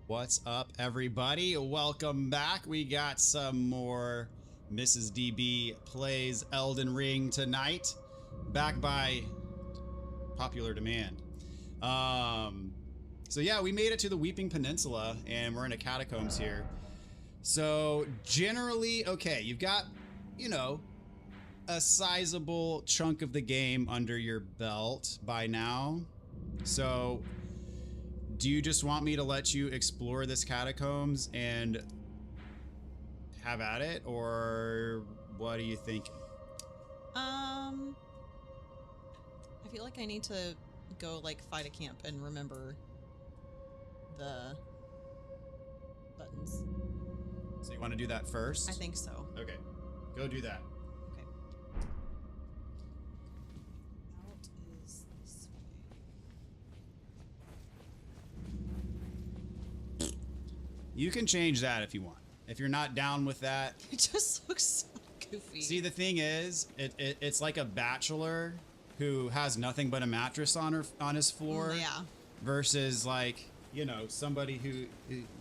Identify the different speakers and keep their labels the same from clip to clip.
Speaker 1: What's up, everybody? Welcome back. We got some more Mrs. DB Plays Elden Ring tonight. Back by popular demand. So yeah, we made it to the Weeping Peninsula, and we're in a Catacombs here. So generally, okay, you've got, you know, a sizable chunk of the game under your belt by now. So do you just want me to let you explore this Catacombs and have at it, or what are you thinking?
Speaker 2: I feel like I need to go like fight a camp and remember the buttons.
Speaker 1: So you want to do that first?
Speaker 2: I think so.
Speaker 1: Okay, go do that.
Speaker 2: Okay. Out is this way.
Speaker 1: You can change that if you want. If you're not down with that.
Speaker 2: It just looks so goofy.
Speaker 1: See, the thing is, it's like a bachelor who has nothing but a mattress on his floor.
Speaker 2: Yeah.
Speaker 1: Versus like, you know, somebody who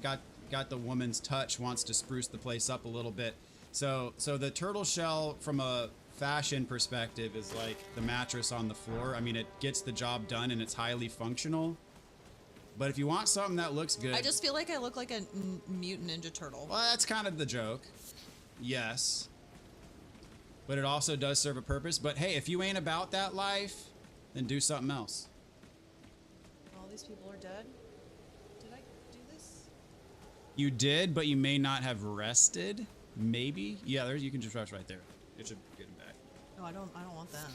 Speaker 1: got the woman's touch, wants to spruce the place up a little bit. So the turtle shell from a fashion perspective is like the mattress on the floor. I mean, it gets the job done and it's highly functional. But if you want something that looks good,
Speaker 2: I just feel like I look like a mutant ninja turtle.
Speaker 1: well, that's kind of the joke. Yes. But it also does serve a purpose. But hey, if you ain't about that life, then do something else.
Speaker 2: All these people are dead. Did I do this?
Speaker 1: You did, but you may not have rested. Maybe. Yeah, you can just rush right there. It should get him back.
Speaker 2: No, I don't want them.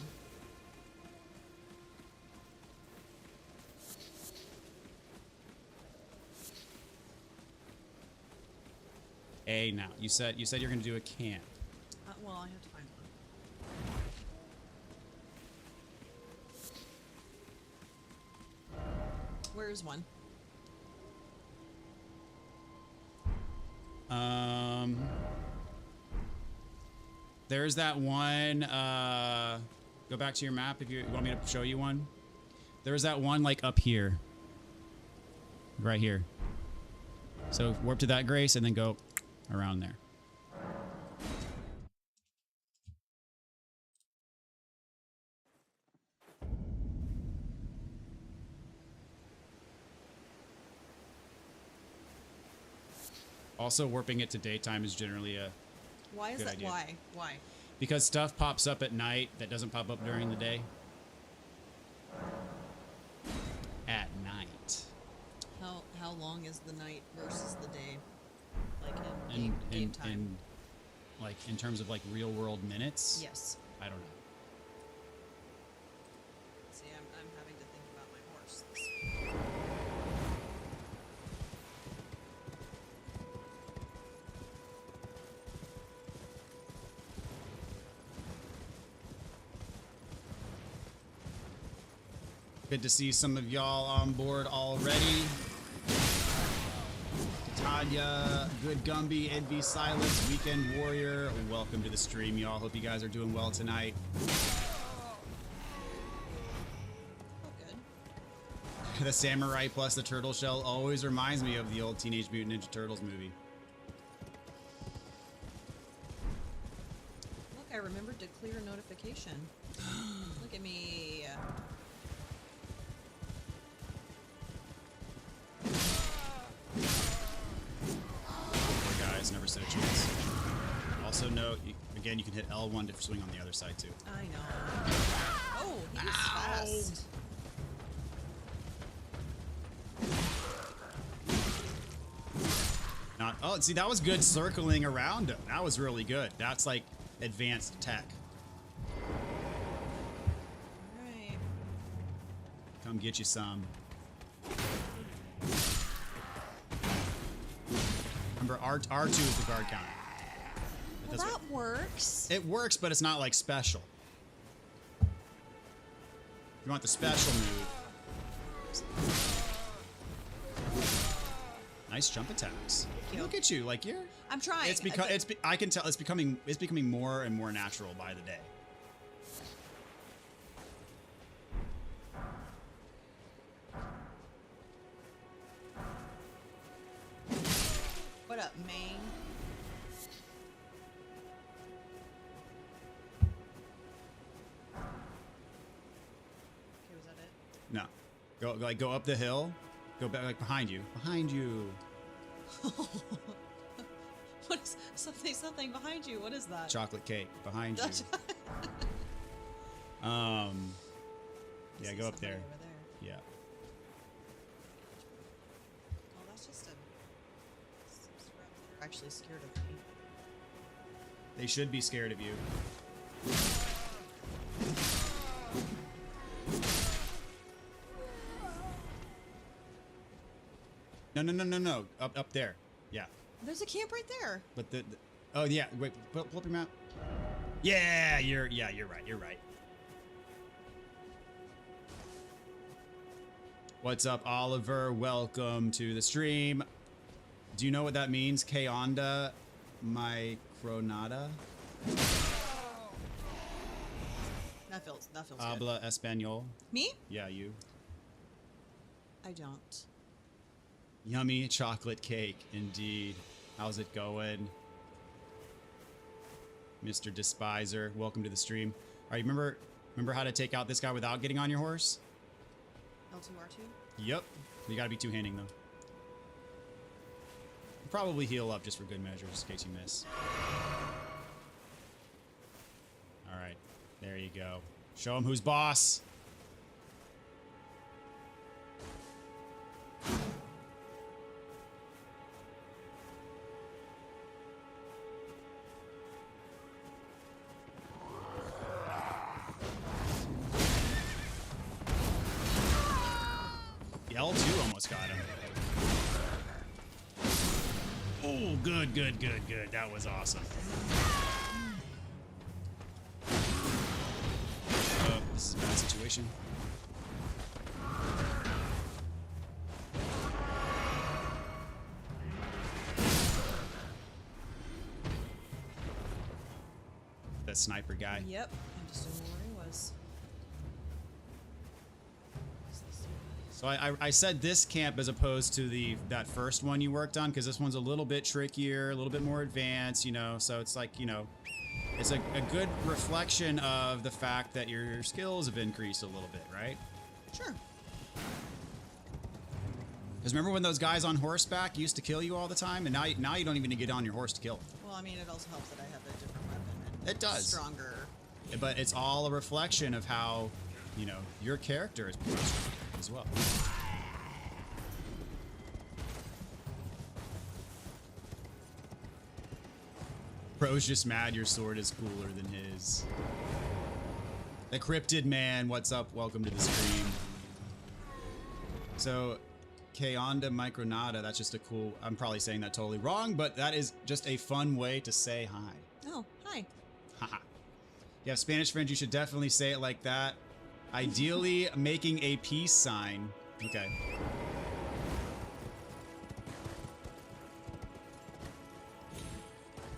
Speaker 1: Hey, now you said you're gonna do a camp.
Speaker 2: Well, I have to find one. Where's one?
Speaker 1: There's that one. Go back to your map if you want me to show you one. There's that one like up here. Right here. So warp to that, Grace, and then go around there. Also, warping it to daytime is generally a
Speaker 2: Why is
Speaker 1: good
Speaker 2: that?
Speaker 1: idea.
Speaker 2: Why?
Speaker 1: Because stuff pops up at night that doesn't pop up during the day. At night.
Speaker 2: How long is the night versus the day? Like in game time?
Speaker 1: Like in terms of like real world minutes?
Speaker 2: Yes.
Speaker 1: I don't know.
Speaker 2: See, I'm having to think about my horse.
Speaker 1: Good to see some of y'all on board already. Tanya, Good Gumby, NV Silence, Weekend Warrior, welcome to the stream, y'all. Hope you guys are doing well tonight.
Speaker 2: Oh, good.
Speaker 1: The samurai plus the turtle shell always reminds me of the old Teenage Mutant Ninja Turtles movie.
Speaker 2: Look, I remembered to clear a notification. Look at me.
Speaker 1: Never stood a chance. Also note, again, you can hit L1 to swing on the other side too.
Speaker 2: I know. Oh, he was fast.
Speaker 1: Oh, see, that was good circling around him. That was really good. That's like advanced tech.
Speaker 2: Alright.
Speaker 1: Come get you some. Remember, R2 is the guard counter.
Speaker 2: Well, that works.
Speaker 1: It works, but it's not like special. If you want the special move. Nice jump attacks. Look at you, like you're.
Speaker 2: I'm trying.
Speaker 1: It's because I can tell it's becoming more and more natural by the day.
Speaker 2: What up, Maine? Okay, was that it?
Speaker 1: No. Go up the hill. Go back, like behind you. Behind you.
Speaker 2: What is something behind you? What is that?
Speaker 1: Chocolate cake behind you. Yeah, go up there.
Speaker 2: Over there.
Speaker 1: Yeah.
Speaker 2: Oh, that's just some scrubs that are actually scared of me.
Speaker 1: They should be scared of you. No. Up there. Yeah.
Speaker 2: There's a camp right there.
Speaker 1: But oh yeah, wait, pull up your map. Yeah, you're right. You're right. What's up, Oliver? Welcome to the stream. Do you know what that means? Keonda Micronada?
Speaker 2: That feels good.
Speaker 1: Habla Espanol.
Speaker 2: Me?
Speaker 1: Yeah, you.
Speaker 2: I don't.
Speaker 1: Yummy chocolate cake, indeed. How's it going? Mr. Despiser, welcome to the stream. All right, remember how to take out this guy without getting on your horse?
Speaker 2: L2R2?
Speaker 1: Yep. You gotta be two-handing, though. Probably heal up just for good measures, in case you miss. All right, there you go. Show him who's boss. L2 almost got him. Oh, good. That was awesome. Oh, this is a bad situation. That sniper guy.
Speaker 2: Yep. I just didn't know where he was.
Speaker 1: So I said this camp as opposed to that first one you worked on, because this one's a little bit trickier, a little bit more advanced, you know, so it's like, you know, it's a good reflection of the fact that your skills have increased a little bit, right?
Speaker 2: Sure.
Speaker 1: Because remember when those guys on horseback used to kill you all the time, and now you don't even need to get on your horse to kill them.
Speaker 2: Well, I mean, it also helps that I have a different weapon. And
Speaker 1: It does.
Speaker 2: Stronger.
Speaker 1: But it's all a reflection of how, you know, your character is progressing as well. Bro's just mad your sword is cooler than his. The Cryptid Man, what's up? Welcome to the stream. So, Keonda Micronada, that's just a cool, I'm probably saying that totally wrong, but that is just a fun way to say hi.
Speaker 2: Oh, hi.
Speaker 1: Haha. You have Spanish friends, you should definitely say it like that. Ideally, making a peace sign. Okay.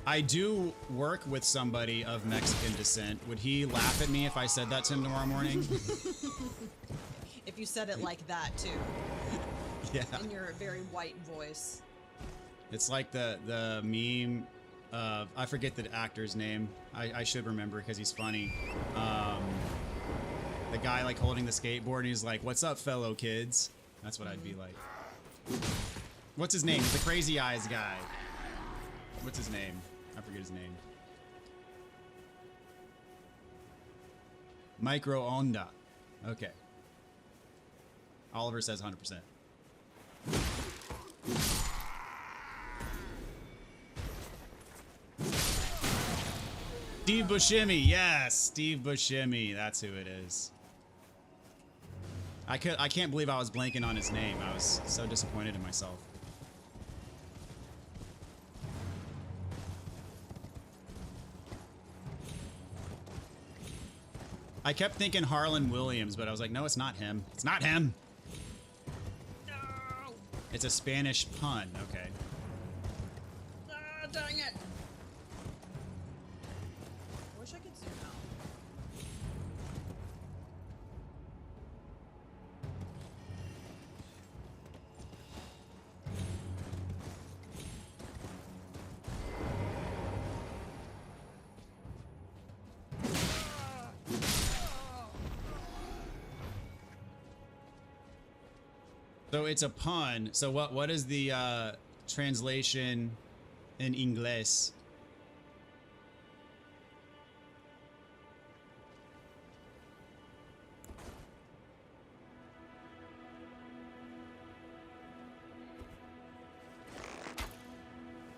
Speaker 1: I do work with somebody of Mexican descent. Would he laugh at me if I said that to him tomorrow morning?
Speaker 2: If you said it like that, too.
Speaker 1: Yeah.
Speaker 2: In your very white voice.
Speaker 1: It's like the meme of, I forget the actor's name. I should remember because he's funny. The guy like holding the skateboard and he's like, "What's up, fellow kids?" That's what I'd be like. What's his name? The crazy eyes guy. What's his name? I forget his name. Micro Onda. Okay. Oliver says 100%. Steve Buscemi, yes, Steve Buscemi, that's who it is. I can't believe I was blanking on his name. I was so disappointed in myself. I kept thinking Harlan Williams, but I was like, no, it's not him. It's not him. No. It's a Spanish pun. Okay.
Speaker 2: Ah, dang it. I wish I could zoom out.
Speaker 1: So it's a pun. So what is the translation in English?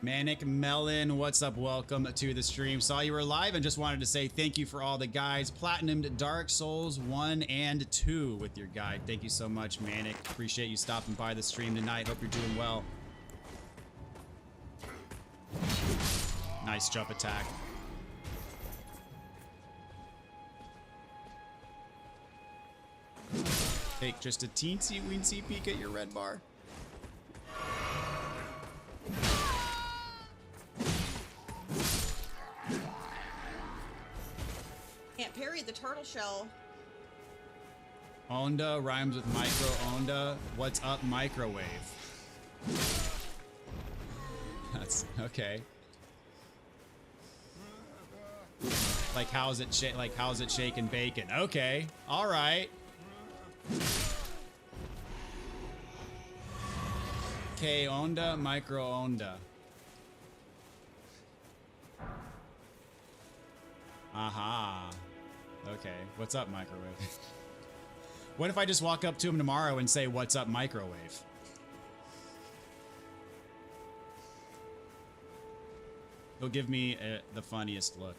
Speaker 1: Manic Melon, what's up? Welcome to the stream. Saw you were live and just wanted to say thank you for all the guides. Platinumed Dark Souls 1 and 2 with your guide. Thank you so much, Manic. Appreciate you stopping by the stream tonight. Hope you're doing well. Nice jump attack. Take just a teensy weensy peek at your red bar.
Speaker 2: Can't parry the turtle shell.
Speaker 1: Onda rhymes with micro onda. What's up, microwave? That's okay. Like how's it shaking bacon? Okay, all right. Okay, onda, micro onda. Aha. Okay, what's up, microwave? What if I just walk up to him tomorrow and say, what's up, microwave? He'll give me the funniest look.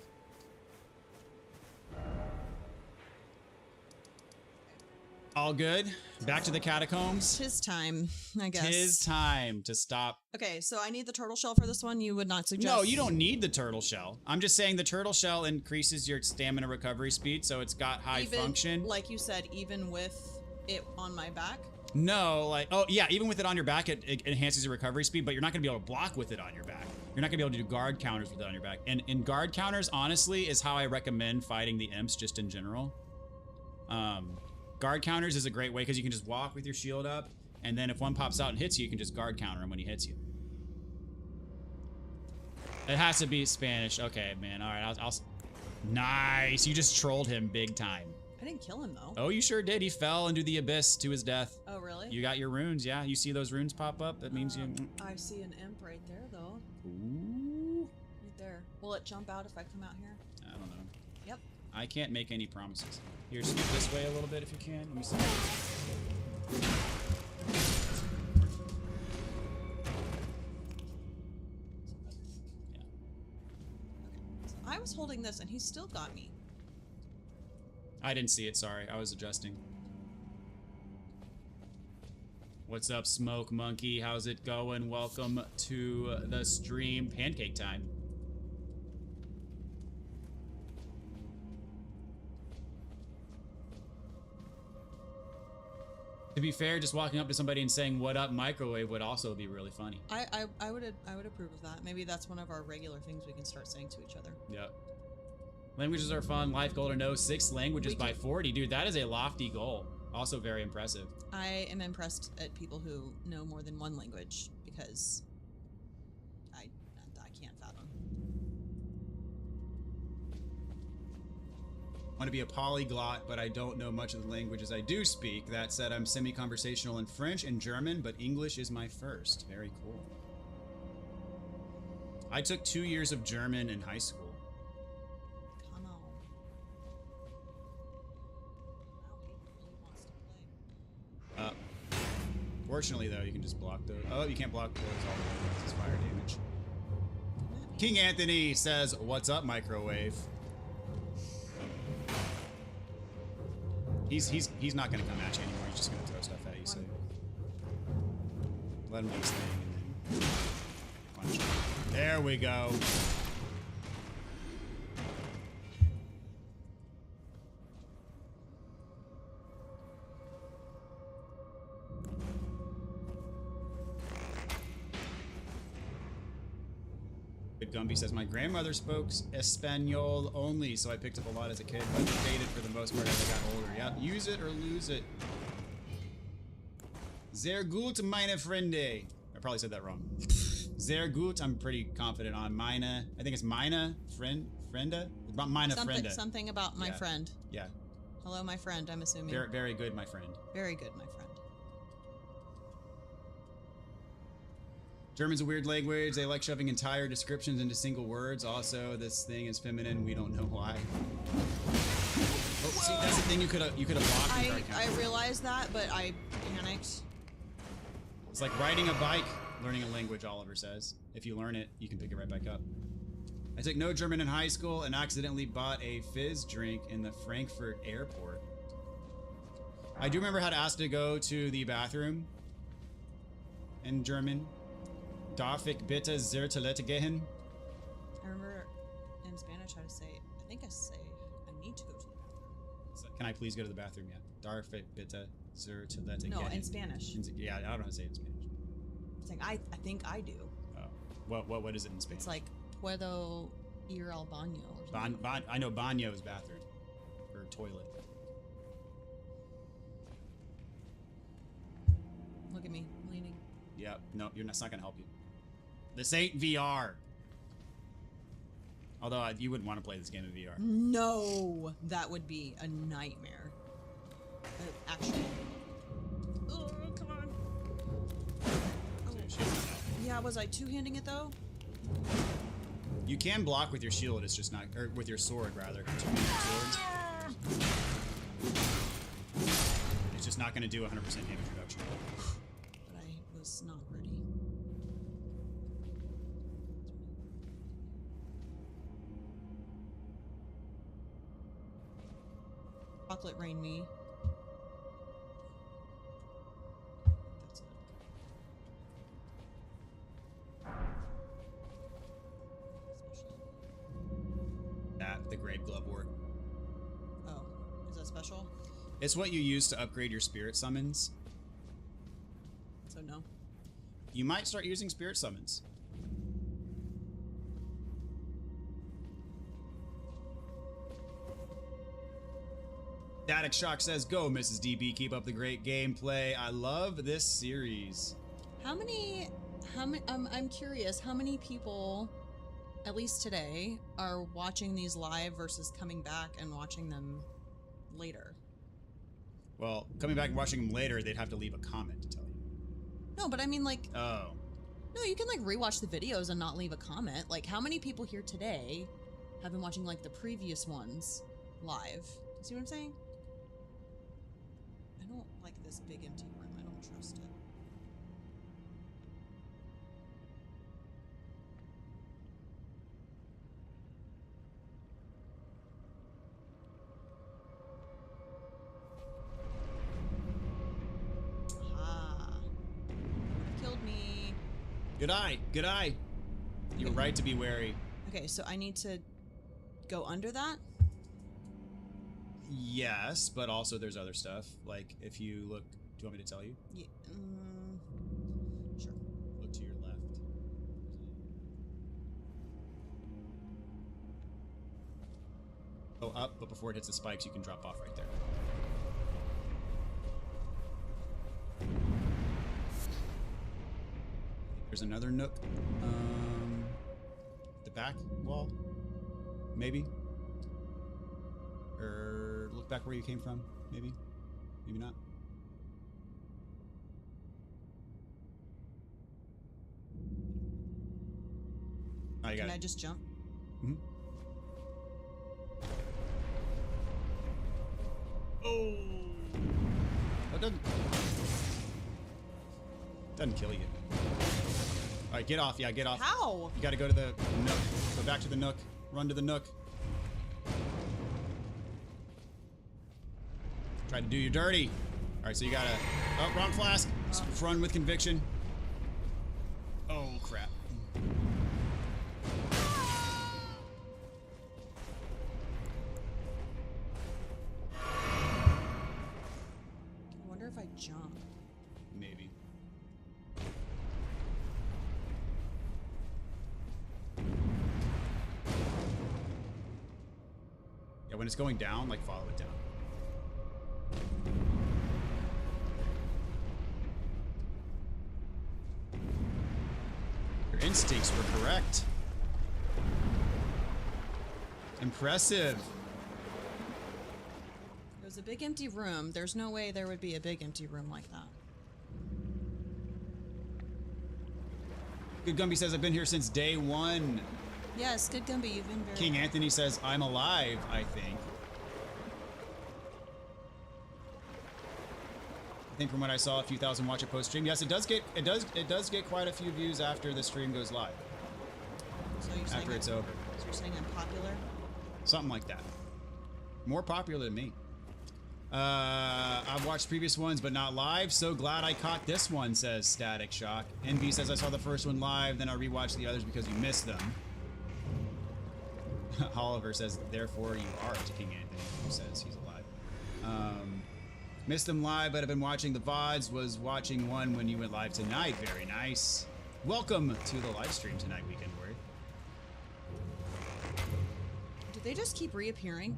Speaker 1: All good? Back to the catacombs?
Speaker 2: Tis time, I guess.
Speaker 1: Tis time to stop.
Speaker 2: Okay, so I need the turtle shell for this one. You would not suggest?
Speaker 1: No, you don't need the turtle shell. I'm just saying the turtle shell increases your stamina recovery speed, so it's got high function.
Speaker 2: Like you said, even with it on my back?
Speaker 1: No, like, oh yeah, even with it on your back, it enhances your recovery speed, but you're not gonna be able to block with it on your back. You're not gonna be able to do guard counters with it on your back. And in guard counters, honestly, is how I recommend fighting the imps just in general. Guard counters is a great way because you can just walk with your shield up, and then if one pops out and hits you, you can just guard counter him when he hits you. It has to be Spanish. Okay, man. All right, I'll nice. You just trolled him big time.
Speaker 2: I didn't kill him though.
Speaker 1: Oh, you sure did. He fell into the abyss to his death.
Speaker 2: Oh, really?
Speaker 1: You got your runes, yeah. You see those runes pop up? That means you.
Speaker 2: I see an imp right there though.
Speaker 1: Ooh.
Speaker 2: Right there. Will it jump out if I come out here?
Speaker 1: I don't know.
Speaker 2: Yep.
Speaker 1: I can't make any promises. Here, scoot this way a little bit if you can. Let me see. Yeah.
Speaker 2: So I was holding this and he still got me.
Speaker 1: I didn't see it, sorry. I was adjusting. What's up, Smoke Monkey? How's it going? Welcome to the stream. Pancake time. To be fair, just walking up to somebody and saying "What up, microwave" would also be really funny.
Speaker 2: I would approve of that. Maybe that's one of our regular things we can start saying to each other.
Speaker 1: Yep. Languages are fun. Life goal to know 6 languages by 40. Dude, that is a lofty goal. Also very impressive.
Speaker 2: I am impressed at people who know more than one language because I can't fathom.
Speaker 1: Want to be a polyglot, but I don't know much of the languages I do speak. That said, I'm semi-conversational in French and German, but English is my first. Very cool. I took 2 years of German in high school.
Speaker 2: Come on. Wow, he really wants to play.
Speaker 1: Fortunately, though, you can just block those. Oh, you can't block those all the way. It's fire damage. King Anthony says, "What's up, microwave?" He's not gonna come at you anymore. He's just gonna throw stuff at you. So let him do his thing and then punch him. There we go. Gumby says, my grandmother spoke Espanol only, so I picked up a lot as a kid, but faded for the most part as I got older. Yep, use it or lose it. Sehr gut, meine Freunde. I probably said that wrong. Sehr gut, I'm pretty confident on. Meine, I think it's meine Friende? Meine Friende.
Speaker 2: Something about my friend.
Speaker 1: Yeah.
Speaker 2: Hello, my friend, I'm assuming.
Speaker 1: Very, very good, my friend.
Speaker 2: Very good, my friend.
Speaker 1: German's a weird language. They like shoving entire descriptions into single words. Also, this thing is feminine. We don't know why. Oh, see, that's the thing. You could have blocked.
Speaker 2: I realized that, but I panicked.
Speaker 1: It's like riding a bike, learning a language. Oliver says, if you learn it, you can pick it right back up. I took no German in high school and accidentally bought a fizz drink in the Frankfurt airport. I do remember how to ask to go to the bathroom in German. Darf ich bitte zur Toilette gehen?
Speaker 2: I remember in Spanish how to say, I think I say, I need to go to the bathroom.
Speaker 1: So, can I please go to the bathroom? Yeah. Darf ich bitte zur Toilette gehen?
Speaker 2: No, in Spanish.
Speaker 1: Yeah, I don't know how to say it in Spanish.
Speaker 2: It's like, I think I do.
Speaker 1: Oh. What is it in Spanish?
Speaker 2: It's like, puedo ir al baño or something.
Speaker 1: I know baño is bathroom. Or toilet.
Speaker 2: Look at me, leaning.
Speaker 1: Yeah, no, it's not gonna help you. This ain't VR. Although you wouldn't want to play this game in VR.
Speaker 2: No, that would be a nightmare. Actually. Oh, come on. Oh. Yeah, was I two-handing it though?
Speaker 1: You can block with your shield, it's just not, or with your sword rather. It's just not gonna do 100% damage reduction.
Speaker 2: But I was not ready. Chocolate rain me. That's it.
Speaker 1: That, the Grave Glove work.
Speaker 2: Oh, is that special?
Speaker 1: It's what you use to upgrade your spirit summons.
Speaker 2: So no.
Speaker 1: You might start using spirit summons. Static Shock says, "Go, Mrs. DB. Keep up the great gameplay. I love this series."
Speaker 2: How many? I'm curious. How many people, at least today, are watching these live versus coming back and watching them later?
Speaker 1: Well, coming back and watching them later, they'd have to leave a comment to tell you.
Speaker 2: No, but I mean, like.
Speaker 1: Oh.
Speaker 2: No, you can like rewatch the videos and not leave a comment. Like, how many people here today have been watching like the previous ones live? See what I'm saying? I don't like this big empty room. I don't trust it. Ah. Killed me.
Speaker 1: Good eye. Good eye. You were right to be wary.
Speaker 2: Okay, so I need to go under that?
Speaker 1: Yes, but also there's other stuff. Like, if you look... Do you want me to tell you?
Speaker 2: Yeah. Sure.
Speaker 1: Look to your left. Go up, but before it hits the spikes, you can drop off right there. There's another nook. The back wall? Maybe? Or look back where you came from, maybe? Maybe not. Oh, you got
Speaker 2: Can
Speaker 1: it.
Speaker 2: I just jump?
Speaker 1: Mm-hmm. Oh! Oh, it doesn't kill you. Alright, get off. Yeah, get off.
Speaker 2: How?
Speaker 1: You gotta go to the nook. Go back to the nook. Run to the nook. Try to do you dirty. Alright, so you gotta... Oh, wrong flask. Run with conviction. Oh, crap.
Speaker 2: I wonder if I jump.
Speaker 1: Maybe. Yeah, when it's going down, like, follow it down. Your instincts were correct. Impressive.
Speaker 2: It was a big empty room. There's no way there would be a big empty room like that.
Speaker 1: Good Gumby says, I've been here since day one.
Speaker 2: Yes, good Gumby, you've been very
Speaker 1: King Anthony says, I'm alive, I think. I think from what I saw, a few thousand watch it post stream. Yes, it does get quite a few views after the stream goes live.
Speaker 2: So you're saying
Speaker 1: After it's over.
Speaker 2: So you're saying I'm popular?
Speaker 1: Something like that. More popular than me. I've watched previous ones, but not live. So glad I caught this one, says Static Shock. NV says, I saw the first one live, then I rewatched the others because you missed them. Oliver says, therefore you are to King Anthony, who says he's alive. Missed them live, but I've been watching the VODs. Was watching one when you went live tonight. Very nice. Welcome to the live stream tonight, Weekend Warrior.
Speaker 2: Do they just keep reappearing?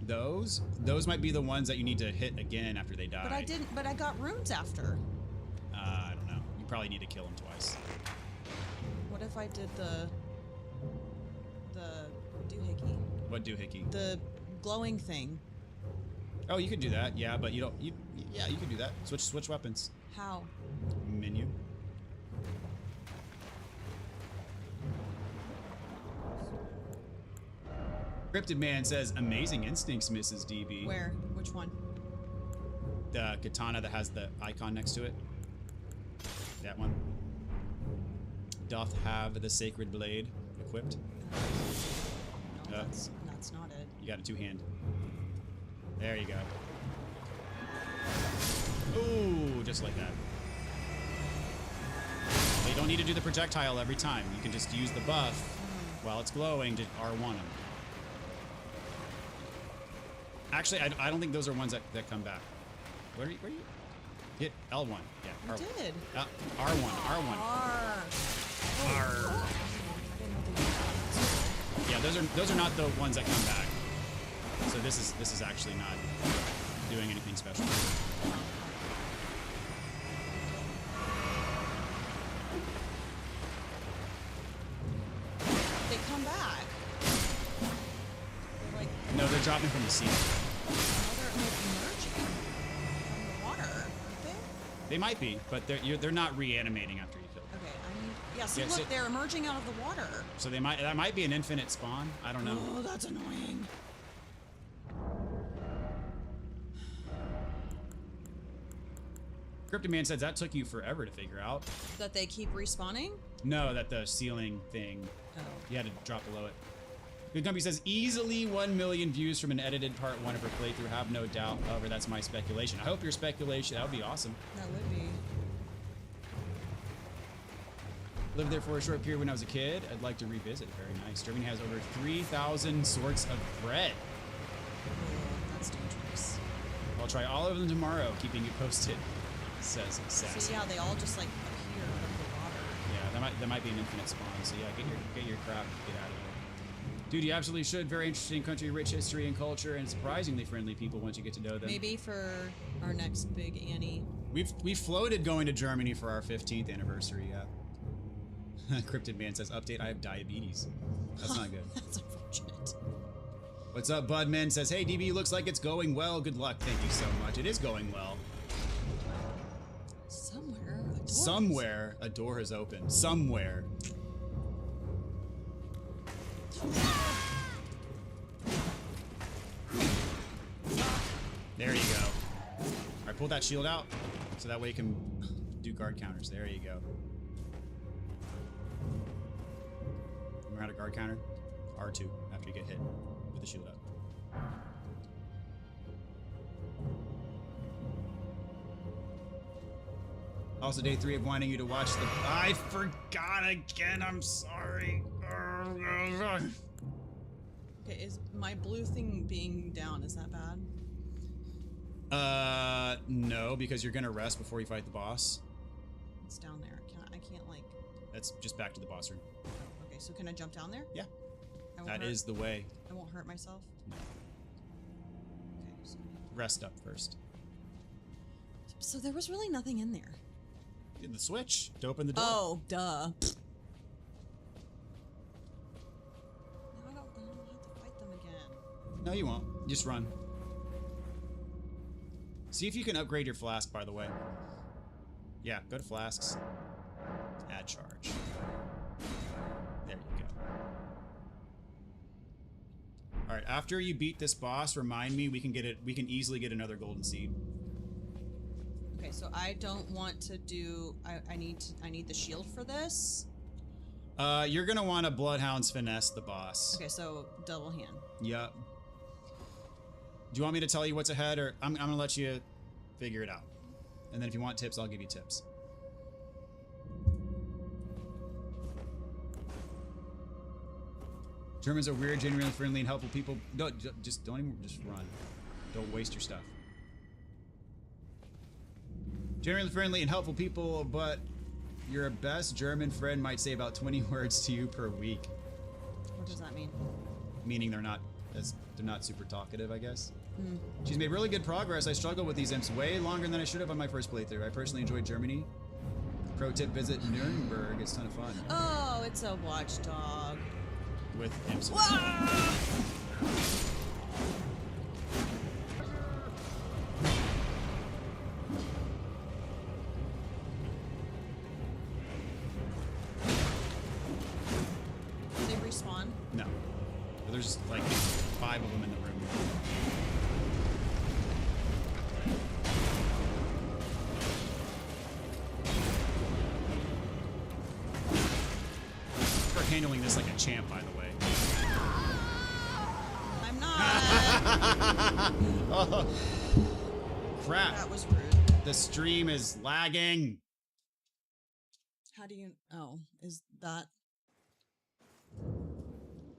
Speaker 1: Those might be the ones that you need to hit again after they die.
Speaker 2: But I didn't. But I got runes after.
Speaker 1: I don't know. You probably need to kill them twice.
Speaker 2: What if I did the doohickey?
Speaker 1: What doohickey?
Speaker 2: The glowing thing.
Speaker 1: Oh, you could do that. Yeah, but you don't. Yeah, you could do that. Switch weapons.
Speaker 2: How?
Speaker 1: Menu. Cryptid Man says, amazing instincts, Mrs. DB.
Speaker 2: Where? Which one?
Speaker 1: The katana that has the icon next to it. That one. Doth have the sacred blade equipped.
Speaker 2: No, that's not it.
Speaker 1: You got a two-hand. There you go. Ooh, just like that. You don't need to do the projectile every time. You can just use the buff while it's glowing to R1 them. Actually, I don't think those are ones that come back. Where are you? Hit L1. Yeah.
Speaker 2: I did.
Speaker 1: R1.
Speaker 2: R.
Speaker 1: R. Yeah, those are not the ones that come back. So this is actually not doing anything special.
Speaker 2: They come back. They're like.
Speaker 1: No, they're dropping from the ceiling.
Speaker 2: Oh, they're emerging from the water, aren't they?
Speaker 1: They might be, but they're not reanimating after you kill them.
Speaker 2: Okay, yeah. See, look, they're emerging out of the water.
Speaker 1: So that might be an infinite spawn. I don't know.
Speaker 2: Oh, that's annoying.
Speaker 1: Cryptid Man says that took you forever to figure out.
Speaker 2: That they keep respawning?
Speaker 1: No, that the ceiling thing, you had to drop below it. Good Company says, easily 1 million views from an edited part 1 of her playthrough, have no doubt. However, that's my speculation. I hope your speculation, that would be awesome.
Speaker 2: That would be.
Speaker 1: Lived there for a short period when I was a kid. I'd like to revisit. Very nice. Germany has over 3,000 sorts of bread.
Speaker 2: Oh, that's dangerous.
Speaker 1: I'll try all of them tomorrow, keeping you posted, says Sassy.
Speaker 2: So yeah, they all just like appear out of the water.
Speaker 1: Yeah, that might be an infinite spawn. So yeah, get your crap, get out of there. Dude, you absolutely should. Very interesting country, rich history and culture, and surprisingly friendly people once you get to know them.
Speaker 2: Maybe for our next big Annie.
Speaker 1: We've floated going to Germany for our 15th anniversary. Yeah. Cryptid Man says, update, I have diabetes. That's not good.
Speaker 2: That's unfortunate.
Speaker 1: What's up, Budman? Says, hey, DB, looks like it's going well. Good luck. Thank you so much. It is going well. Somewhere a door has opened. Somewhere. There you go. Alright, pull that shield out so that way you can do guard counters. There you go. Remember how to guard counter? R2 after you get hit with the shield up. Also, day 3 of wanting you to watch the... I forgot again. I'm sorry.
Speaker 2: Okay, is my blue thing being down, is that bad?
Speaker 1: No, because you're gonna rest before you fight the boss.
Speaker 2: It's down there. I can't like...
Speaker 1: That's just back to the boss room.
Speaker 2: Okay, so can I jump down there?
Speaker 1: Yeah. That is the way.
Speaker 2: I won't hurt myself?
Speaker 1: No.
Speaker 2: Okay, so...
Speaker 1: Rest up first.
Speaker 2: So there was really nothing in there.
Speaker 1: The switch to open the door.
Speaker 2: Oh, duh. Now I don't have to fight them again.
Speaker 1: No, you won't. Just run. See if you can upgrade your flask, by the way. Yeah, go to flasks. Add charge. There you go. All right, after you beat this boss, remind me we can get it. We can easily get another golden seed.
Speaker 2: Okay, so I don't want to do. I need the shield for this.
Speaker 1: You're gonna want to Bloodhound's finesse the boss.
Speaker 2: Okay, so double hand.
Speaker 1: Yep. Do you want me to tell you what's ahead, or I'm gonna let you figure it out? And then if you want tips, I'll give you tips. Germans are weird, genuinely friendly, and helpful people. Don't run. Don't waste your stuff. Genuinely friendly and helpful people, but your best German friend might say about 20 words to you per week.
Speaker 2: What does that mean?
Speaker 1: Meaning they're not super talkative, I guess. She's made really good progress. I struggled with these imps way longer than I should have on my first playthrough. I personally enjoyed Germany. Pro tip, visit Nuremberg. It's a ton of fun.
Speaker 2: Oh, it's a watchdog.
Speaker 1: With imps.
Speaker 2: They respawn?
Speaker 1: No. But there's like 5 of them in the room. We're handling this like a champ, by the way.
Speaker 2: I'm not.
Speaker 1: Oh, crap.
Speaker 2: That was rude.
Speaker 1: The stream is lagging.
Speaker 2: How do you... Oh, is that...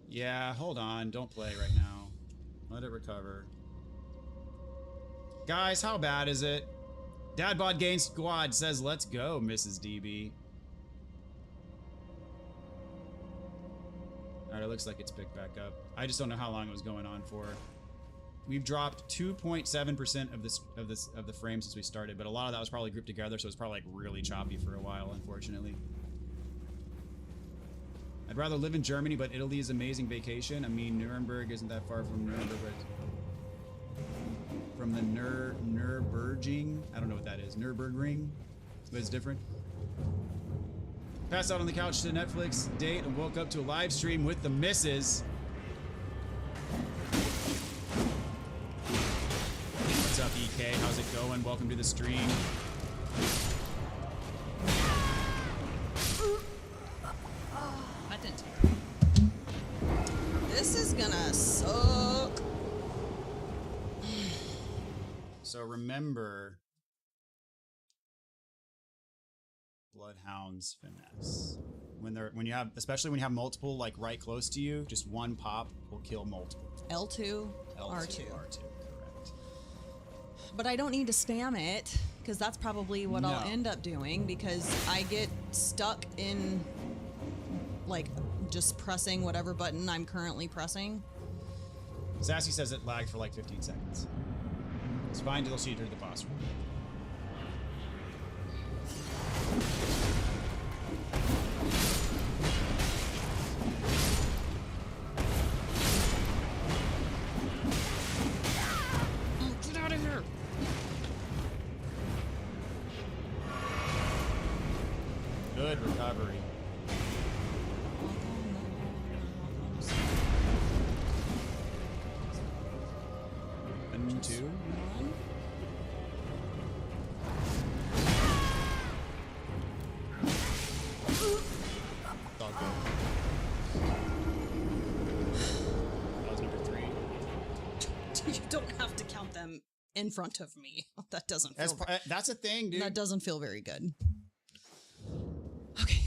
Speaker 1: Yeah, hold on. Don't play right now. Let it recover. Guys, how bad is it? Dadbod Gain Squad says, let's go, Mrs. DB. Alright, it looks like it's picked back up. I just don't know how long it was going on for. We've dropped 2.7% of the frames since we started, but a lot of that was probably grouped together, so it's probably like really choppy for a while, unfortunately. I'd rather live in Germany, but Italy is amazing vacation. I mean, Nuremberg isn't that far from Nuremberg, but from the Nürburgring. I don't know what that is. Nürburgring, but it's different. Passed out on the couch to Netflix date and woke up to a live stream with the missus. What's up, EK? How's it going? Welcome to the stream.
Speaker 2: That didn't take long. This is gonna suck.
Speaker 1: So remember, Bloodhound's finesse. Especially when you have multiple like right close to you, just one pop will kill multiple.
Speaker 2: L2, R2.
Speaker 1: R2, correct.
Speaker 2: But I don't need to spam it, because that's probably what I'll end up doing, because I get stuck in, like, just pressing whatever button I'm currently pressing.
Speaker 1: Sassy says it lagged for like 15 seconds. It's fine till she did the boss room.
Speaker 2: Get out of here!
Speaker 1: Good recovery. And 2.
Speaker 2: One.
Speaker 1: It's all good. That was number 3.
Speaker 2: You don't have to count them in front of me. That doesn't feel
Speaker 1: That's a thing, dude.
Speaker 2: That doesn't feel very good. Okay.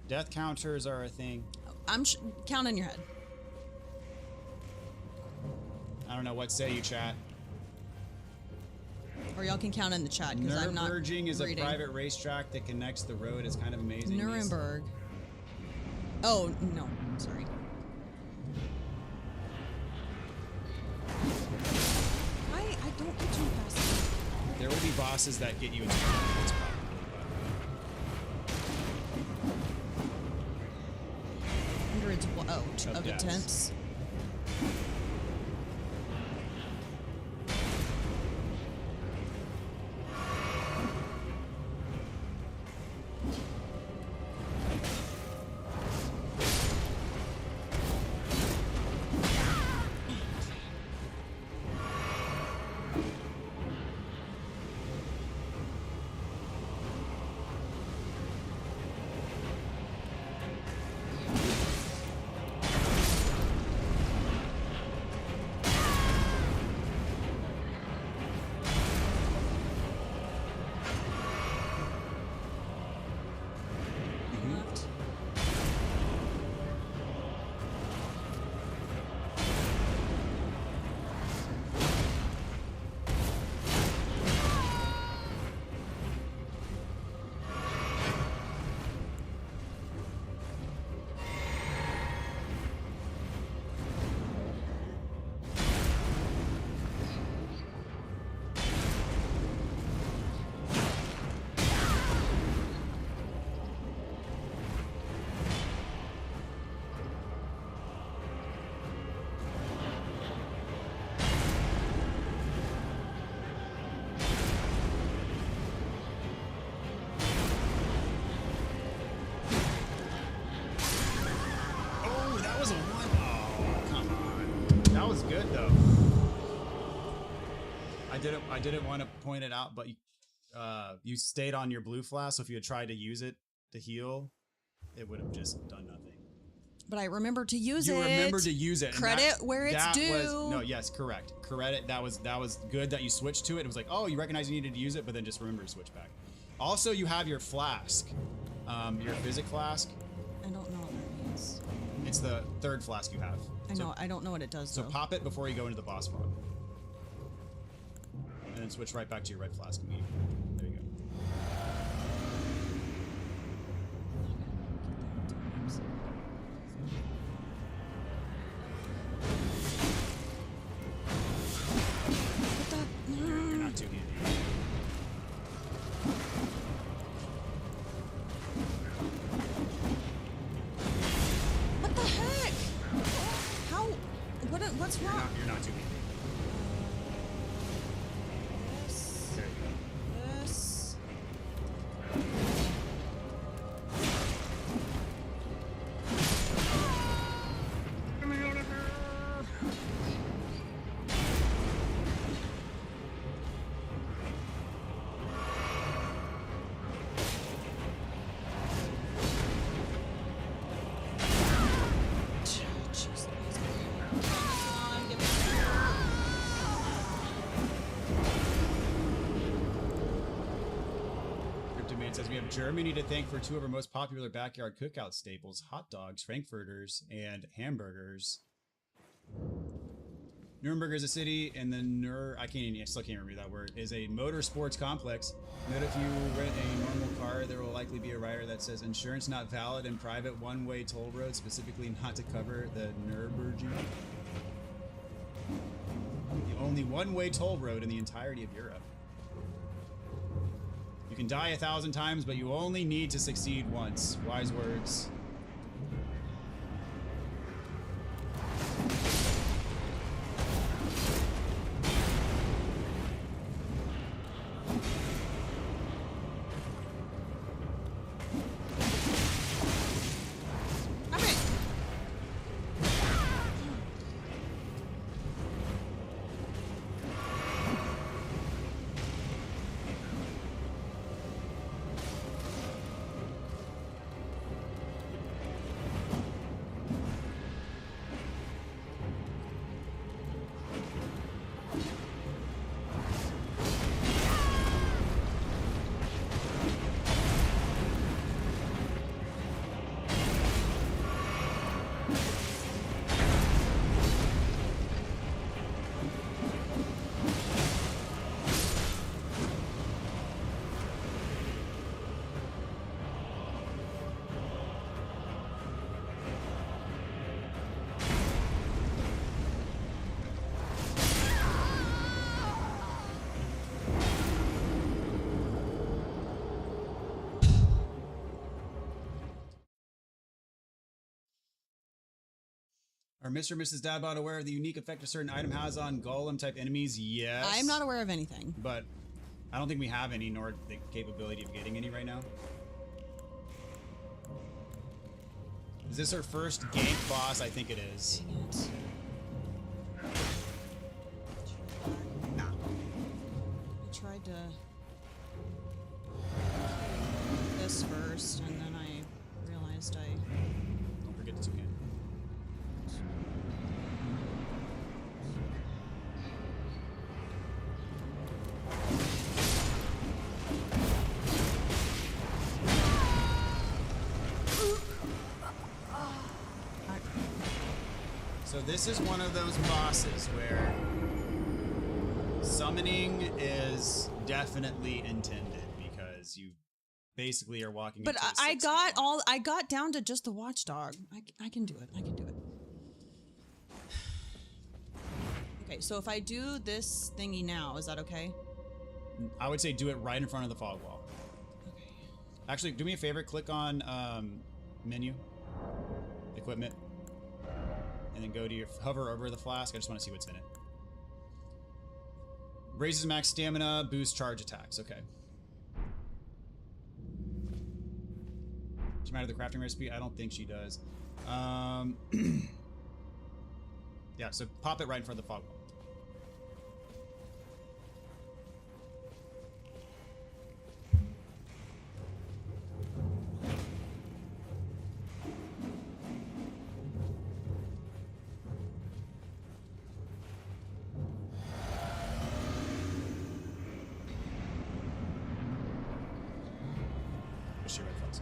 Speaker 1: Death counters are a thing.
Speaker 2: I'm count in your head.
Speaker 1: I don't know what say you, chat.
Speaker 2: Or y'all can count in the chat, because I'm not
Speaker 1: Nürburgring is
Speaker 2: reading.
Speaker 1: a private racetrack that connects the road. It's kind of amazing.
Speaker 2: Nuremberg. Oh, no. Sorry. Why? I don't get you fast.
Speaker 1: There will be bosses that get you into trouble.
Speaker 2: Hundreds of
Speaker 1: deaths.
Speaker 2: attempts.
Speaker 1: didn't want to point it out, but you stayed on your blue flask. So if you had tried to use it to heal, it would have just done nothing.
Speaker 2: But I remember to use it.
Speaker 1: You remember to use it.
Speaker 2: Credit where it's due.
Speaker 1: Yes, correct. Credit. That was good that you switched to it. It was like, oh, you recognize you needed to use it, but then just remember to switch back. Also, you have your flask, your physic flask.
Speaker 2: I don't know what that means.
Speaker 1: It's the third flask you have.
Speaker 2: I know. I don't know what it does.
Speaker 1: So
Speaker 2: though.
Speaker 1: pop it before you go into the boss frog, and then switch right back to your red flask immediately. There you go. You're not too handy.
Speaker 2: What the heck? How? What's wrong?
Speaker 1: You're not too handy.
Speaker 2: This.
Speaker 1: There you go.
Speaker 2: This.
Speaker 1: Says we have Germany to thank for two of our most popular backyard cookout staples: hot dogs, frankfurters, and hamburgers. Nuremberg is a city, and the I still can't remember that word, is a motorsports complex. Note if you rent a normal car, there will likely be a rider that says insurance not valid in private one-way toll roads, specifically not to cover the Nürburgring. The only one-way toll road in the entirety of Europe. You can die 1,000 times, but you only need to succeed once. Wise words. Are Mr. and Mrs. Dadbot aware of the unique effect a certain item has on golem-type enemies? Yes.
Speaker 2: I'm not aware of anything.
Speaker 1: But I don't think we have any, nor the capability of getting any right now. Is this our first gank boss? I think it is.
Speaker 2: Dang it.
Speaker 1: Nah.
Speaker 2: I tried to do this first, and then I realized I...
Speaker 1: Don't forget the two-hand. So this is one of those bosses where summoning is definitely intended because you basically are walking.
Speaker 2: But I got down to just the Watchdog. I can do it. I can do it. Okay, so if I do this thingy now, is that okay?
Speaker 1: I would say do it right in front of the fog wall.
Speaker 2: Okay.
Speaker 1: Actually, do me a favor. Click on menu, equipment, and then go to your hover over the flask. I just want to see what's in it. Raises max stamina, boosts charge attacks. Okay. Does she matter the crafting recipe? I don't think she does. Yeah, so pop it right in front of the fog wall. Wish you red flags.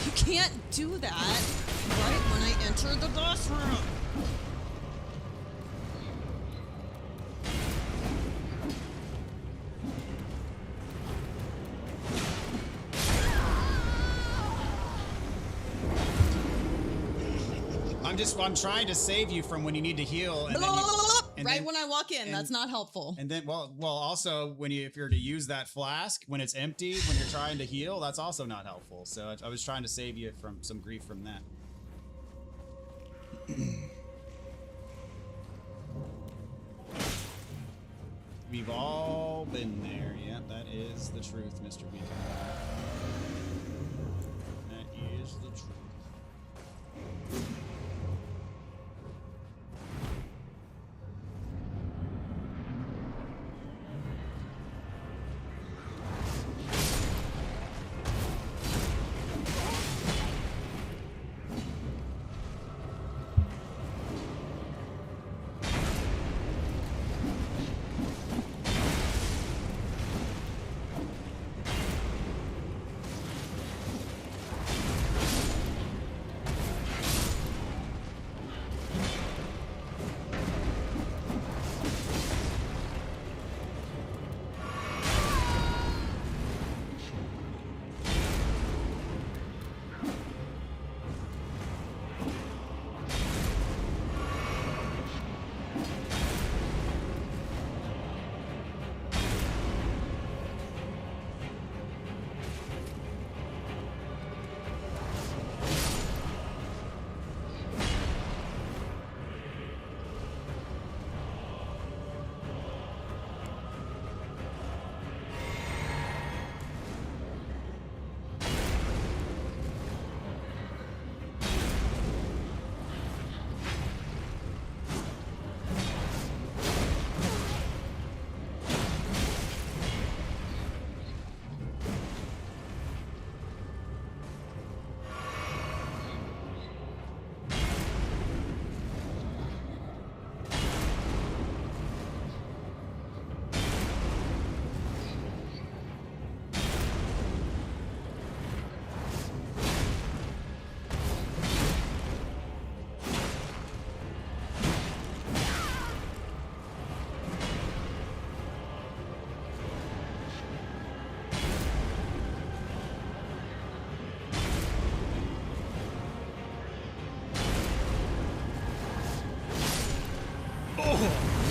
Speaker 2: You can't do that right when I enter the bathroom.
Speaker 1: I'm trying to save you from when you need to heal. And
Speaker 2: right when I walk in, that's not helpful.
Speaker 1: And then, well, also if you're to use that flask when it's empty, when you're trying to heal, that's also not helpful. So I was trying to save you from some grief from that. We've all been there. Yeah, that is the truth, Mr. Beacon. That is the truth.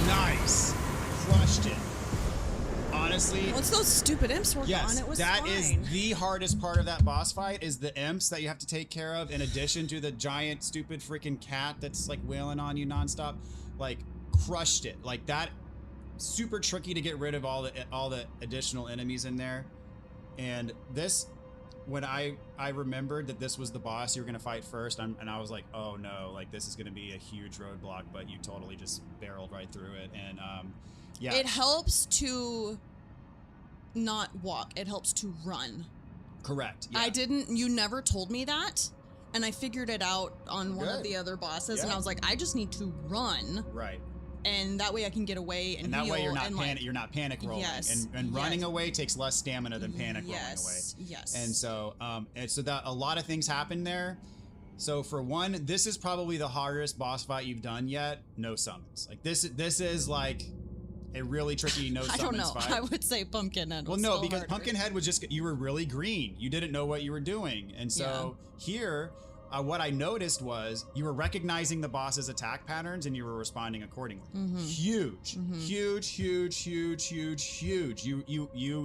Speaker 1: Nice. Crushed it. Honestly.
Speaker 2: Once those stupid imps were gone, it was
Speaker 1: that
Speaker 2: fine.
Speaker 1: is the hardest part of that boss fight is the imps that you have to take care of in addition to the giant stupid freaking cat that's like wailing on you nonstop. Like crushed it. Like that super tricky to get rid of all the additional enemies in there. And this when I remembered that this was the boss you were gonna fight first, and I was like, oh no, like this is gonna be a huge roadblock, but you totally just barreled right through it. And yeah,
Speaker 2: it helps to not walk. It helps to run.
Speaker 1: Correct. Yeah.
Speaker 2: You never told me that, and I figured it out on one of the other bosses, and I was like, I just need to run.
Speaker 1: Right.
Speaker 2: And that way I can get away and
Speaker 1: that
Speaker 2: heal,
Speaker 1: way you're not
Speaker 2: and
Speaker 1: you're not panic rolling.
Speaker 2: Yes,
Speaker 1: and running away takes less stamina than panic rolling away.
Speaker 2: Yes.
Speaker 1: And so that a lot of things happen there. So for one, this is probably the hardest boss fight you've done yet. No summons. Like this is like a really tricky no summons
Speaker 2: I don't know.
Speaker 1: fight.
Speaker 2: I would say Pumpkinhead.
Speaker 1: Well, no, because Pumpkinhead was just you were really green. You didn't know what you were doing, and so here. What I noticed was you were recognizing the boss's attack patterns and you were responding accordingly. Huge. You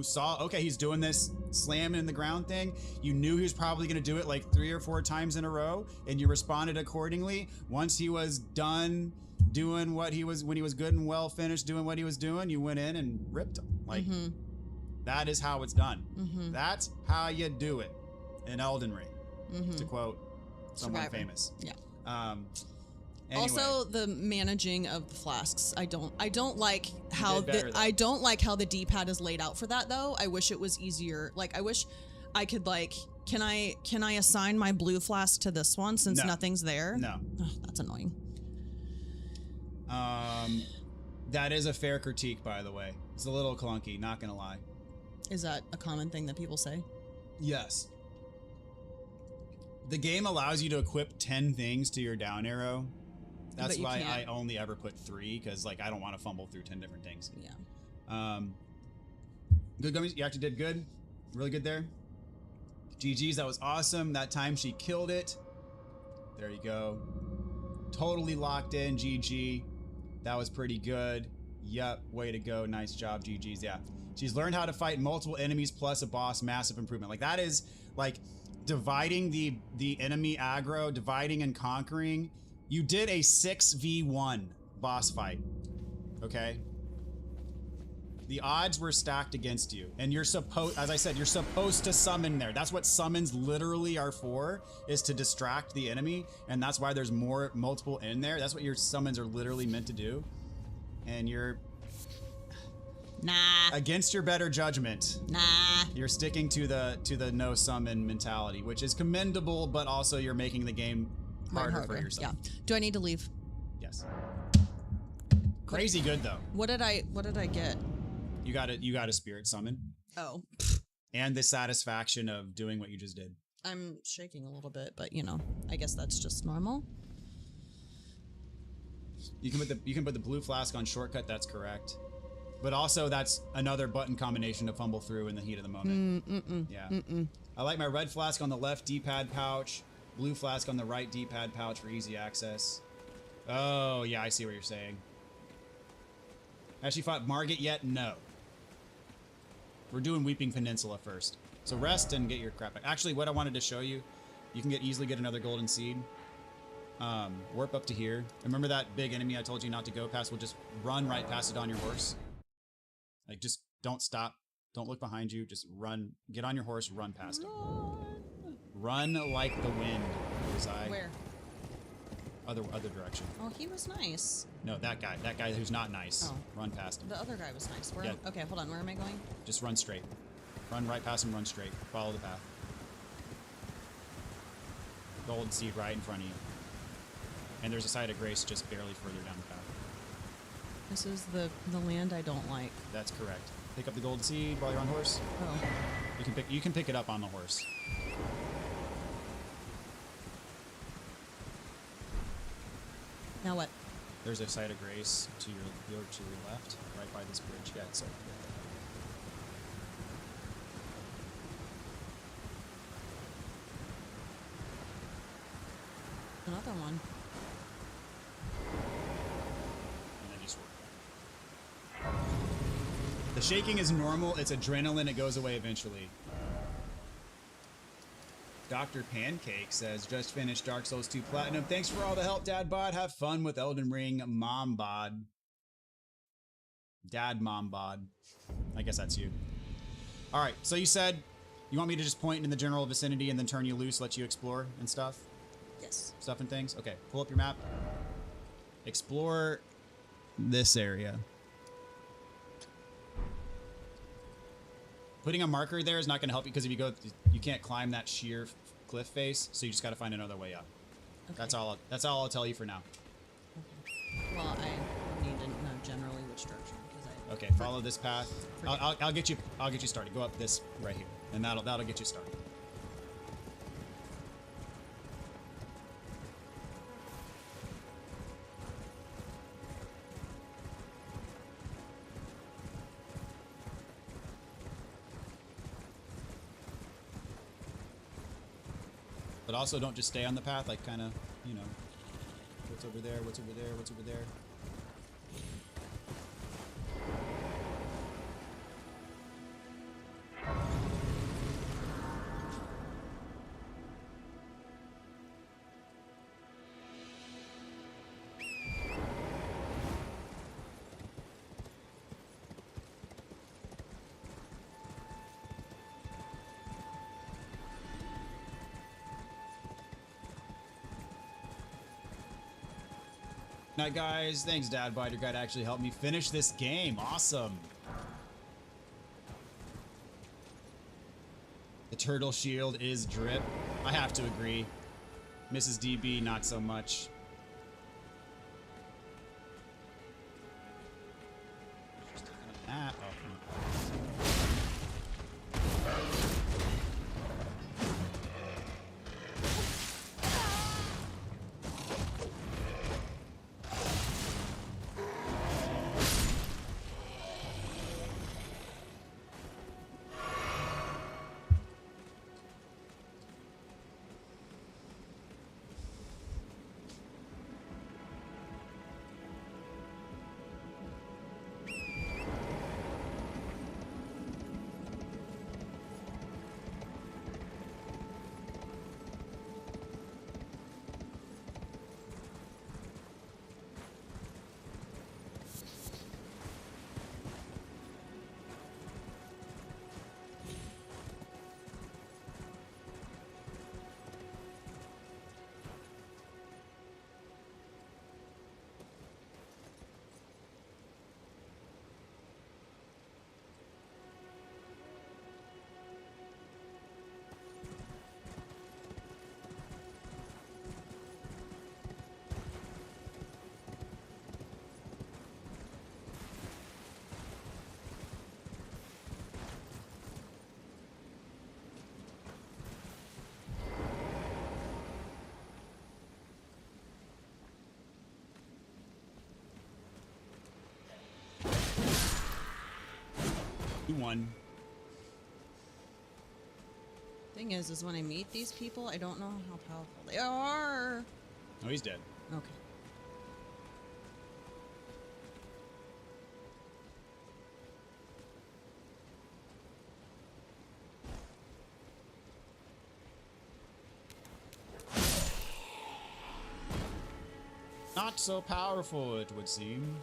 Speaker 1: saw, okay, he's doing this slamming in the ground thing. You knew he was probably going to do it like 3 or 4 times in a row, and you responded accordingly. Once he was done doing when he was good and well finished doing what he was doing, you went in and ripped him. Like that is how it's done. That's how you do it in Elden Ring, to quote someone famous.
Speaker 2: Yeah.
Speaker 1: Anyway.
Speaker 2: Also, the managing of the flasks, I don't like how the D-pad is laid out for that though. I wish it was easier. Like I wish I could like, can I assign my blue flask to this one since nothing's there?
Speaker 1: No.
Speaker 2: Oh, that's annoying.
Speaker 1: That is a fair critique, by the way. It's a little clunky, not gonna lie.
Speaker 2: Is that a common thing that people say?
Speaker 1: Yes. The game allows you to equip 10 things to your down arrow. That's why I only ever put 3, because like I don't want to fumble through 10 different things.
Speaker 2: Yeah.
Speaker 1: Good gummies. You actually did good. Really good there. GG's. That was awesome. That time she killed it. There you go. Totally locked in. GG. That was pretty good. Yep. Way to go. Nice job. GG's. Yeah. She's learned how to fight multiple enemies plus a boss. Massive improvement. Like that is like dividing the enemy aggro, dividing and conquering. You did a 6v1 boss fight. Okay. The odds were stacked against you, and you're supposed, as I said, you're supposed to summon there. That's what summons literally are for, is to distract the enemy, and that's why there's multiple in there. That's what your summons are literally meant to do, and you're against your better judgment. You're sticking to the no summon mentality, which is commendable, but also you're making the game harder for yourself.
Speaker 2: Yeah. Do I need to leave?
Speaker 1: Yes. Crazy good though.
Speaker 2: What did I get?
Speaker 1: You got a spirit summon.
Speaker 2: Oh.
Speaker 1: And the satisfaction of doing what you just did.
Speaker 2: I'm shaking a little bit, but you know, I guess that's just normal.
Speaker 1: You can put the blue flask on shortcut, that's correct. But also that's another button combination to fumble through in the heat of the moment. Yeah. I like my red flask on the left D-pad pouch, blue flask on the right D-pad pouch for easy access. Oh, yeah, I see what you're saying. Has she fought Margit yet? No. We're doing Weeping Peninsula first. So rest and get your crap back. Actually, what I wanted to show you, you can easily get another golden seed. Warp up to here. Remember that big enemy I told you not to go past? We'll just run right past it on your horse. Like, just don't stop. Don't look behind you. Just run. Get on your horse. Run past him. Run like the wind. Bullseye.
Speaker 2: Where?
Speaker 1: Other direction.
Speaker 2: Oh, he was nice.
Speaker 1: No, that guy who's not nice.
Speaker 2: Oh.
Speaker 1: Run past him.
Speaker 2: The other guy was nice. Where?
Speaker 1: Yeah.
Speaker 2: Okay, hold on. Where am I going?
Speaker 1: Just run straight. Run right past him. Run straight. Follow the path. Golden seed right in front of you. And there's a site of grace just barely further down the path.
Speaker 2: This is the land I don't like.
Speaker 1: That's correct. Pick up the golden seed while you're on horse.
Speaker 2: Oh.
Speaker 1: You can pick it up on the horse.
Speaker 2: Now what?
Speaker 1: There's a site of grace to your left, right by this bridge. Yeah, it's
Speaker 2: Another one.
Speaker 1: And then just work. The shaking is normal. It's adrenaline. It goes away eventually. Dr. Pancake says, just finished Dark Souls 2 Platinum. Thanks for all the help, Dad Bod. Have fun with Elden Ring, Mom Bod. Dad Mom Bod. I guess that's you. All right, so you said you want me to just point in the general vicinity and then turn you loose, let you explore and stuff?
Speaker 2: Yes.
Speaker 1: Stuff and things? Okay, pull up your map. Explore this area. Putting a marker there is not going to help you because if you go, you can't climb that sheer cliff face, so you just got to find another way up. Okay. That's all I'll tell you for now.
Speaker 2: Okay. Well, I need to know generally which direction because I.
Speaker 1: Okay, follow this path. I'll get you started. Go up this right here, and that'll get you started. But also don't just stay on the path, like kind of, you know, what's over there, what's over there, what's over there. Night, guys. Thanks, Dad Bod. Your guy to actually help me finish this game. Awesome. The turtle shield is drip. I have to agree. Mrs. DB, not so much. 2-1.
Speaker 2: Thing is when I meet these people, I don't know how powerful they are.
Speaker 1: Oh, he's dead.
Speaker 2: Okay.
Speaker 1: Not so powerful, it would seem.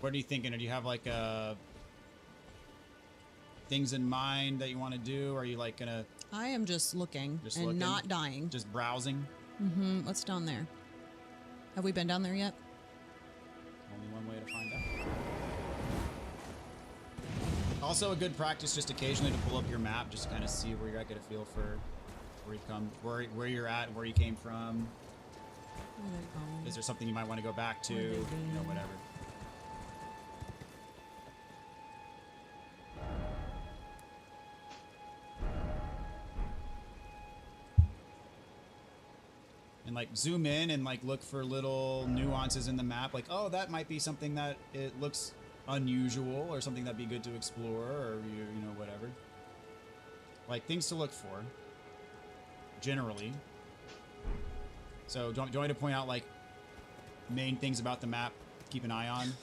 Speaker 1: What are you thinking? Do you have like things in mind that you want to do? Or are you like gonna?
Speaker 2: I am just looking and not dying.
Speaker 1: Just browsing.
Speaker 2: Mm-hmm. What's down there? Have we been down there yet?
Speaker 1: Only one way to find out. Also, a good practice just occasionally to pull up your map, just to kind of see where you're at, get a feel for where you come, where you're at, where you came from. Is there something you might want to go back to? You know, whatever. And like zoom in and like look for little nuances in the map, like, oh, that might be something that it looks unusual or something that'd be good to explore, or you know, whatever. Like things to look for generally. So do you want me to point out like main things about the map keep an eye on?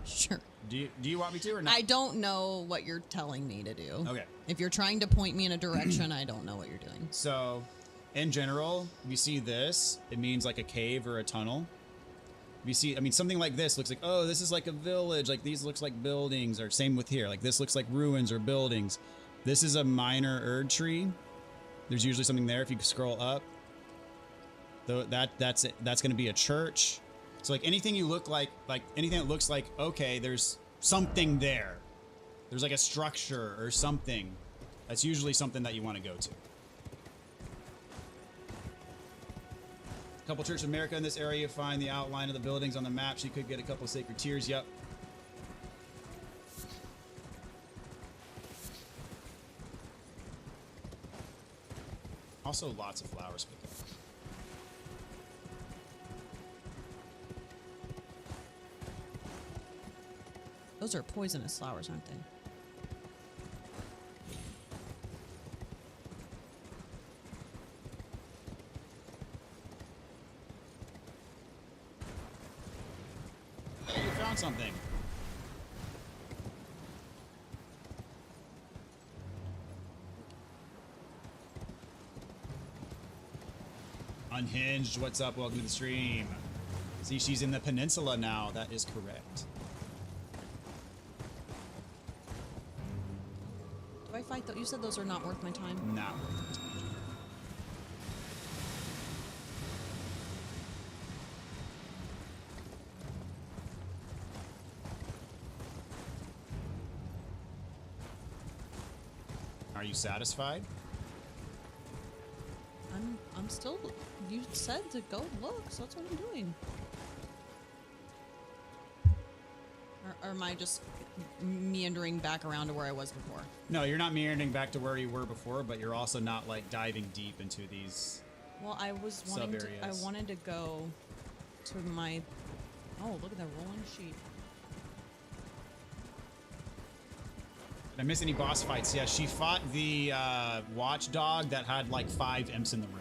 Speaker 2: Sure.
Speaker 1: Do you want me to or not?
Speaker 2: I don't know what you're telling me to do.
Speaker 1: Okay.
Speaker 2: If you're trying to point me in a direction, I don't know what you're doing.
Speaker 1: So in general, if you see this, it means like a cave or a tunnel. If you see, I mean, something like this looks like, oh, this is like a village. Like these looks like buildings, or same with here. Like this looks like ruins or buildings. This is a minor Erd tree. There's usually something there if you scroll up. Though that's it. That's going to be a church. So like anything you look like anything that looks like, okay, there's something there. There's like a structure or something. That's usually something that you want to go to. Couple Church of America in this area. Find the outline of the buildings on the map. So you could get a couple sacred tears. Yep. Also, lots of flowers pick up.
Speaker 2: Those are poisonous flowers, aren't they?
Speaker 1: Hey, you found something. Unhinged, what's up? Welcome to the stream. See, she's in the peninsula now. That is correct.
Speaker 2: Do I fight though? You said those are not worth my time.
Speaker 1: Not worth it. Are you satisfied?
Speaker 2: I'm still. You said to go look, so that's what I'm doing. Or am I just meandering back around to where I was before?
Speaker 1: No, you're not meandering back to where you were before, but you're also not like diving deep into these.
Speaker 2: Well, I was wanting to. I
Speaker 1: sub-areas.
Speaker 2: wanted to go to my. Oh, look at that rolling sheet.
Speaker 1: Did I miss any boss fights? Yeah, she fought the Watchdog that had like 5 imps in the room.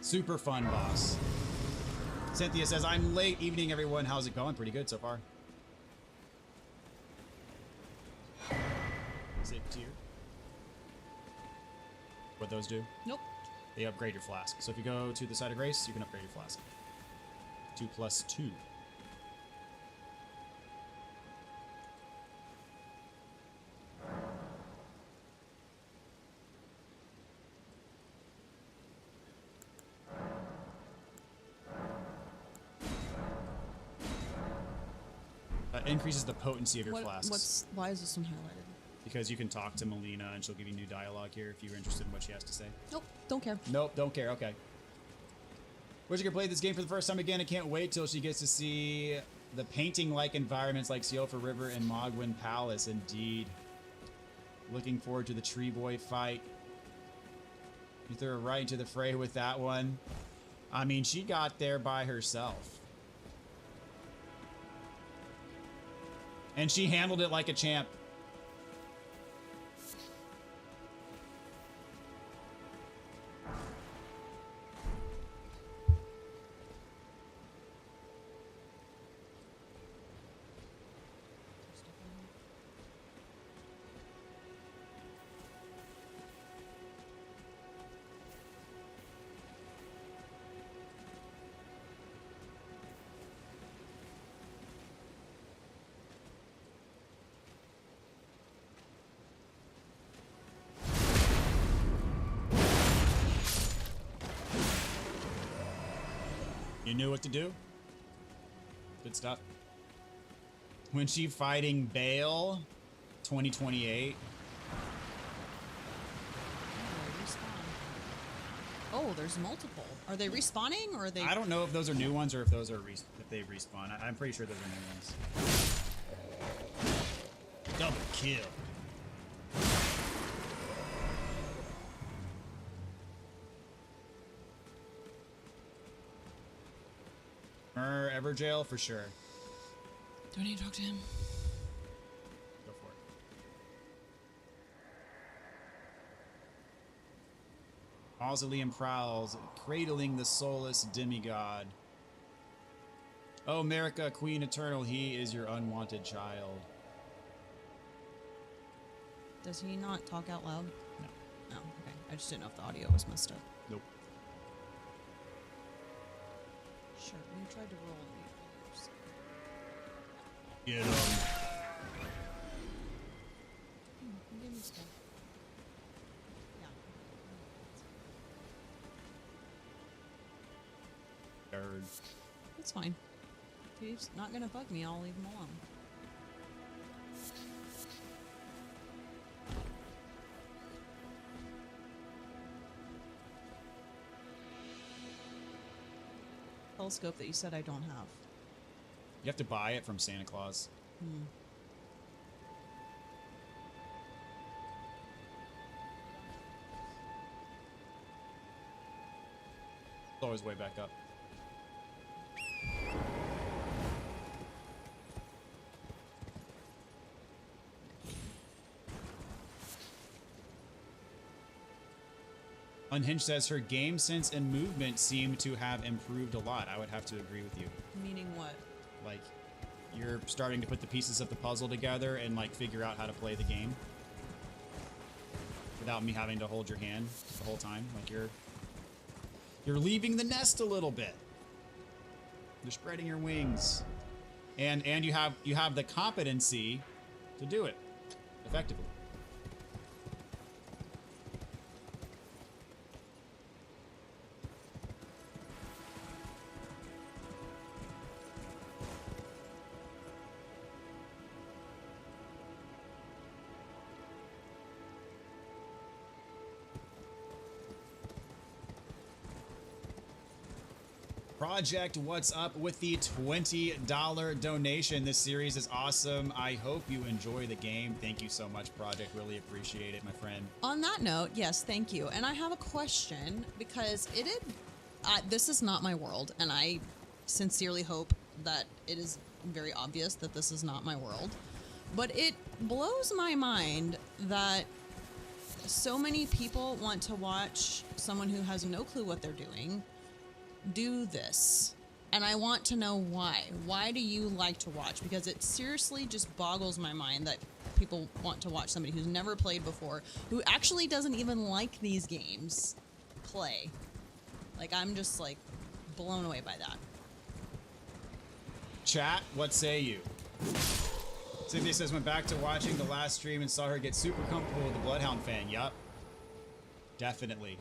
Speaker 1: Super fun boss. Cynthia says, I'm late. Evening, everyone. How's it going? Pretty good so far. Save tier. What those do?
Speaker 2: Nope.
Speaker 1: They upgrade your flask. So if you go to the side of grace, you can upgrade your flask. 2+2. Increases the potency of your flasks.
Speaker 2: Why is this one highlighted?
Speaker 1: Because you can talk to Melina and she'll give you new dialogue here if you're interested in what she has to say.
Speaker 2: Nope, don't care.
Speaker 1: Nope, don't care. Okay. Wish I could play this game for the first time again. I can't wait till she gets to see the painting-like environments like Siofa River and Mogwin Palace. Indeed. Looking forward to the Tree Boy fight. You threw her right into the fray with that one. I mean, she got there by herself. And she handled it like a champ. You knew what to do. Good stuff. When she fighting Bale, 2028.
Speaker 2: Oh, there's multiple. Are they respawning or are they?
Speaker 1: I don't know if those are new ones or if those are if they respawn. I'm pretty sure those are new ones. Double kill. Everjail for sure.
Speaker 2: Do I need to talk to him?
Speaker 1: Go for it. Mausoleum prowls, cradling the soulless demigod. Oh, America, Queen Eternal, he is your unwanted child.
Speaker 2: Does he not talk out loud?
Speaker 1: No.
Speaker 2: Oh, okay. I just didn't know if the audio was messed up.
Speaker 1: Nope.
Speaker 2: Sure, we tried to roll and
Speaker 1: Get him.
Speaker 2: give me stuff. Yeah.
Speaker 1: Nerd.
Speaker 2: It's fine. If he's not gonna bug me, I'll leave him alone. Telescope that you said I don't have.
Speaker 1: You have to buy it from Santa Claus. It's always way back up. Unhinged says her game sense and movement seem to have improved a lot. I would have to agree with you.
Speaker 2: Meaning what?
Speaker 1: Like, you're starting to put the pieces of the puzzle together and like figure out how to play the game without me having to hold your hand the whole time. Like you're leaving the nest a little bit. You're spreading your wings, and you have the competency to do it effectively. Project, what's up with the $20 donation? This series is awesome. I hope you enjoy the game. Thank you so much, Project. Really appreciate it, my friend.
Speaker 2: On that note, yes, thank you. And I have a question because this is not my world, and I sincerely hope that it is very obvious that this is not my world. But it blows my mind that so many people want to watch someone who has no clue what they're doing do this, and I want to know why. Why do you like to watch? Because it seriously just boggles my mind that people want to watch somebody who's never played before, who actually doesn't even like these games, play. Like, I'm just like blown away by that.
Speaker 1: Chat, what say you? Cynthia says, went back to watching the last stream and saw her get super comfortable with the Bloodhound Fang. Yup. Definitely.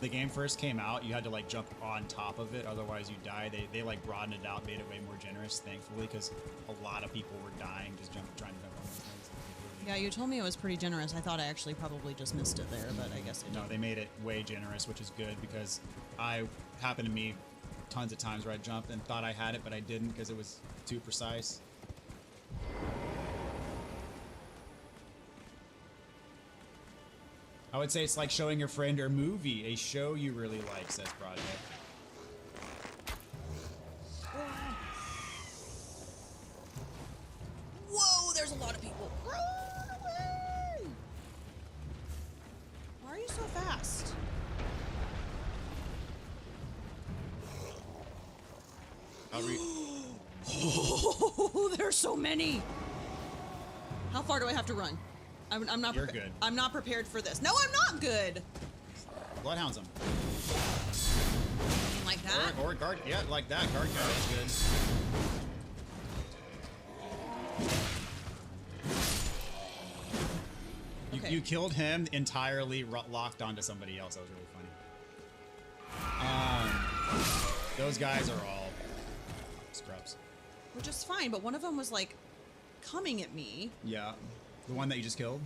Speaker 1: the game first came out, you had to like jump on top of it, otherwise you die. They like broadened it out, made it way more generous, thankfully, because a lot of people were dying just trying to jump on those things.
Speaker 2: Yeah, you told me it was pretty generous. I thought I actually probably just missed it there, but I guess I
Speaker 1: No,
Speaker 2: did.
Speaker 1: they made it way generous, which is good because happened to me tons of times where I jumped and thought I had it, but I didn't because it was too precise. I would say it's like showing your friend a movie, a show you really like, says Project.
Speaker 2: Whoa, there's a lot of people. Run away! Why are you so fast? Oh, there's so many. How far do I have to run? I'm not.
Speaker 1: You're good.
Speaker 2: I'm not prepared for this. No, I'm not good.
Speaker 1: Bloodhounds them.
Speaker 2: Like that?
Speaker 1: Or guard, yeah, like that. Guard is good.
Speaker 2: Okay.
Speaker 1: You killed him entirely locked onto somebody else. That was really funny. Those guys are all scrubs.
Speaker 2: Which is fine, but one of them was like coming at me.
Speaker 1: Yeah. The one that you just killed?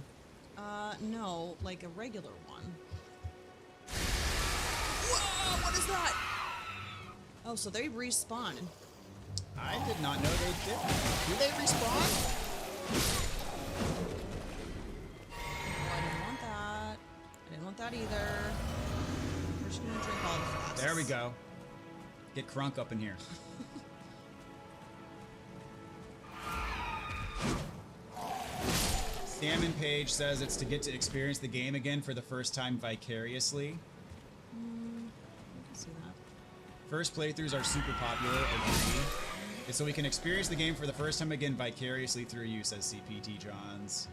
Speaker 2: No, like a regular one. Whoa, what is that? Oh, so they respawn.
Speaker 1: I did not know they did. Do they respawn?
Speaker 2: Oh, I didn't want that. I didn't want that either. We're just gonna drink all the flasks.
Speaker 1: There we go. Get Crunk up in here. Salmon Page says it's to get to experience the game again for the first time vicariously.
Speaker 2: I can see that.
Speaker 1: First playthroughs are super popular, agree. It's so we can experience the game for the first time again vicariously through you, says CPT Johns.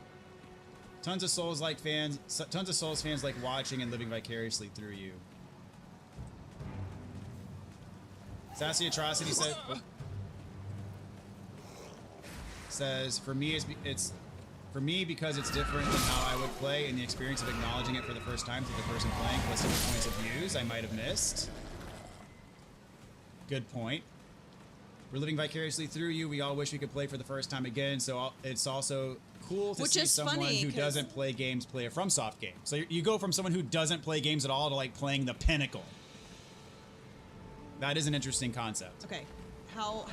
Speaker 1: Tons of Souls fans like watching and living vicariously through you. Sassy Atrocity says for me because it's different than how I would play, and the experience of acknowledging it for the first time through the person playing plus different points of views I might have missed. Good point. We're living vicariously through you. We all wish we could play for the first time again, so it's also cool to see someone who doesn't play games play a FromSoft game. So you go from someone who doesn't play games at all to like playing the pinnacle. That is an interesting concept.
Speaker 2: Okay. How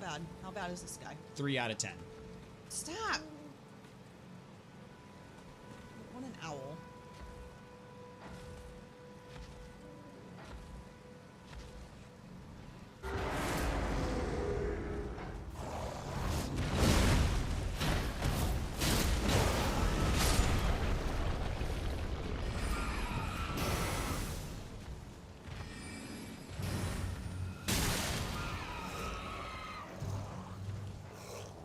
Speaker 2: bad? How bad is this guy?
Speaker 1: 3 out of 10.
Speaker 2: Stop! What an owl.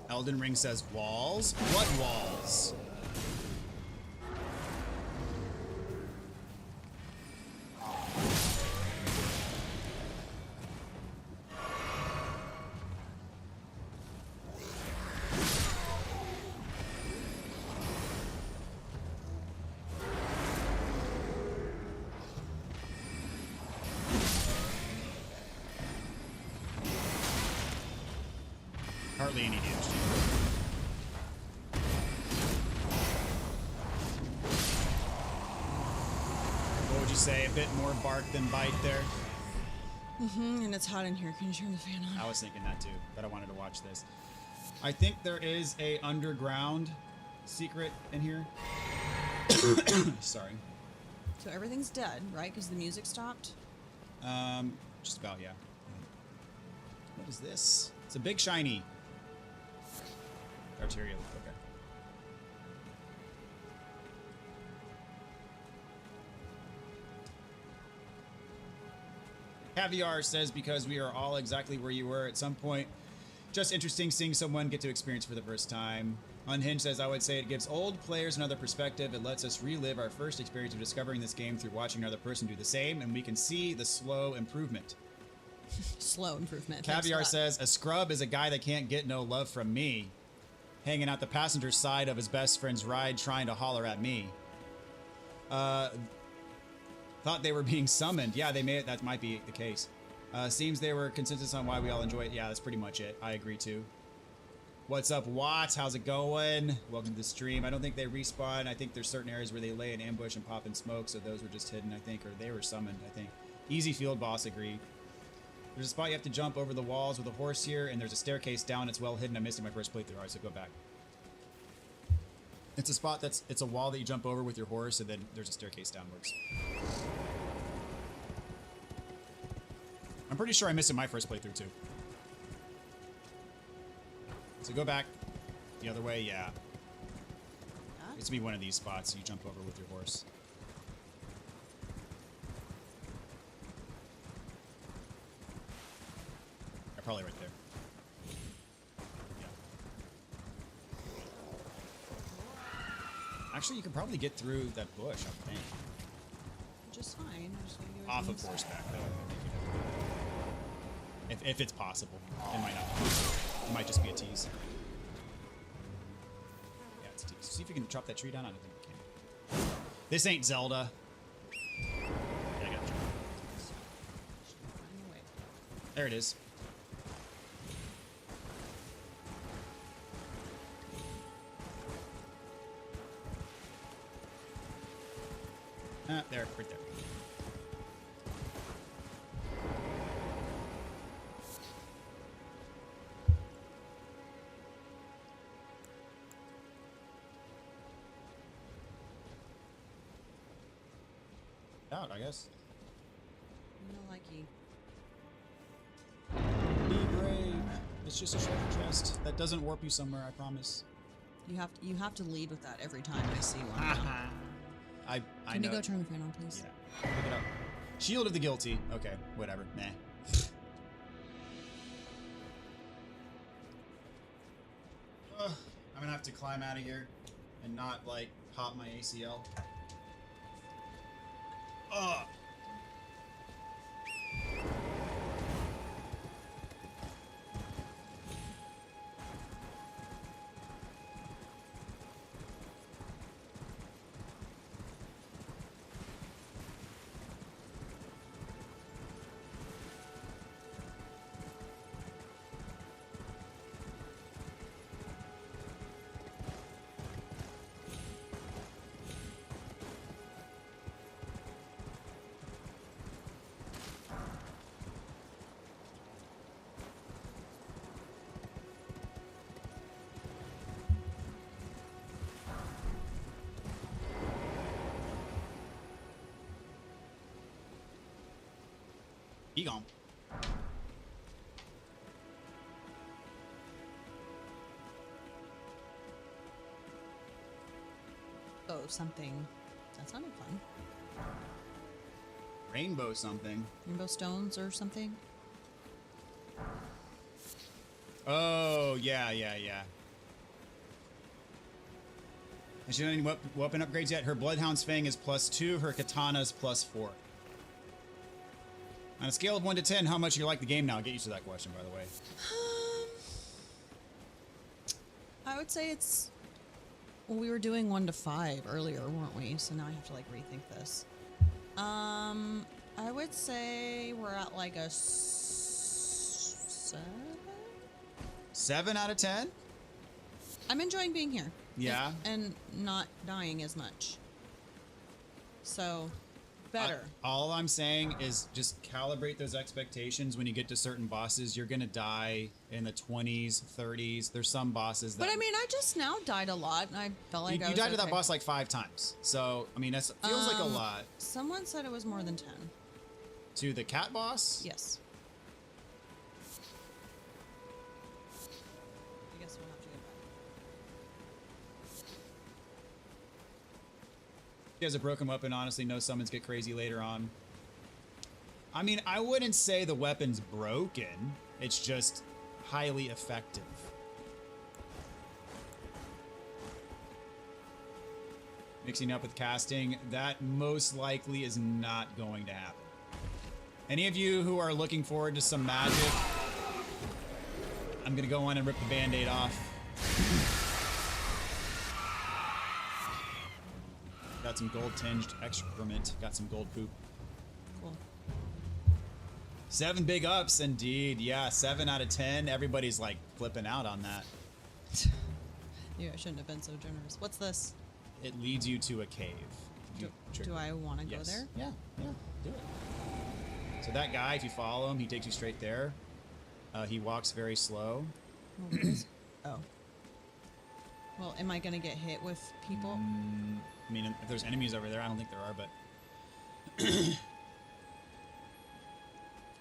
Speaker 1: Elden Ring says walls? What walls? Hardly any damage to you. What would you say? A bit more bark than bite there?
Speaker 2: And it's hot in here. Can you turn the fan on?
Speaker 1: I was thinking that too, but I wanted to watch this. I think there is a underground secret in here. Sorry.
Speaker 2: So everything's dead, right? Because the music stopped?
Speaker 1: Just about, yeah. What is this? It's a big shiny. Arterial, okay. Caviar says, because we are all exactly where you were at some point. Just interesting seeing someone get to experience for the first time. Unhinged says, I would say it gives old players another perspective. It lets us relive our first experience of discovering this game through watching another person do the same, and we can see the slow improvement.
Speaker 2: Slow improvement.
Speaker 1: Caviar says, a scrub is a guy that can't get no love from me. Hanging out the passenger side of his best friend's ride trying to holler at me. Thought they were being summoned. Yeah, they may. That might be the case. Seems they were consensus on why we all enjoy it. Yeah, that's pretty much it. I agree too. What's up, Watts? How's it going? Welcome to the stream. I don't think they respawn. I think there's certain areas where they lay an ambush and pop in smoke, so those were just hidden, I think, or they were summoned, I think. Easy field boss, agreed. There's a spot you have to jump over the walls with a horse here, and there's a staircase down. It's well hidden. I missed it my first playthrough. All right, so go back. It's a spot it's a wall that you jump over with your horse, and then there's a staircase downwards. I'm pretty sure I missed it my first playthrough, too. So go back the other way, yeah. It's to be one of these spots you jump over with your horse. Yeah, probably right there. Yeah. Actually, you can probably get through that bush, I think.
Speaker 2: Just fine. I'm just gonna do it
Speaker 1: Off of horseback, though. If it's possible. It might not. It might just be a tease. Yeah, it's a tease. See if you can chop that tree down. I don't think we can. This ain't Zelda. Yeah, I gotta chop it. There it is. Ah, there, right there. Out, I guess.
Speaker 2: No likey.
Speaker 1: Be brave. It's just a treasure chest that doesn't warp you somewhere. I promise.
Speaker 2: You have to lead with that every time I see one.
Speaker 1: I
Speaker 2: Can
Speaker 1: know.
Speaker 2: you go turn the fan on, please?
Speaker 1: Yeah. Pick it up. Shield of the guilty. Okay, whatever. Meh. I'm gonna have to climb out of here and not like pop my ACL. Ugh. He gone.
Speaker 2: Oh, something. That sounded fun.
Speaker 1: Rainbow something.
Speaker 2: Rainbow stones or something?
Speaker 1: Oh, yeah. And she doesn't any weapon upgrades yet. Her Bloodhound's Fang is +2. Her Katana's +4. On a scale of 1 to 10, how much do you like the game now? I'll get used to that question, by the way.
Speaker 2: I would say it's... Well, we were doing 1 to 5 earlier, weren't we? So now I have to, like, rethink this. I would say we're at, like, a 7?
Speaker 1: 7 out of 10?
Speaker 2: I'm enjoying being here.
Speaker 1: Yeah.
Speaker 2: And not dying as much. So... better.
Speaker 1: All I'm saying is just calibrate those expectations. When you get to certain bosses, you're gonna die in the 20s, 30s. There's some bosses that...
Speaker 2: But I mean, I just now died a lot, and I felt like
Speaker 1: you died to that boss like 5 times. So, I mean, that feels like a lot.
Speaker 2: Someone said it was more than 10.
Speaker 1: To the cat boss?
Speaker 2: Yes. I guess we'll have to get back.
Speaker 1: She has a broken weapon. Honestly, no summons get crazy later on. I mean, I wouldn't say the weapon's broken. It's just highly effective. Mixing up with casting, that most likely is not going to happen. Any of you who are looking forward to some magic, I'm going to go on and rip the band-aid off. Got some gold-tinged excrement. Got some gold poop. 7 big ups, indeed. Yeah, 7 out of 10. Everybody's like flipping out on that.
Speaker 2: Yeah, I shouldn't have been so generous. What's this?
Speaker 1: It leads you to a cave.
Speaker 2: Do I want to go there?
Speaker 1: Yeah, do it. So that guy, if you follow him, he takes you straight there. He walks very slow.
Speaker 2: Oh, what is? Oh. Well, am I gonna get hit with people?
Speaker 1: I mean, if there's enemies over there, I don't think there are, but if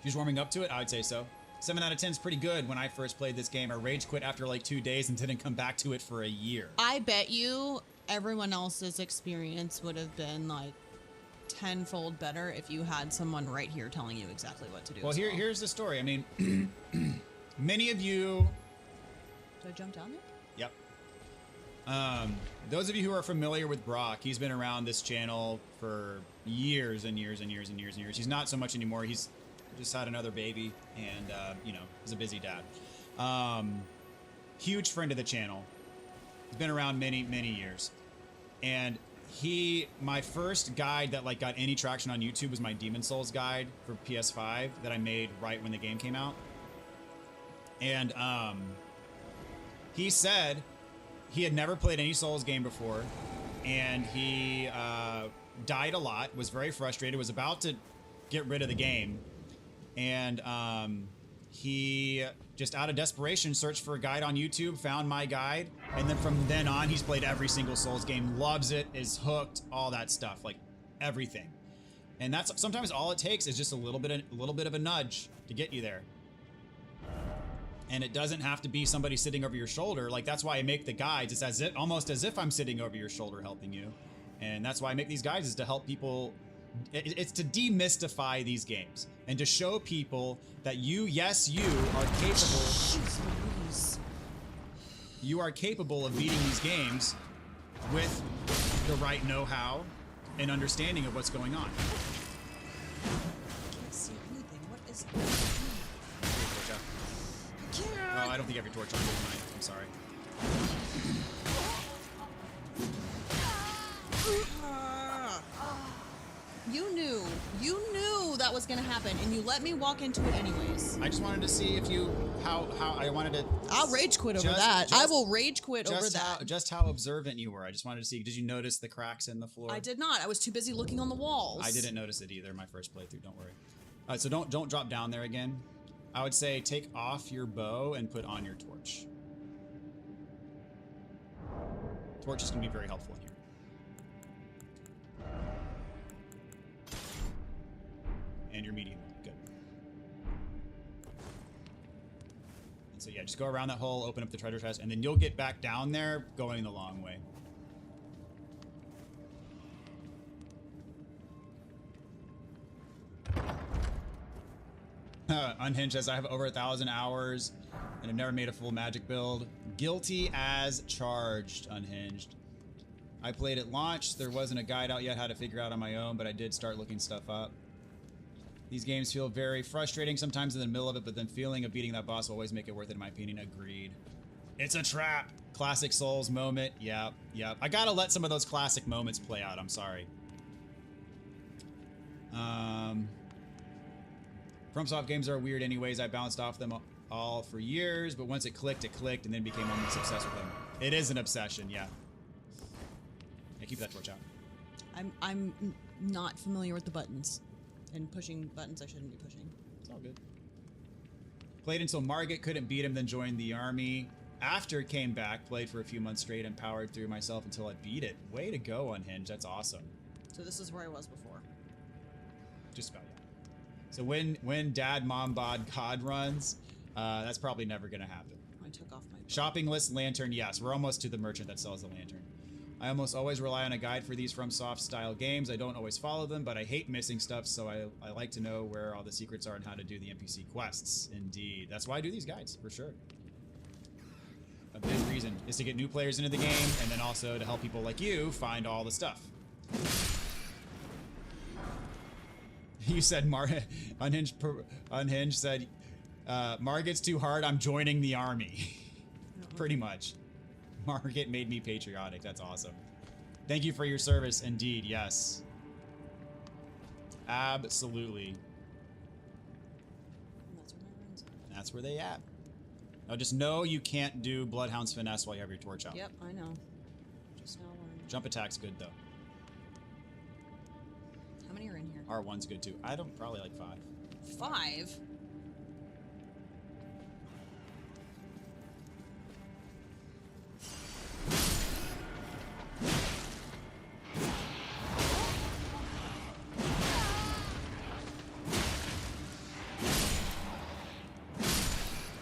Speaker 1: you're warming up to it, I would say so. 7 out of 10 is pretty good. When I first played this game, I rage quit after like 2 days and didn't come back to it for a year.
Speaker 2: I bet you everyone else's experience would have been like tenfold better if you had someone right here telling you exactly what to do.
Speaker 1: Well, here's the story. I mean, many of you.
Speaker 2: Do I jump down there?
Speaker 1: Yep. Those of you who are familiar with Brock, he's been around this channel for years and years and years and years and years. He's not so much anymore. He's just had another baby, and you know, he's a busy dad. Huge friend of the channel. He's been around many years, and my first guide that like got any traction on YouTube was my Demon Souls guide for PS5 that I made right when the game came out. And he said he had never played any Souls game before, and he died a lot, was very frustrated, was about to get rid of the game, and he just out of desperation searched for a guide on YouTube, found my guide, and then from then on he's played every single Souls game, loves it, is hooked, all that stuff, like everything. And that's sometimes all it takes is just a little bit of a nudge to get you there. And it doesn't have to be somebody sitting over your shoulder. Like, that's why I make the guides. It's almost as if I'm sitting over your shoulder helping you. And that's why I make these guides, is to help people. It's to demystify these games and to show people that yes, you are capable.
Speaker 2: Jeez Louise.
Speaker 1: You are capable of beating these games with the right know-how and understanding of what's going on.
Speaker 2: I can't see anything. What is it?
Speaker 1: Oh, I don't think every torch on tonight. I'm sorry. You knew that was gonna happen, and you let me walk into it anyways. I just wanted to see if you how I wanted to.
Speaker 2: I'll rage quit over that. I will rage quit over that.
Speaker 1: Just how observant you were. I just wanted to see. Did you notice the cracks in the floor?
Speaker 2: I did not. I was too busy looking on the walls.
Speaker 1: I didn't notice it either. My first playthrough. Don't worry. All right, so don't drop down there again. I would say take off your bow and put on your torch. Torch is going to be very helpful in here. And your medium. Good. And so yeah, just go around that hole, open up the treasure chest, and then you'll get back down there going the long way. Unhinged says, I have over 1,000 hours and have never made a full magic build. Guilty as charged, Unhinged. I played at launch. There wasn't a guide out yet how to figure out on my own, but I did start looking stuff up. These games feel very frustrating sometimes in the middle of it, but then feeling of beating that boss will always make it worth it, in my opinion. Agreed. It's a trap. Classic Souls moment. Yep. I gotta let some of those classic moments play out. I'm sorry. FromSoft games are weird anyways. I bounced off them all for years, but once it clicked, and then became almost obsessed with them. It is an obsession, yeah. Yeah, keep that torch out.
Speaker 2: I'm not familiar with the buttons. And pushing buttons I shouldn't be pushing.
Speaker 1: It's all good. Played until Margit, couldn't beat him, then joined the army. After came back, played for a few months straight and powered through myself until I beat it. Way to go, Unhinged. That's awesome.
Speaker 2: So this is where I was before.
Speaker 1: Just about, yeah. So when Dad, Mom, Bod, God runs, that's probably never going to happen.
Speaker 2: I took off my...
Speaker 1: Shopping list, lantern, yes. We're almost to the merchant that sells the lantern. I almost always rely on a guide for these FromSoft style games. I don't always follow them, but I hate missing stuff, so I like to know where all the secrets are and how to do the NPC quests. Indeed. That's why I do these guides, for sure. A big reason is to get new players into the game, and then also to help people like you find all the stuff. You said Unhinged said, Margit's too hard, I'm joining the army. Pretty much. Margit made me patriotic. That's awesome. Thank you for your service. Indeed, yes. Absolutely. That's where they at. Now just know you can't do Bloodhound's Finesse while you have your torch out.
Speaker 2: Yep, I know. Just now learned.
Speaker 1: Jump attack's good though.
Speaker 2: How many are in here?
Speaker 1: R1's good too. I don't probably like 5.
Speaker 2: 5?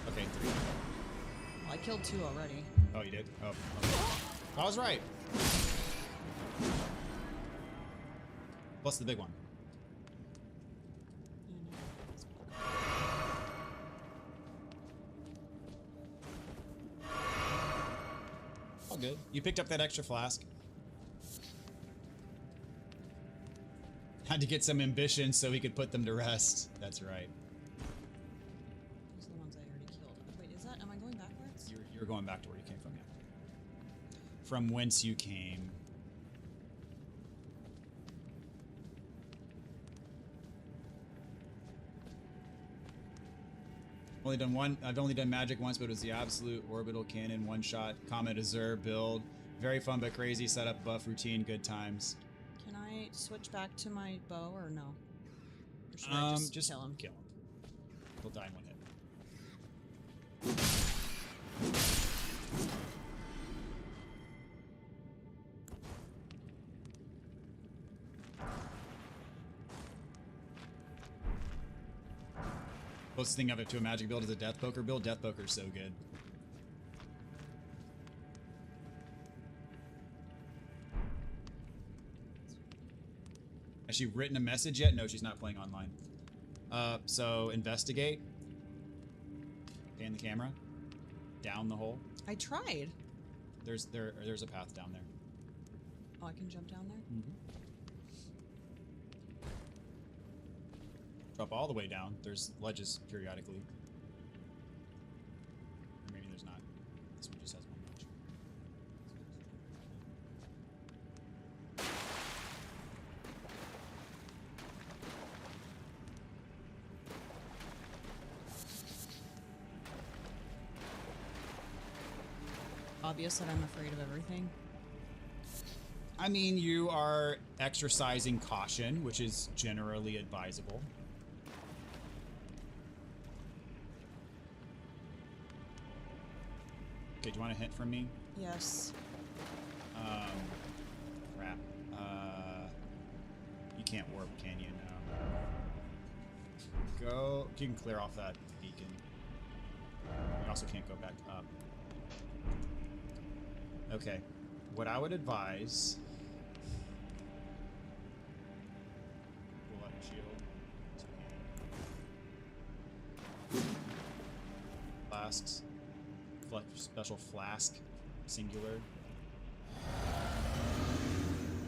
Speaker 1: Okay, 3.
Speaker 2: Well, I killed 2 already.
Speaker 1: Oh, you did? Oh, okay. I was right. Plus the big one. All good. You picked up that extra flask. Had to get some ambition so he could put them to rest. That's right.
Speaker 2: Those are the ones I already killed. Wait, is that... Am I going backwards?
Speaker 1: You're going back to where you came from, yeah. From whence you came. I've only done magic once, but it was the absolute orbital cannon one-shot Comet Azure build. Very fun but crazy setup, buff routine, good times.
Speaker 2: Can I switch back to my bow or no? Or should I just kill him?
Speaker 1: Kill him. He'll die in one hit. Closest thing of it to a magic build is a death poker build. Death poker's so good. Has she written a message yet? No, she's not playing online. So investigate. Pan the camera. Down the hole.
Speaker 2: I tried.
Speaker 1: There's a path down there.
Speaker 2: Oh, I can jump down there?
Speaker 1: Mm-hmm. Drop all the way down. There's ledges periodically. Or maybe there's not. This one just has one ledge.
Speaker 2: Obvious that I'm afraid of everything.
Speaker 1: I mean, you are exercising caution, which is generally advisable. Okay, do you want a hint from me?
Speaker 2: Yes.
Speaker 1: Crap. You can't warp, can you? No. Go. You can clear off that beacon. You also can't go back up. Okay. What I would advise. Pull out your shield. Flasks. Special flask. Singular.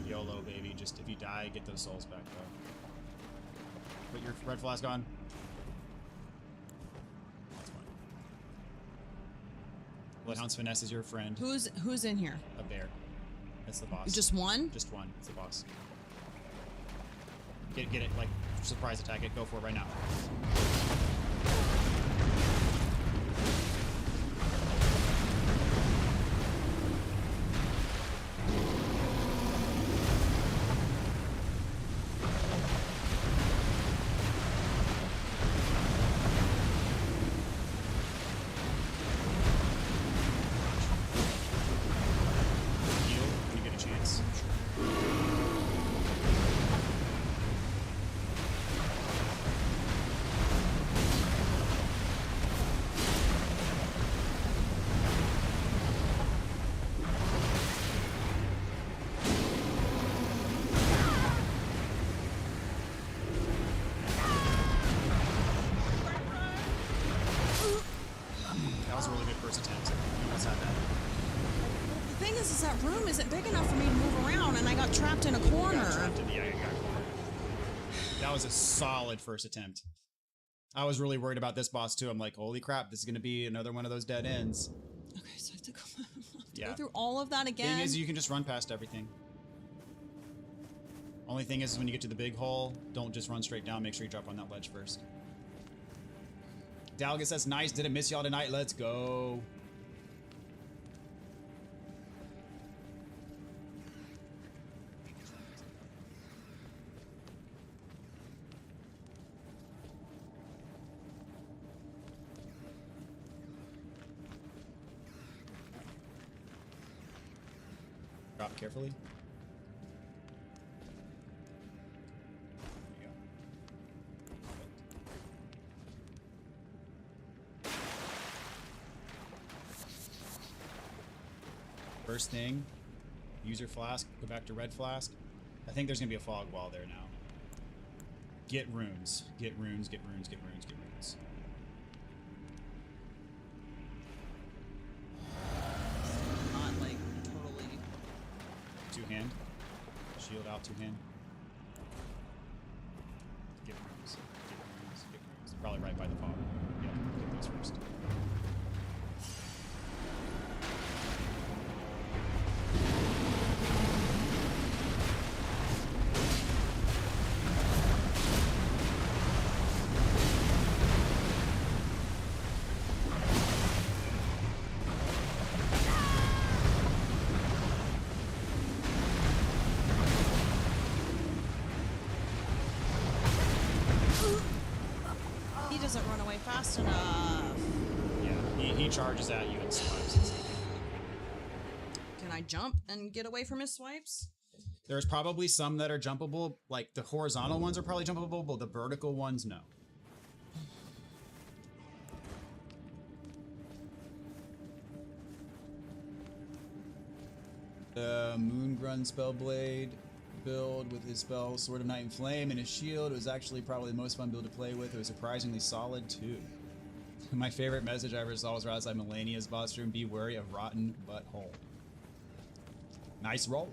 Speaker 1: YOLO, baby. Just if you die, get those souls back, though. Put your red flask on. That's fine. Bloodhound's Finesse is your friend.
Speaker 2: Who's in here?
Speaker 1: A bear. That's the boss.
Speaker 2: Just one?
Speaker 1: Just one. It's the boss. Get it, like, surprise attack it. Go for it right now.
Speaker 2: That room isn't big enough for me to move around, and I got trapped in a corner.
Speaker 1: That was a solid first attempt. I was really worried about this boss too. I'm like, holy crap, this is going to be another one of those dead ends.
Speaker 2: Okay, so I have to go through all of that again.
Speaker 1: Thing is, you can just run past everything. Only thing is, when you get to the big hole, don't just run straight down. Make sure you drop on that ledge first. Dalga says, nice, didn't miss y'all tonight. Let's go. Drop carefully. There you go. First thing, use your flask, go back to red flask. I think there's gonna be a fog wall there now. Get runes. Get runes, get runes, get runes, get runes.
Speaker 2: Not like totally.
Speaker 1: Two-hand. Shield out, two-hand. Get runes. Get runes. Get runes. Probably right by the fog. Yeah, get those first.
Speaker 2: He doesn't run away fast enough.
Speaker 1: Yeah, he charges at you and swipes.
Speaker 2: Can I jump and get away from his swipes?
Speaker 1: There's probably some that are jumpable, like the horizontal ones are probably jumpable, but the vertical ones, no. The Moongrun Spellblade build with his spell Sword of Night and Flame and his shield was actually probably the most fun build to play with. It was surprisingly solid too. My favorite message I ever saw was right outside Melania's boss room, be wary of rotten butthole. Nice roll.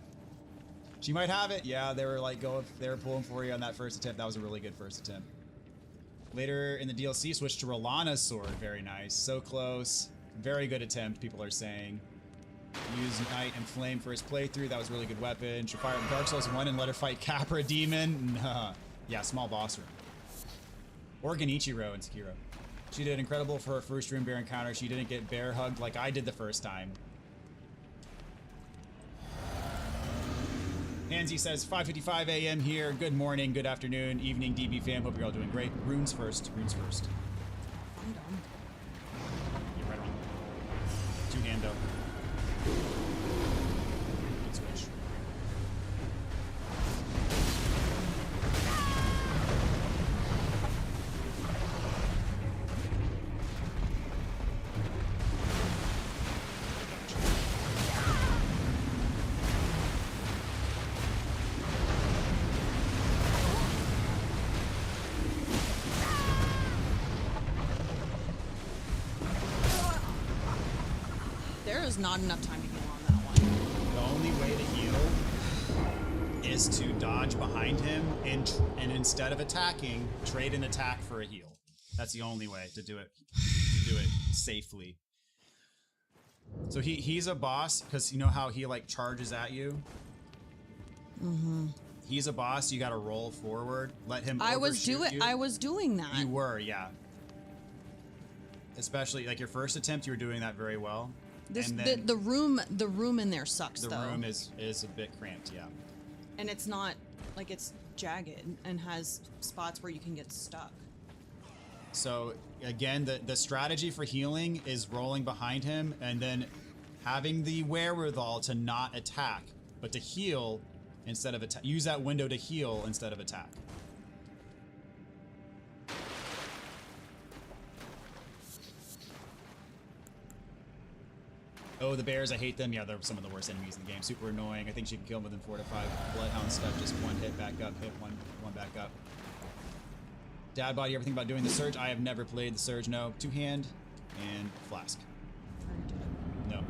Speaker 1: She might have it. Yeah, they were like they were pulling for you on that first attempt. That was a really good first attempt. Later in the DLC, switched to Rolana's sword. Very nice. So close. Very good attempt, people are saying. Use Night and Flame for his playthrough. That was a really good weapon. Should fire from Dark Souls 1 and let her fight Capra Demon. Nah. Yeah, small boss room. Or Genichiro and Sekiro. She did incredible for her first Rune Bear encounter. She didn't get bear hugged like I did the first time. Hansi says 5:55 a.m. here. Good morning, good afternoon, evening, DB fam. Hope you're all doing great. Runes first. Runes first.
Speaker 2: I'm done.
Speaker 1: You're right on. Two-hand though. Good switch.
Speaker 2: There is not enough time to heal on that one.
Speaker 1: The only way to heal is to dodge behind him and instead of attacking, trade an attack for a heal. That's the only way to do it. To do it safely. So he's a boss because you know how he like charges at you.
Speaker 2: Mm-hmm.
Speaker 1: He's a boss. You got to roll forward. Let him.
Speaker 2: I was
Speaker 1: overshoot
Speaker 2: doing that.
Speaker 1: You were, yeah. Especially like your first attempt, you were doing that very well.
Speaker 2: This
Speaker 1: and then
Speaker 2: the room in there sucks
Speaker 1: the
Speaker 2: though.
Speaker 1: room is a bit cramped, yeah.
Speaker 2: And it's not like it's jagged and has spots where you can get stuck.
Speaker 1: So again, the strategy for healing is rolling behind him and then having the wherewithal to not attack, but to heal instead of attack. Use that window to heal instead of attack. Oh, the bears, I hate them. Yeah, they're some of the worst enemies in the game. Super annoying. I think she can kill them within 4 to 5 bloodhound stuff. Just one hit back up, hit one back up. Dad body, everything about doing the surge. I have never played the surge, no. Two-hand and flask. No.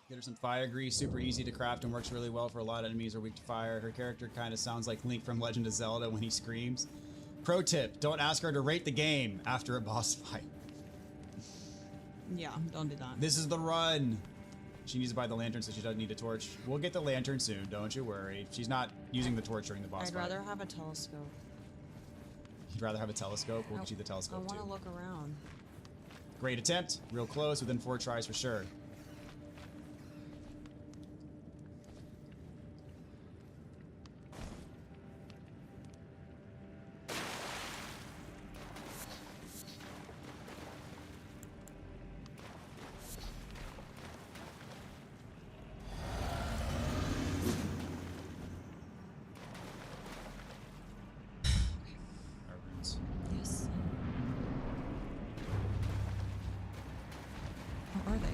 Speaker 1: Get her some fire grease, super easy to craft and works really well for a lot of enemies who are weak to fire. Her character kind of sounds like Link from Legend of Zelda when he screams. Pro tip, don't ask her to rate the game after a boss fight.
Speaker 2: Yeah, don't do that.
Speaker 1: This is the run. She needs to buy the lantern so she doesn't need a torch. We'll get the lantern soon, don't you worry. She's not using the torch during the boss fight.
Speaker 2: I'd rather have a telescope.
Speaker 1: You'd rather have a telescope? We'll get you the telescope too.
Speaker 2: I want to look around.
Speaker 1: Great attempt. Real close, within 4 tries for sure.
Speaker 2: Yes. What are they?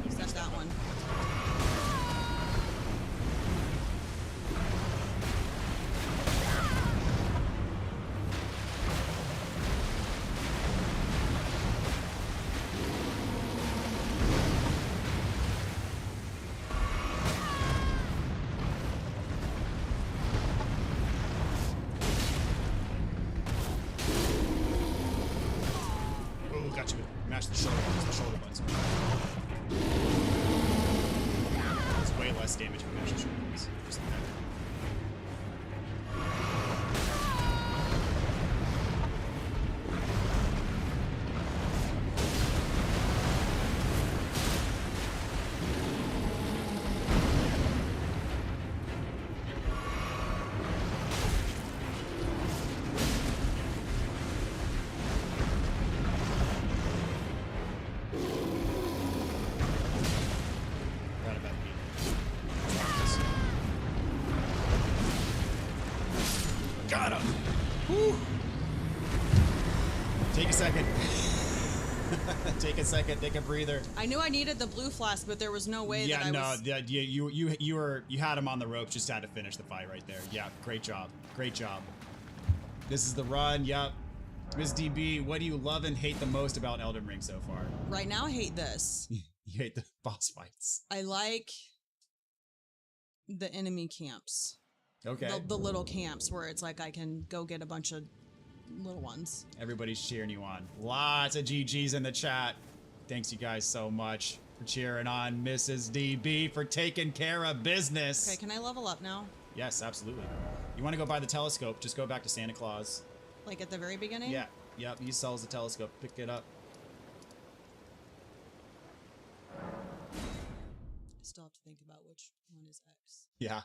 Speaker 2: Except that one.
Speaker 1: Oh, got you. Mash the shoulder buttons. The shoulder buttons. It's way less damage when mash the shoulder buttons. Just like that. Right about me. Got him! Whew. Take a second. Take a second. Take a breather.
Speaker 2: I knew I needed the blue flask, but there was no way that I was...
Speaker 1: Yeah, you had him on the ropes. Just had to finish the fight right there. Yeah, great job. Great job. This is the run. Yep. Ms. DB, what do you love and hate the most about Elden Ring so far?
Speaker 2: Right now, I hate this.
Speaker 1: You hate the boss fights.
Speaker 2: I like the enemy camps.
Speaker 1: Okay.
Speaker 2: The little camps where it's like I can go get a bunch of little ones.
Speaker 1: Everybody's cheering you on. Lots of GGs in the chat. Thanks you guys so much for cheering on Mrs. DB for taking care of business.
Speaker 2: Okay, can I level up now?
Speaker 1: Yes, absolutely. You want to go buy the telescope, just go back to Santa Claus.
Speaker 2: Like at the very beginning?
Speaker 1: Yeah, yep, he sells the telescope. Pick it up.
Speaker 2: I still have to think about which one is X.
Speaker 1: Yeah.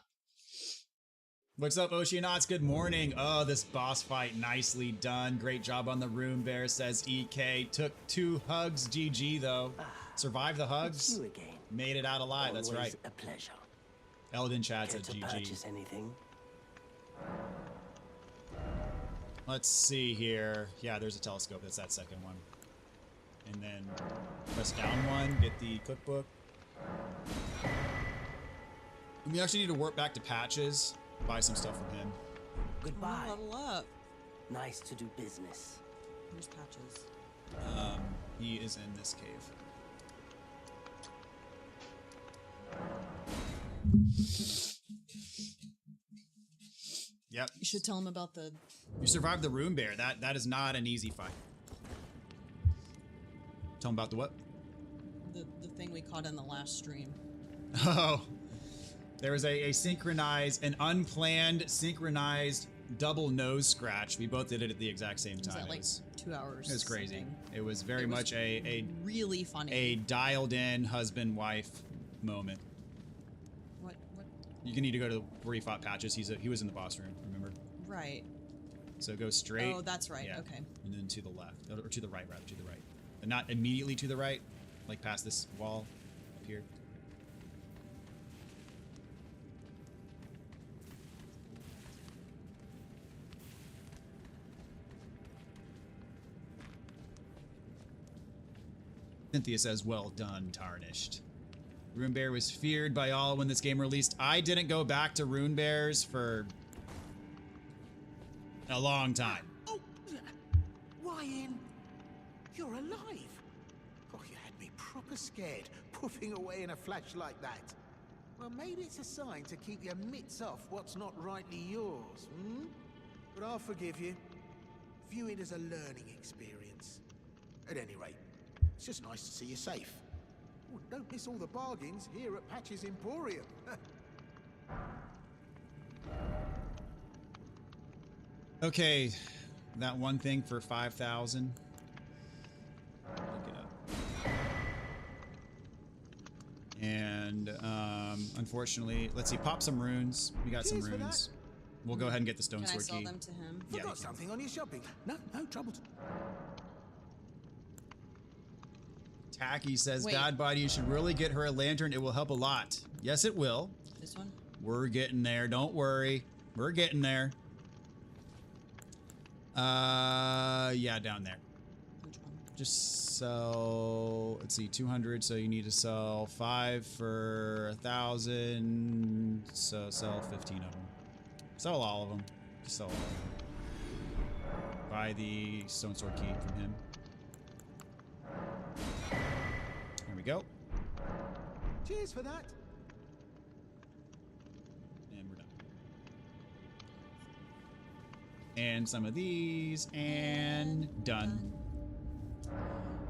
Speaker 1: What's up, Oceanauts? Good morning. Oh, this boss fight, nicely done. Great job on the room bear, says EK. Took 2 hugs, GG though. Survived the hugs.
Speaker 3: You again.
Speaker 1: Made it out alive, that's right.
Speaker 3: A pleasure.
Speaker 1: Elden Chad
Speaker 3: Care
Speaker 1: said
Speaker 3: to
Speaker 1: GG.
Speaker 3: purchase anything?
Speaker 1: Let's see here. Yeah, there's a telescope. That's that second one. And then press down one, get the cookbook. We actually need to warp back to Patches, buy some stuff from him.
Speaker 3: Goodbye.
Speaker 2: Level up.
Speaker 3: Nice to do business.
Speaker 2: Here's Patches.
Speaker 1: He is in this cave. Yep.
Speaker 2: You should tell him about the...
Speaker 1: You survived the room bear. That is not an easy fight. Tell him about the what?
Speaker 2: The thing we caught in the last stream.
Speaker 1: Oh. There was a synchronized, an unplanned synchronized double nose scratch. We both did it at the exact same time.
Speaker 2: Was that like 2 hours?
Speaker 1: It was crazy.
Speaker 2: Something.
Speaker 1: It was very much a
Speaker 2: really funny.
Speaker 1: A dialed in husband-wife moment.
Speaker 2: What?
Speaker 1: You can need to go to where he fought Patches. He was in the boss room, remember?
Speaker 2: Right.
Speaker 1: So go straight.
Speaker 2: Oh, that's right.
Speaker 1: Yeah.
Speaker 2: Okay.
Speaker 1: And then to the left, or to the right, rather, to the right. And not immediately to the right, like past this wall up here. Cynthia says, well done, Tarnished. Runebear was feared by all when this game released. I didn't go back to Runebears for a long time.
Speaker 4: Oh, Ryan, you're alive. Oh, you had me proper scared, puffing away in a flash like that. Well, maybe it's a sign to keep your mitts off what's not rightly yours, hmm? But I'll forgive you. View it as a learning experience. At any rate, it's just nice to see you safe. Oh, don't miss all the bargains here at Patch's Emporium.
Speaker 1: Okay, that one thing for 5,000. Look it up. And unfortunately, let's see. Pop some runes. We got
Speaker 4: Cheers
Speaker 1: some
Speaker 4: for that.
Speaker 1: runes. We'll go ahead and get the stone
Speaker 2: Can I
Speaker 1: sword
Speaker 2: sell
Speaker 1: key.
Speaker 2: them to him?
Speaker 1: Yeah,
Speaker 4: Forgot
Speaker 1: you can.
Speaker 4: something on your shopping. No trouble.
Speaker 1: Tacky says,
Speaker 2: Wait.
Speaker 1: Bad Body, you should really get her a lantern. It will help a lot. Yes, it will.
Speaker 2: This one?
Speaker 1: We're getting there. Don't worry. We're getting there. Yeah, down there.
Speaker 2: Which one?
Speaker 1: Just sell, let's see, 200. So you need to sell 5 for 1,000. So sell 15 of them. Sell all of them. Just sell all of them. Buy the stone sword key from him. There we go.
Speaker 4: Cheers for that.
Speaker 1: And we're done. And some of these, and done.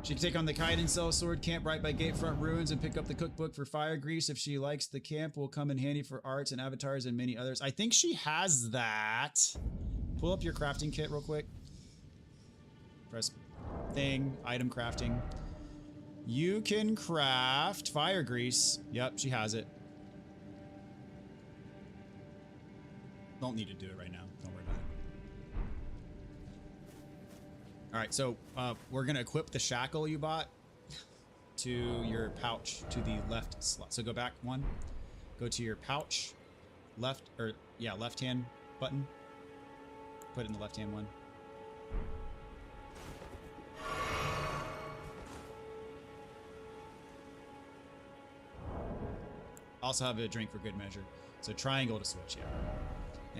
Speaker 1: She can take on the Kite and sell sword camp right by Gatefront Ruins and pick up the cookbook for fire grease. If she likes the camp, will come in handy for arts and avatars and many others. I think she has that. Pull up your crafting kit real quick. Press thing, item crafting. You can craft fire grease. Yep, she has it. Don't need to do it right now. Don't worry about it. All right, so we're gonna equip the shackle you bought to your pouch to the left slot. So go back one, go to your pouch, left hand button. Put it in the left hand one. Also have a drink for good measure. So triangle to switch, yeah.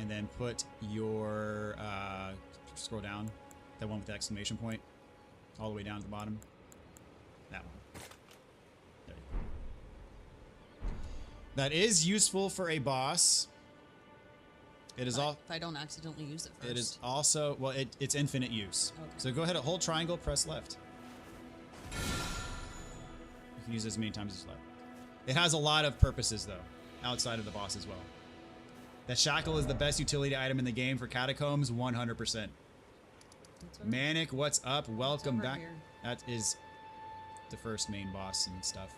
Speaker 1: And then put your, scroll down, that one with the exclamation point, all the way down to the bottom. That one. There you go. That is useful for a boss. It is all.
Speaker 2: If I don't accidentally use it first.
Speaker 1: It is also, well, it's infinite use.
Speaker 2: Okay.
Speaker 1: So go ahead and hold triangle, press left. You can use it as many times as you like. It has a lot of purposes, though, outside of the boss as well. The shackle is the best utility item in the game for Catacombs, 100%. Manic, what's up? Welcome
Speaker 2: over
Speaker 1: back.
Speaker 2: here?
Speaker 1: That is the first main boss and stuff.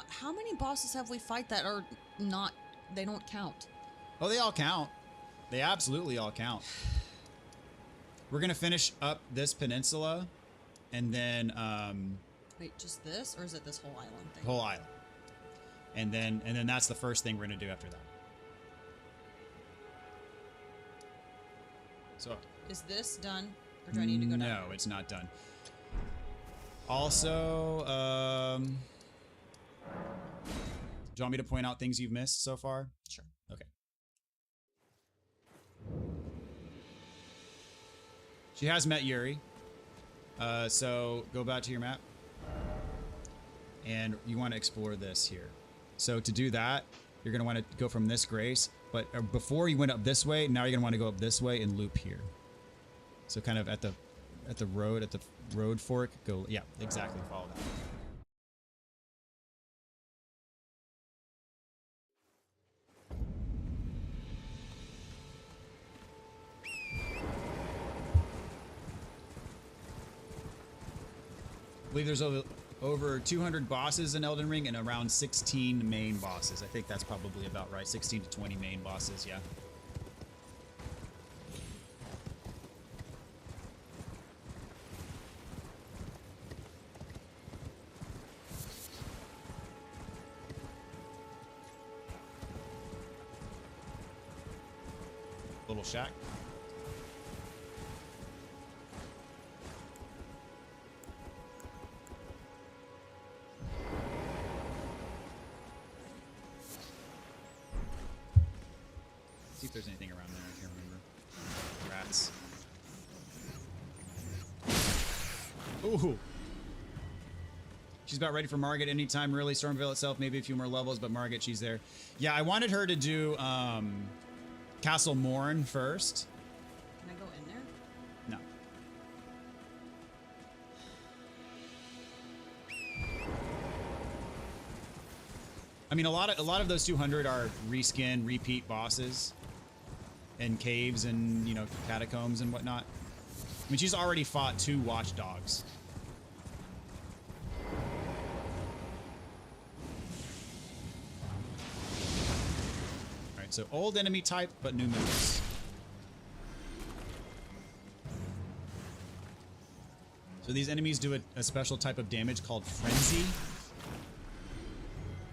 Speaker 2: How many bosses have we fight that are not, they don't count?
Speaker 1: Oh, they all count. They absolutely all count. We're going to finish up this peninsula, and then...
Speaker 2: Wait, just this, or is it this whole island thing?
Speaker 1: whole island. And then that's the first thing we're going to do after that. So...
Speaker 2: Is this done, or do I need to go down?
Speaker 1: No, it's not done. Also, do you want me to point out things you've missed so far?
Speaker 2: Sure.
Speaker 1: Okay. She has met Yuri. So go back to your map. And you want to explore this here. So to do that, you're going to want to go from this grace. But before you went up this way, now you're going to want to go up this way and loop here. So kind of at the road fork, go, yeah, exactly, follow that. believe there's over 200 bosses in Elden Ring and around 16 main bosses. I think that's probably about right. 16 to 20 main bosses, yeah. Little shack. See if there's anything around there. I can't remember. Rats. Ooh. She's about ready for Margit anytime, really. Stormvale itself, maybe a few more levels, but Margit, she's there. Yeah, I wanted her to do Castle Morn first.
Speaker 2: Can I go in there?
Speaker 1: No. I mean, a lot of those 200 are reskin, repeat bosses, and caves, and you know, catacombs and whatnot. I mean, she's already fought 2 watchdogs. All right, so old enemy type, but new moves. So these enemies do a special type of damage called Frenzy.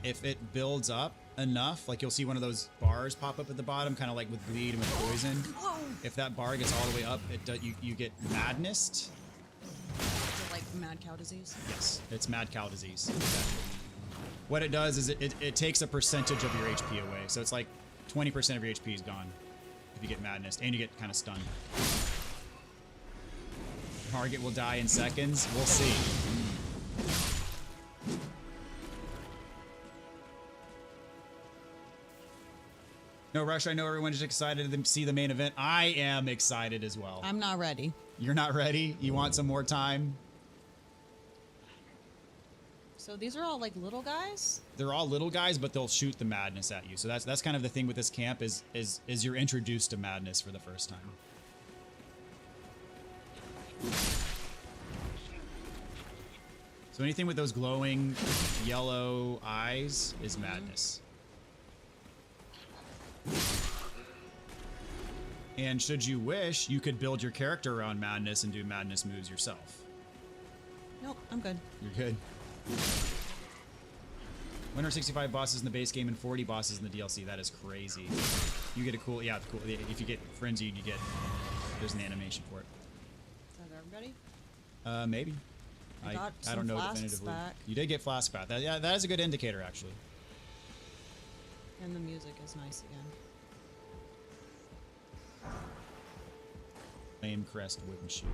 Speaker 1: If it builds up enough, like you'll see one of those bars pop up at the bottom, kind of like with bleed and with poison.
Speaker 2: Whoa.
Speaker 1: If that bar gets all the way up, you get madnessed.
Speaker 2: Is it like mad cow disease?
Speaker 1: Yes, it's mad cow disease. What it does is it takes a percentage of your HP away. So it's like 20% of your HP is gone if you get madnessed, and you get kind of stunned. Target will die in seconds. We'll see. No rush. I know everyone is excited to see the main event. I am excited as well.
Speaker 2: I'm not ready.
Speaker 1: You're not ready? You want some more time?
Speaker 2: So these are all like little guys?
Speaker 1: They're all little guys, but they'll shoot the madness at you. So that's kind of the thing with this camp is you're introduced to madness for the first time. So anything with those glowing yellow eyes is madness. And should you wish, you could build your character around madness and do madness moves yourself.
Speaker 2: Nope, I'm good.
Speaker 1: You're good. 165 bosses in the base game and 40 bosses in the DLC. That is crazy. You get a cool, yeah, cool. If you get frenzied, you get, there's an animation for it.
Speaker 2: Is that everybody?
Speaker 1: Maybe. I don't know definitively.
Speaker 2: Back.
Speaker 1: You did get flask back. Yeah, that is a good indicator, actually.
Speaker 2: And the music is nice again.
Speaker 1: Flame crest wooden shield.